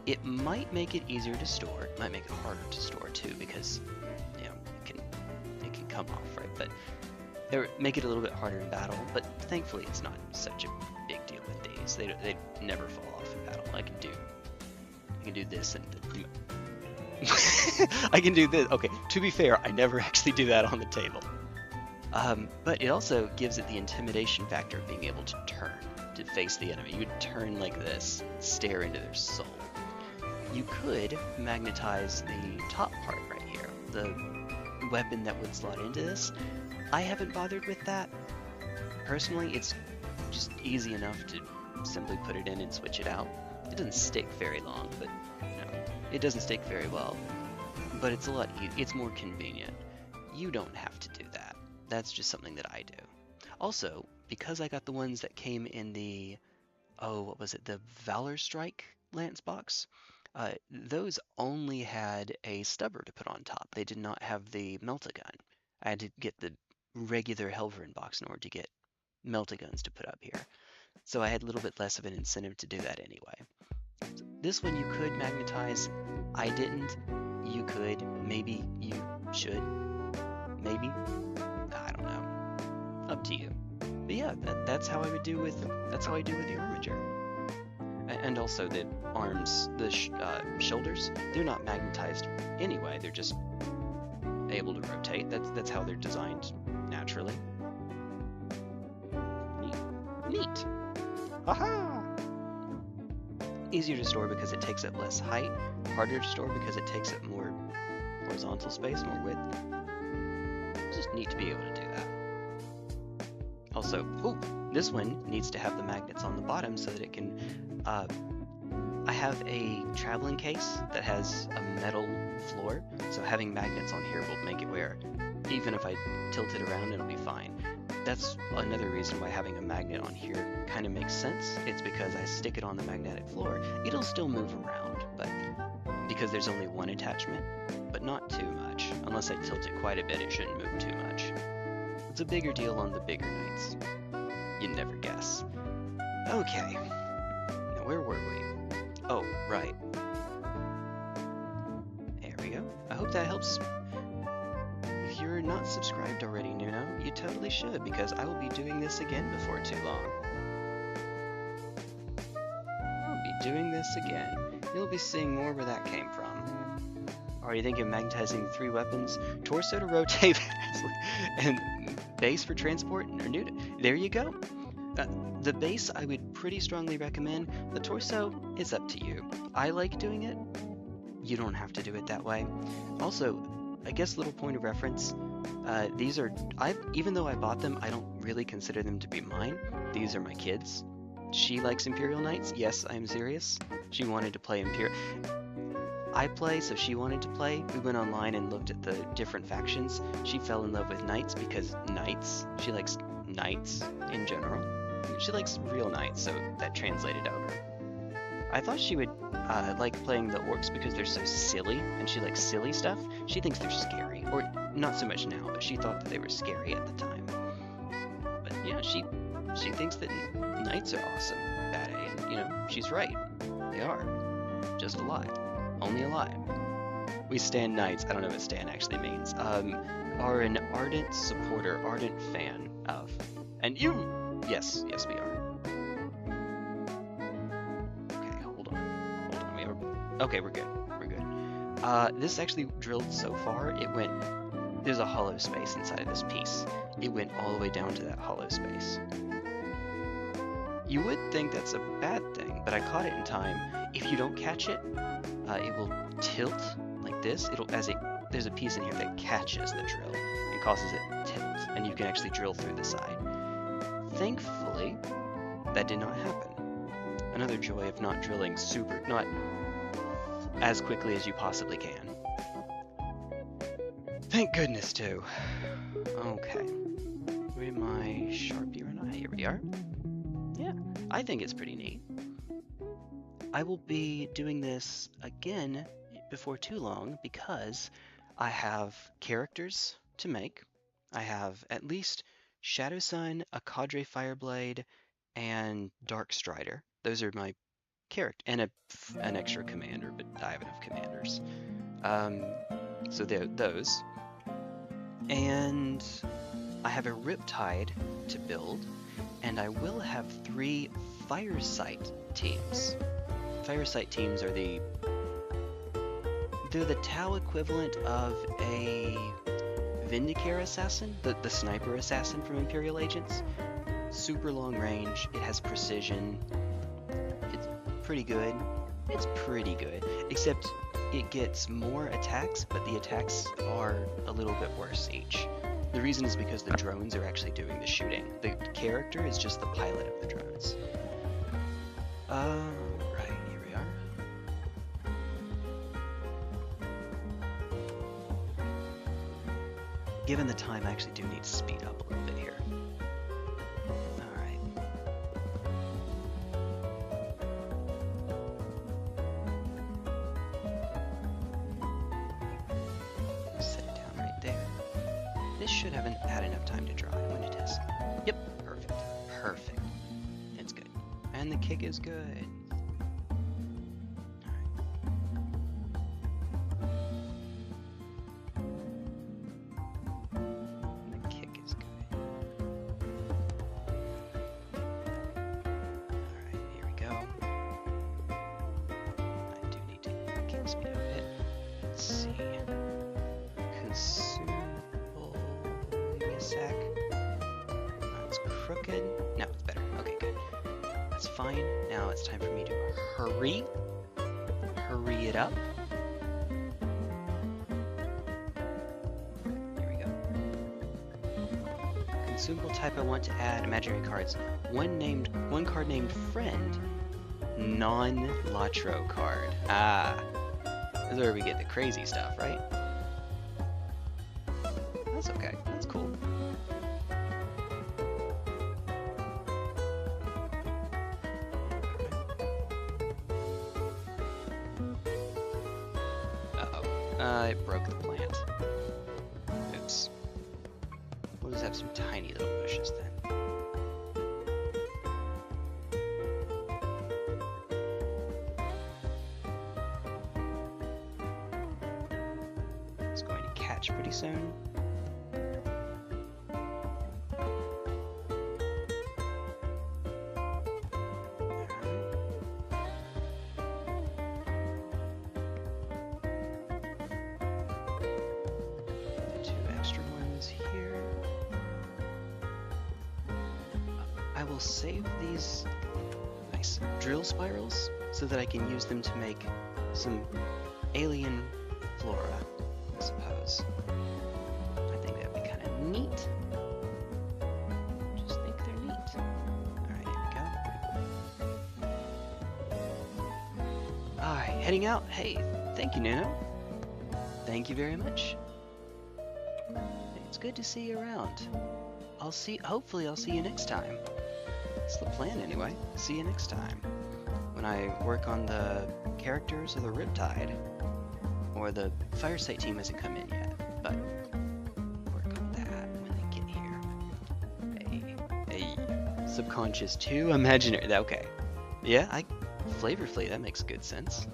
it might make it easier to store. It might make it harder to store too, because you know it can come off, right? But or make it a little bit harder in battle. But thankfully, it's not such a big deal with these. They never fall off in battle. I can do this and I can do this. Okay, to be fair, I never actually do that on the table. But it also gives it the intimidation factor of being able to turn to face the enemy. You would turn like this, stare into their soul. You could magnetize the top part right here, the weapon that would slot into this. I haven't bothered with that. Personally, it's just easy enough to simply put it in and switch it out. It doesn't stick very long, but no, it doesn't stick very well. But it's a lot easier. It's more convenient. You don't have to do that. That's just something that I do. Also, because I got the ones that came in the, what was it, the Valor Strike Lance box, those only had a stubber to put on top. They did not have the Meltagun. I had to get the regular Helverin box in order to get Meltaguns to put up here. So I had a little bit less of an incentive to do that anyway. So this one you could magnetize. I didn't. You could. Maybe you should. Maybe. I don't know. Up to you. But yeah, that's how I would do with the armature. And also the arms, the shoulders, they're not magnetized anyway. They're just able to rotate. That's how they're designed naturally. Neat. Aha! Easier to store because it takes up less height. Harder to store because it takes up more horizontal space, more width. It's just neat to be able to do that. Also, this one needs to have the magnets on the bottom so that it can... I have a traveling case that has a metal floor, so having magnets on here will make it where even if I tilt it around, it'll be fine. That's another reason why having a magnet on here kind of makes sense. It's because I stick it on the magnetic floor. It'll still move around, but because there's only one attachment, but not too much. Unless I tilt it quite a bit, it shouldn't move too much. It's a bigger deal on the bigger nights. You'd never guess. Okay. Now where were we? Oh, right. There we go. I hope that helps. If you're not subscribed already, Nuno, you totally should, because I will be doing this again before too long. doing this again. You'll be seeing more where that came from. Are you thinking of magnetizing 3 weapons? Torso to rotate, and base for transport? There you go. The base I would pretty strongly recommend. The torso is up to you. I like doing it. You don't have to do it that way. Also, I guess little point of reference, these are, even though I bought them, I don't really consider them to be mine. These are my kids. She likes Imperial Knights. Yes, I'm serious. She wanted to play Imperial. I play, so she wanted to play. We went online and looked at the different factions. She fell in love with Knights because Knights. She likes Knights in general. She likes real Knights, so that translated over. I thought she would like playing the Orcs because they're so silly, and she likes silly stuff. She thinks they're scary, or not so much now, but she thought that they were scary at the time. But yeah, she thinks that Knights are awesome, Bad A, and you know, she's right. They are. Just a lie. Only a lie. We stan Knights, I don't know what stan actually means, are an ardent supporter, ardent fan of. And you, yes, we are. Okay, hold on. Okay, we're good. This actually drilled so far, there's a hollow space inside of this piece. It went all the way down to that hollow space. You would think that's a bad thing, but I caught it in time. If you don't catch it, it will tilt like this. There's a piece in here that catches the drill and causes it to tilt, and you can actually drill through the side. Thankfully, that did not happen. Another joy of not drilling not as quickly as you possibly can. Thank goodness, too. Okay. Where am I? Sharpie or not? Here we are. Yeah, I think it's pretty neat. I will be doing this again before too long because I have characters to make. I have at least Shadow Sun, a Cadre Fireblade, and Dark Strider. Those are my character, and an extra commander, but I have enough commanders. So those. And I have a Riptide to build, and I will have 3 Firesight teams. Firesight teams are they're the Tau equivalent of a Vindicare assassin, the sniper assassin from Imperial Agents. Super long range, it has precision, it's pretty good. Except it gets more attacks, but the attacks are a little bit worse each. The reason is because the drones are actually doing the shooting. The character is just the pilot of the drones. Right, here we are. Given the time, I actually do need to speed up a little bit here. Alright. Set it down right there. This should have had enough time to dry when it is. Yep, perfect. It's good. And the kick is good. Now it's time for me to hurry it up. Here we go. Consumable type I want to add imaginary cards. One card named Friend. Non-Latro card. Ah, this is where we get the crazy stuff, right? That's okay. That's cool. It broke the plant. Oops. We'll just have some tiny little bushes then. It's going to catch pretty soon. I will save these nice drill spirals so that I can use them to make some alien flora, I suppose. I think that'd be kind of neat. Just think they're neat. Alright, here we go. Alright, heading out. Hey, thank you, Nuno. Thank you very much. It's good to see you around. Hopefully I'll see you next time. That's the plan anyway. See you next time. When I work on the characters of the Riptide. Or the Firesite team hasn't come in yet, but work on that when they get here. Hey, subconscious to imaginary. Okay. Yeah, flavorfully, that makes good sense.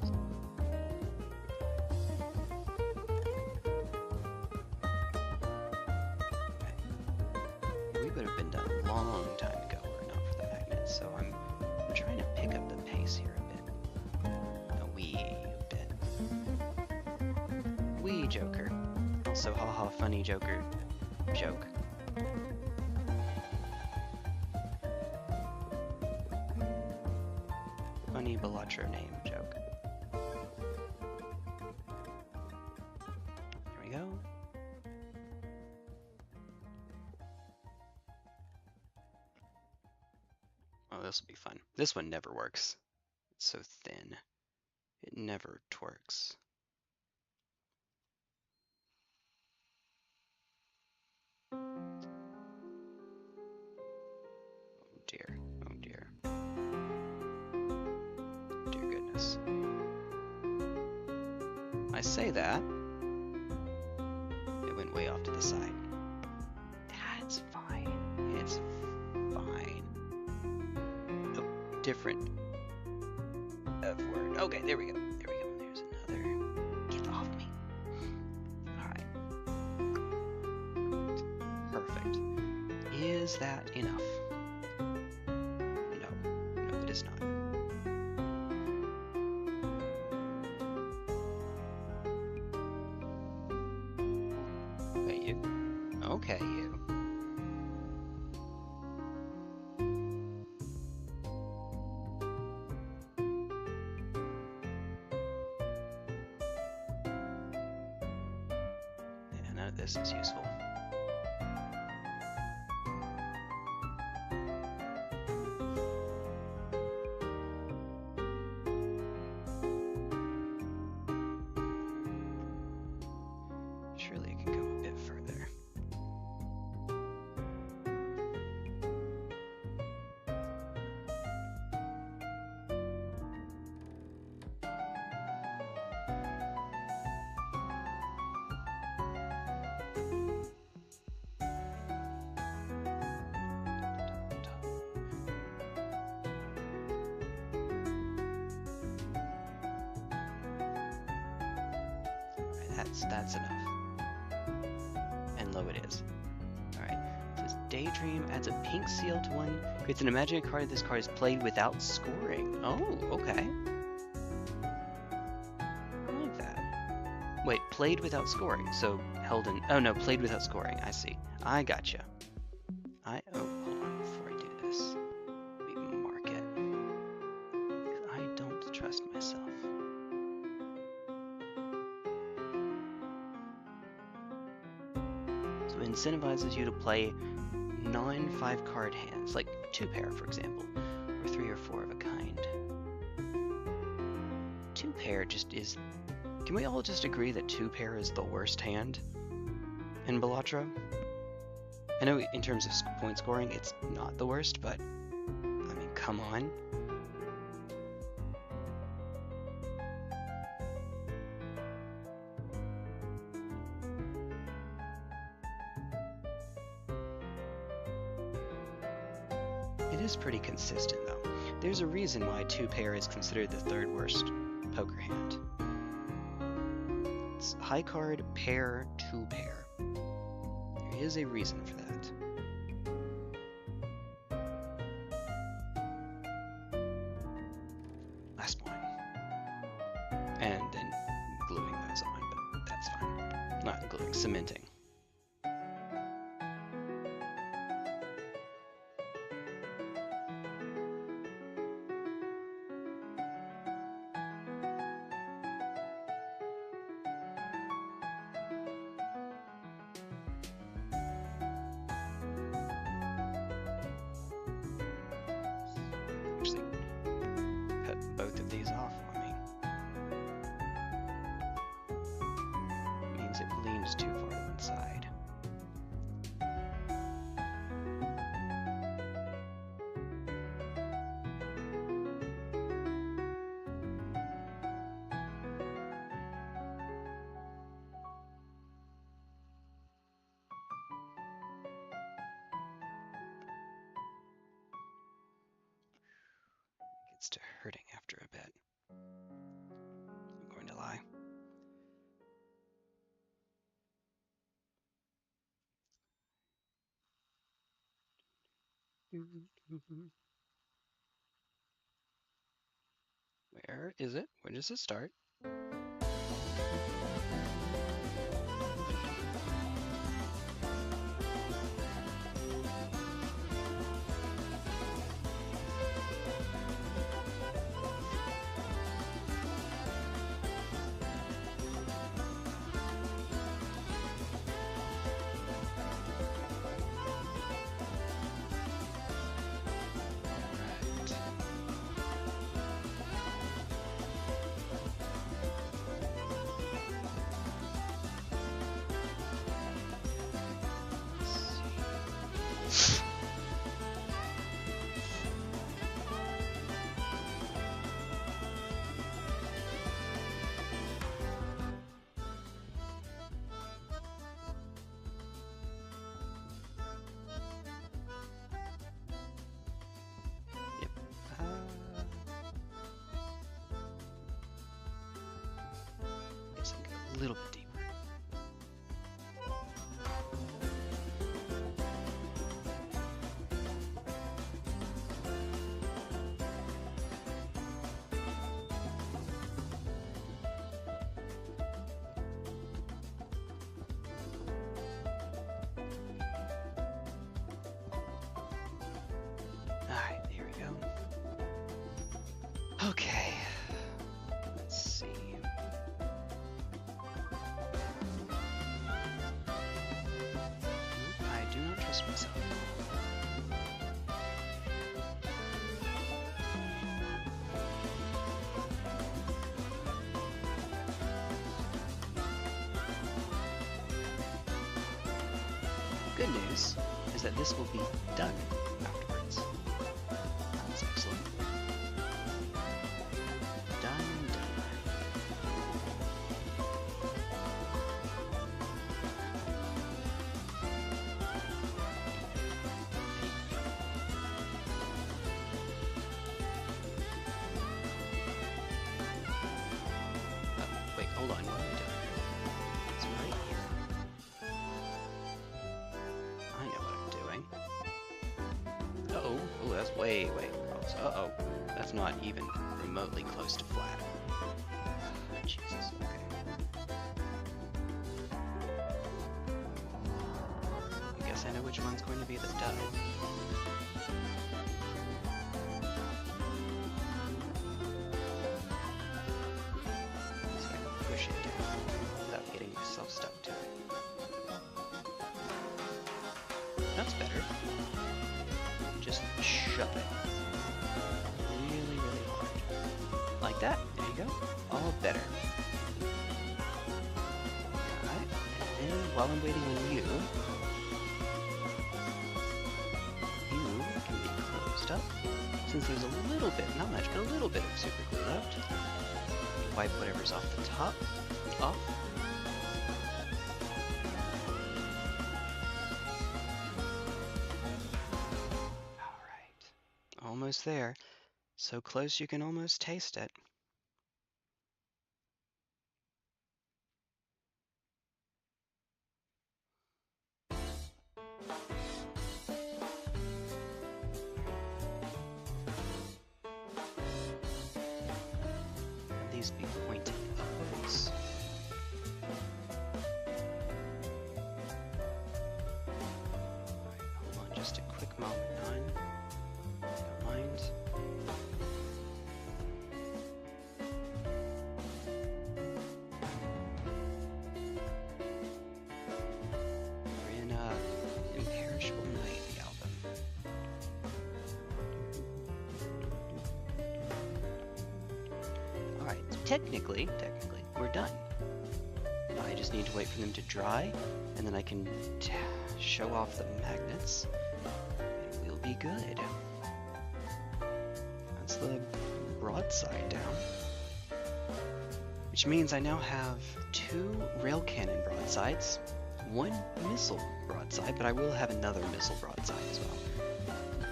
Funny Joker joke. Funny Balatro name joke. Here we go. Oh, this will be fun. This one never works. It's so thin. It never twerks. Dear, oh dear. Dear goodness. I say that. It went way off to the side. That's fine. It's fine. Oh, different F word. Okay, there we go. There we go. There's another. Get off me. Alright. Perfect. Is that enough? It is not. Okay, you. Okay, you. Yeah, none of this is useful. That's enough. And low it is. Alright. It says Daydream adds a pink seal to one. Creates an imaginary card. This card is played without scoring. Oh, okay. I like that. Wait, played without scoring. So held in. Oh no, played without scoring. I see. I gotcha. Oh, hold on before I do this. Let me mark it. I don't trust myself. Incentivizes you to play non-5 card hands, like 2 pair, for example, or 3 or 4 of a kind. 2 pair just is. Can we all just agree that 2 pair is the worst hand in Balatro? I know in terms of point scoring, it's not the worst, but I mean, come on. It is pretty consistent, though. There's a reason why 2 pair is considered the 3rd worst poker hand. It's high card, pair, 2 pair. There is a reason for that. Last one. And then gluing those on, but that's fine. Not gluing, cementing. just too far to one side. Gets to hurting after a bit. I'm going to lie. Where is it? Where does it start? Guess I can go a little bit deeper. Alright, there we go. Okay. Let's see. I do not trust myself. Good news is that this will be done afterwards. That's excellent. Done and done. Wait, hold on. What am I doing? It's right here. I know what I'm doing. Uh-oh. Oh, that's way close. Uh-oh. That's not even remotely close to flat. Jesus, okay. I guess I know which one's going to be the dud. So I can push it down without getting myself stuck to it. That's better. Just shove it. Really hard. Like that. There you go. All better. Alright. And then while I'm waiting on you, you can be closed up. Since there's a little bit, not much, but a little bit of super glue left. Wipe whatever's off the top off. Almost there. So close you can almost taste it. These be pointing upwards. Alright, hold on just a quick moment, hon. Don't mind. We're in Imperishable Night, the album. Alright, so technically, we're done. I just need to wait for them to dry, and then I can show off the magnets, and we'll be good. That's the broadside down. Which means I now have 2 rail cannon broadsides, 1 missile broadside, but I will have another missile broadside as well.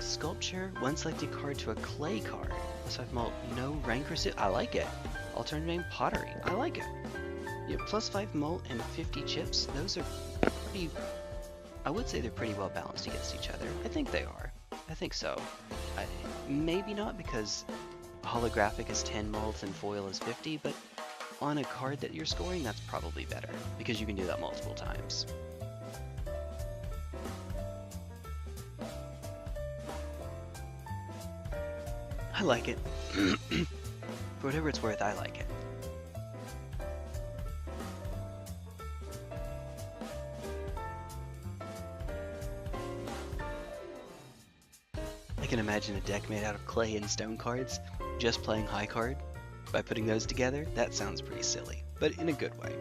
Sculpture, 1 selected card to a clay card. +5 malt, no rank or I like it. Alternative name, pottery. I like it. Yeah, +5 malt and 50 chips. Those are pretty... I would say they're pretty well balanced against each other. I think they are. I think so. Maybe not, because holographic is 10 malt and foil is 50, but on a card that you're scoring, that's probably better, because you can do that multiple times. I like it. For whatever it's worth, I like it. I can imagine a deck made out of clay and stone cards, just playing high card. By putting those together, that sounds pretty silly, but in a good way.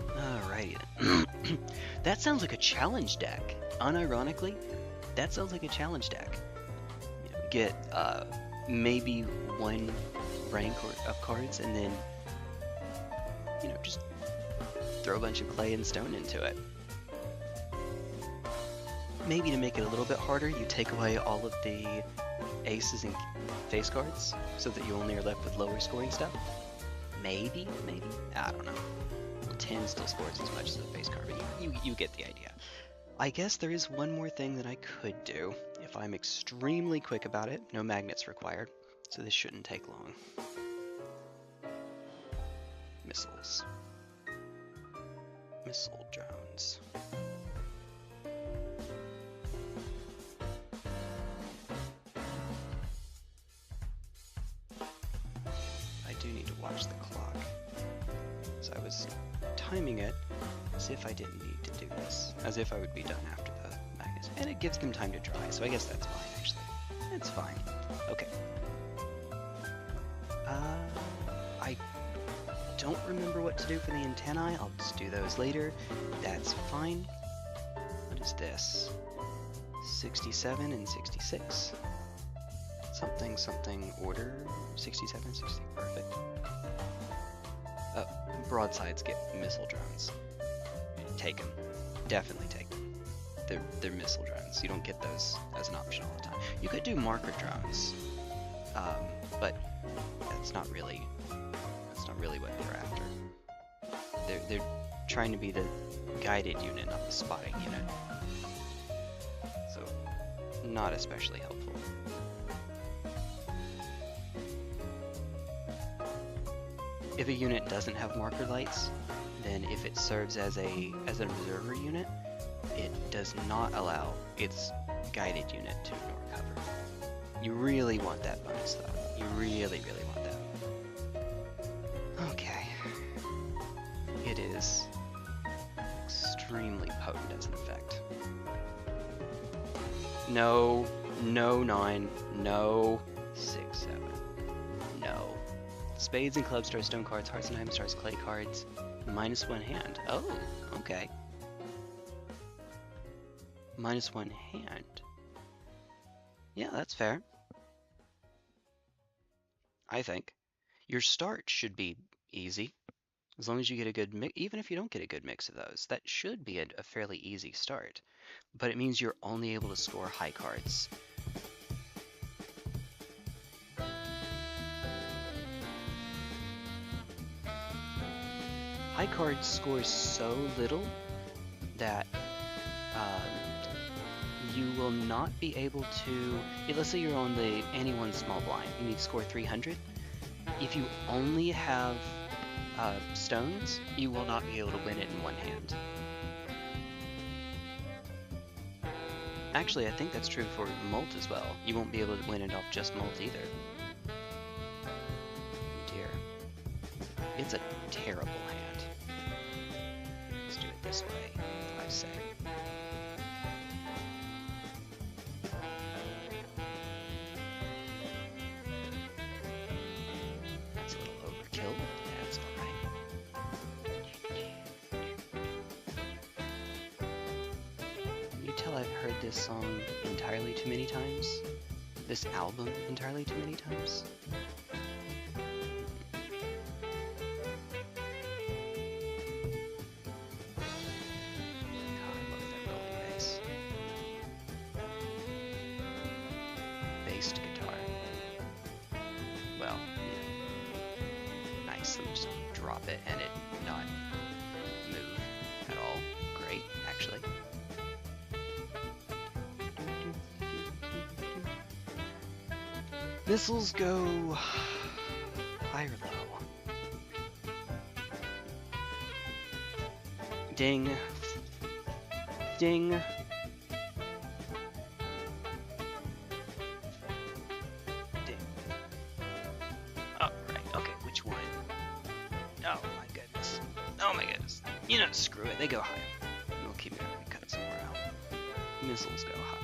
Alrighty then. That sounds like a challenge deck. Unironically, that sounds like a challenge deck. You know, get maybe 1 rank of cards, and then, you know, just throw a bunch of clay and stone into it. Maybe to make it a little bit harder, you take away all of the aces and face cards, so that you only are left with lower scoring stuff. Maybe? I don't know. 10 still scores as much as a face card, but you get the idea. I guess there is one more thing that I could do, if I'm extremely quick about it. No magnets required, so this shouldn't take long. Missiles. Missile drones. Watch the clock. So I was timing it as if I didn't need to do this, as if I would be done after the magnets, and it gives them time to dry, so I guess that's fine actually. It's fine. Okay. I don't remember what to do for the antennae. I'll just do those later. That's fine. What is this? 67 and 66. Something order 67, 60, perfect. Broadsides get missile drones. Take them. Definitely take them. They're missile drones. You don't get those as an option all the time. You could do marker drones, but that's not really what they're after. They're trying to be the guided unit, not the spotting unit. So, not especially helpful. If a unit doesn't have marker lights, then if it serves as an observer unit, it does not allow its guided unit to ignore cover. You really want that bonus though. You really want that. Okay. It is extremely potent as an effect. No, 9, no, 6, 7. No. Spades and clubs, stars, stone cards, hearts and diamond stars, clay cards, -1 hand. Oh, okay. -1 hand. Yeah, that's fair. I think. Your start should be easy. As long as you get a good mix, even if you don't get a good mix of those, that should be a fairly easy start. But it means you're only able to score high cards. High cards score so little that you will not be able to, let's say you're on the anyone small blind, you need to score 300. If you only have stones, you will not be able to win it in one hand. Actually, I think that's true for malt as well. You won't be able to win it off just malt either. Oh dear. It's a terrible hand. Let's do it this way, I say. That's a little overkill. That's alright. you tell I've heard this song entirely too many times? This album entirely too many times? God, I love that rolling bass. Bass guitar. Well, yeah. Nice. Let me just drop it and it not move at all. Great, actually. Missiles go high or low. Ding. Ding. Ding. Oh, right. Okay, which one? Oh my goodness. Oh my goodness. You know, screw it. They go high. We'll keep it. Cut it somewhere out. Missiles go high.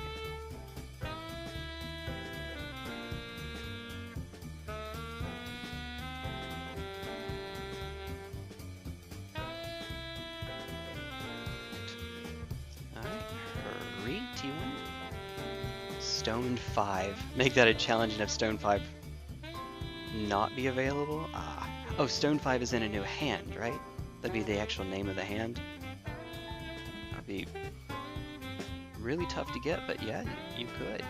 Stone 5. Make that a challenge and have Stone 5 not be available? Ah. Oh, Stone 5 is in a new hand, right? That'd be the actual name of the hand. That'd be really tough to get, but yeah, you could.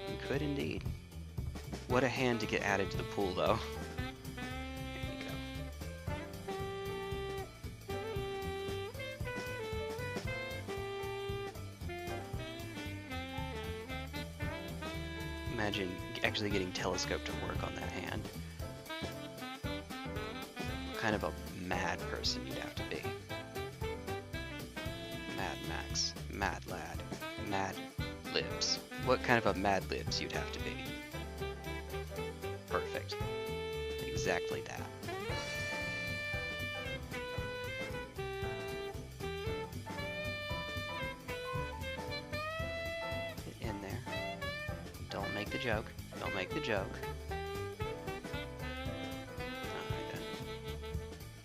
You could indeed. What a hand to get added to the pool, though. Imagine actually getting Telescope to work on that hand. What kind of a mad person you'd have to be. Mad Max, Mad Lad, Mad Libs. What kind of a Mad Libs you'd have to be. Perfect. Exactly that. The joke. Don't make the joke.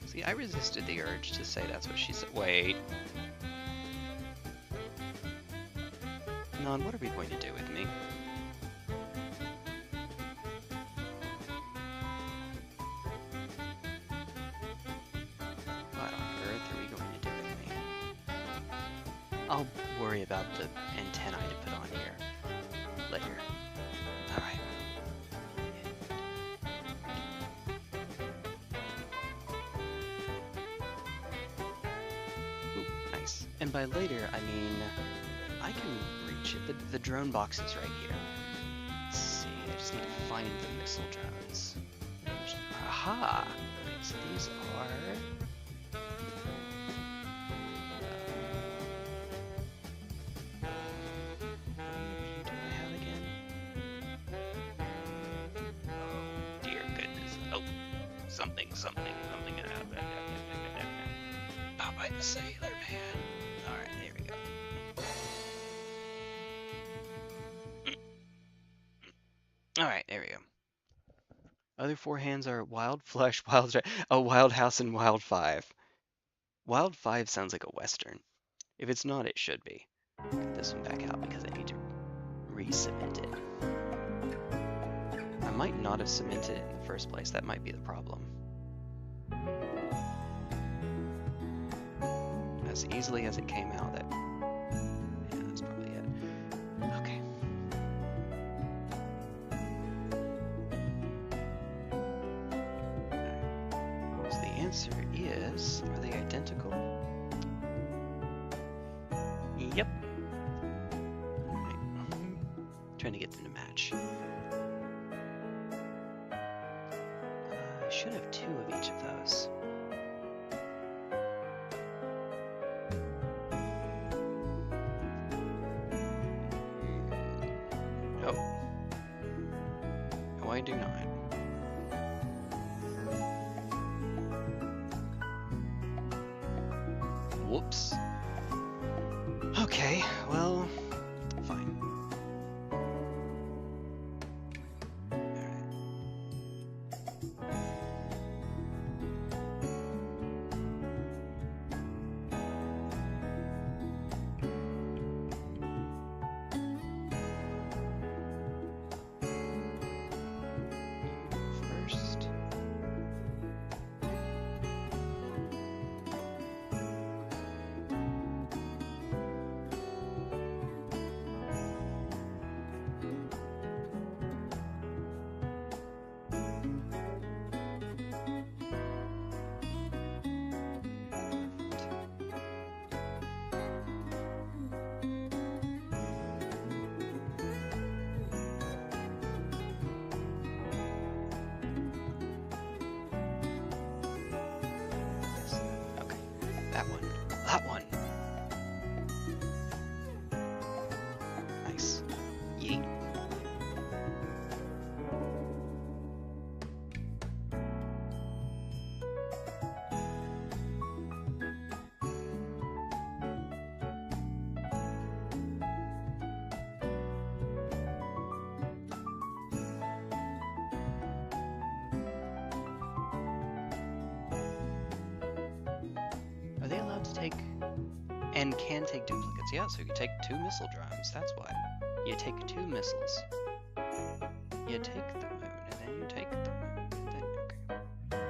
See, I resisted the urge to say that's what she said. Wait. Non, what are we going to do with me? What on earth are we going to do with me? I'll worry about the antennae to put on here later. Alright. Ooh, nice. And by later, I mean, I can reach it. The drone box is right here. Let's see, I just need to find the missile drones. Aha! Okay, so these are... Something. Baawa the Sailor Man. Alright, there we go. Alright, there we go. Other 4 hands are Wild Flush, Wild Wild House, and Wild 5. Wild 5 sounds like a Western. If it's not, it should be. Get this one back out because I need to re-cement it. I might not have cemented it in the first place. That might be the problem. As easily as it came out, yeah, that's probably it. Okay. Right. So the answer is, are they identical? Yep. Right. Trying to get them to match. I should have 2 of each of those. I do not. Whoops. Okay, well, fine. allowed to take and can take duplicates. Yeah, so you take 2 missile drums. That's why. You take 2 missiles. You take the moon, and then you take the moon, and then okay.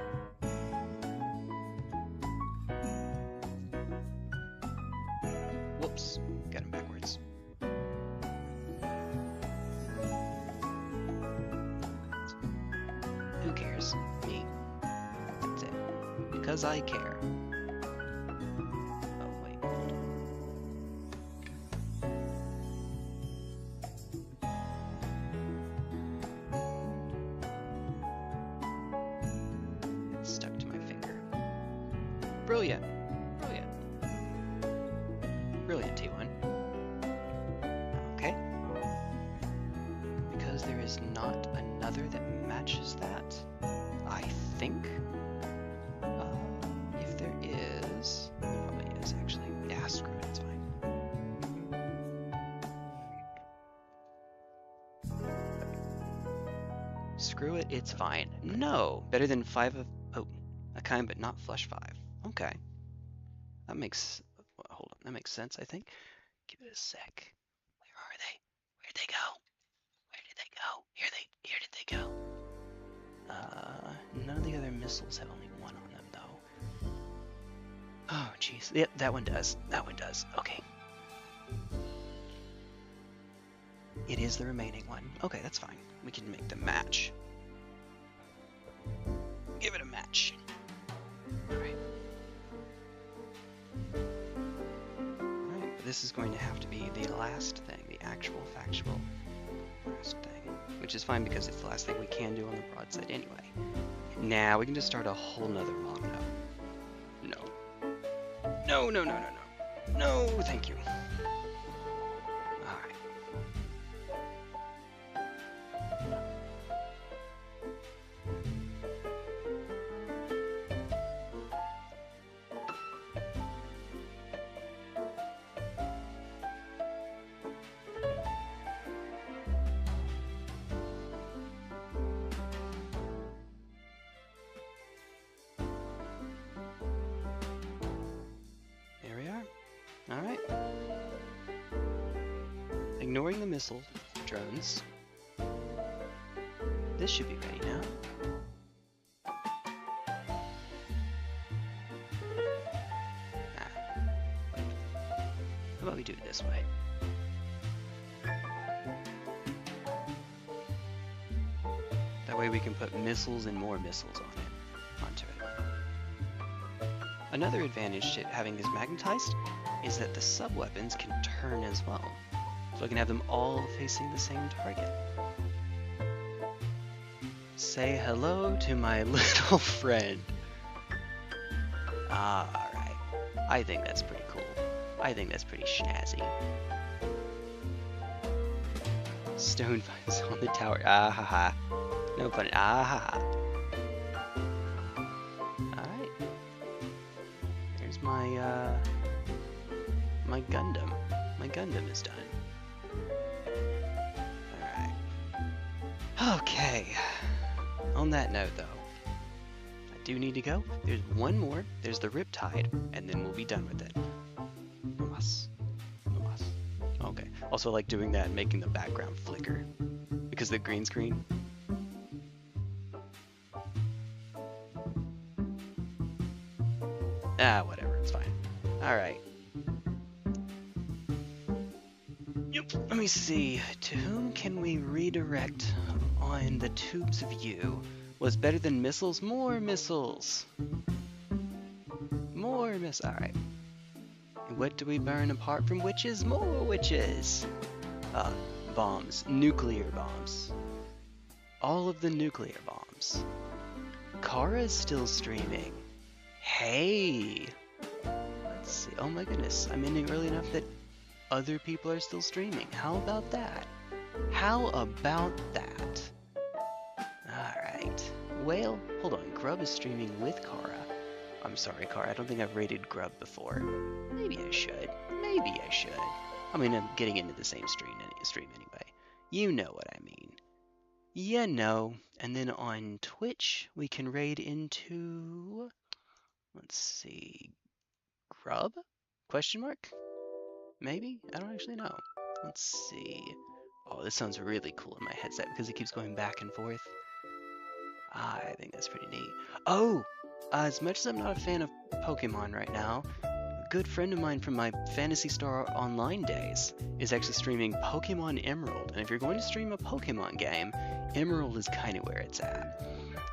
Whoops, got him backwards. Who cares? Me. That's it. Because I care. Oh wait, hold on. It's stuck to my finger. Brilliant. Brilliant. Brilliant, T1. Okay. Because there is not another that matches that, I think. If there is, there probably is actually. Yeah, screw it, it's fine. Screw it, it's fine. No, better than 5 of, oh, a kind but not flush 5. Okay. That makes, hold on, that makes sense, I think. Give it a sec. Where are they? Where'd they go? Where did they go? Here did they go? None of the other missiles have only 1 on them, though. Oh, jeez. Yep, that one does. That one does. Okay. It is the remaining one. Okay, that's fine. We can make them match. Give it a match. Alright. Alright, but this is going to have to be the last thing, the actual factual last thing. Which is fine because it's the last thing we can do on the broadside anyway. Now we can just start a whole nother mono. No. No, no, no, no, no. No, thank you. Alright. There we are. Alright. Ignoring the missile drones. This should be ready now. How about we do it this way? That way we can put missiles and more missiles on it, onto it. Another advantage to having this magnetized is that the sub-weapons can turn as well. So I can have them all facing the same target. Say hello to my little friend. Alright. I think that's pretty cool. I think that's pretty snazzy. Stone finds on the tower. Ah ha ha. No pun. Ah ha ha. Alright. There's my my Gundam. My Gundam is done. Alright. Okay. On that note though, I do need to go. There's one more. There's the Riptide, and then we'll be done with it. Okay. Also like doing that and making the background flicker. Because the green screen. Ah, whatever, it's fine. Alright. Yep, let me see. To whom can we redirect on the tubes of you? Was better than missiles? More missiles! More missiles. Alright. What do we burn apart from witches? More witches! Bombs. Nuclear bombs. All of the nuclear bombs. Kara's still streaming. Hey! Let's see. Oh my goodness. I'm ending early enough that other people are still streaming. How about that? How about that? Alright. Well, hold on. Grub is streaming with Kara. I'm sorry, Kara. I don't think I've rated Grub before. Maybe I should. Maybe I should. I mean, I'm getting into the same stream anyway. You know what I mean. You know. And then on Twitch, we can raid into... Let's see... Grub? Question mark? Maybe? I don't actually know. Let's see. Oh, this sounds really cool in my headset because it keeps going back and forth. I think that's pretty neat. Oh! As much as I'm not a fan of Pokemon right now, a good friend of mine from my Phantasy Star Online days is actually streaming Pokemon Emerald. And if you're going to stream a Pokemon game, Emerald is kind of where it's at.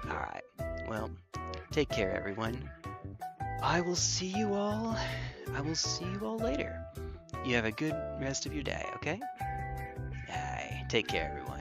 Alright, well, take care everyone. I will see you all later. You have a good rest of your day, okay? Take care everyone.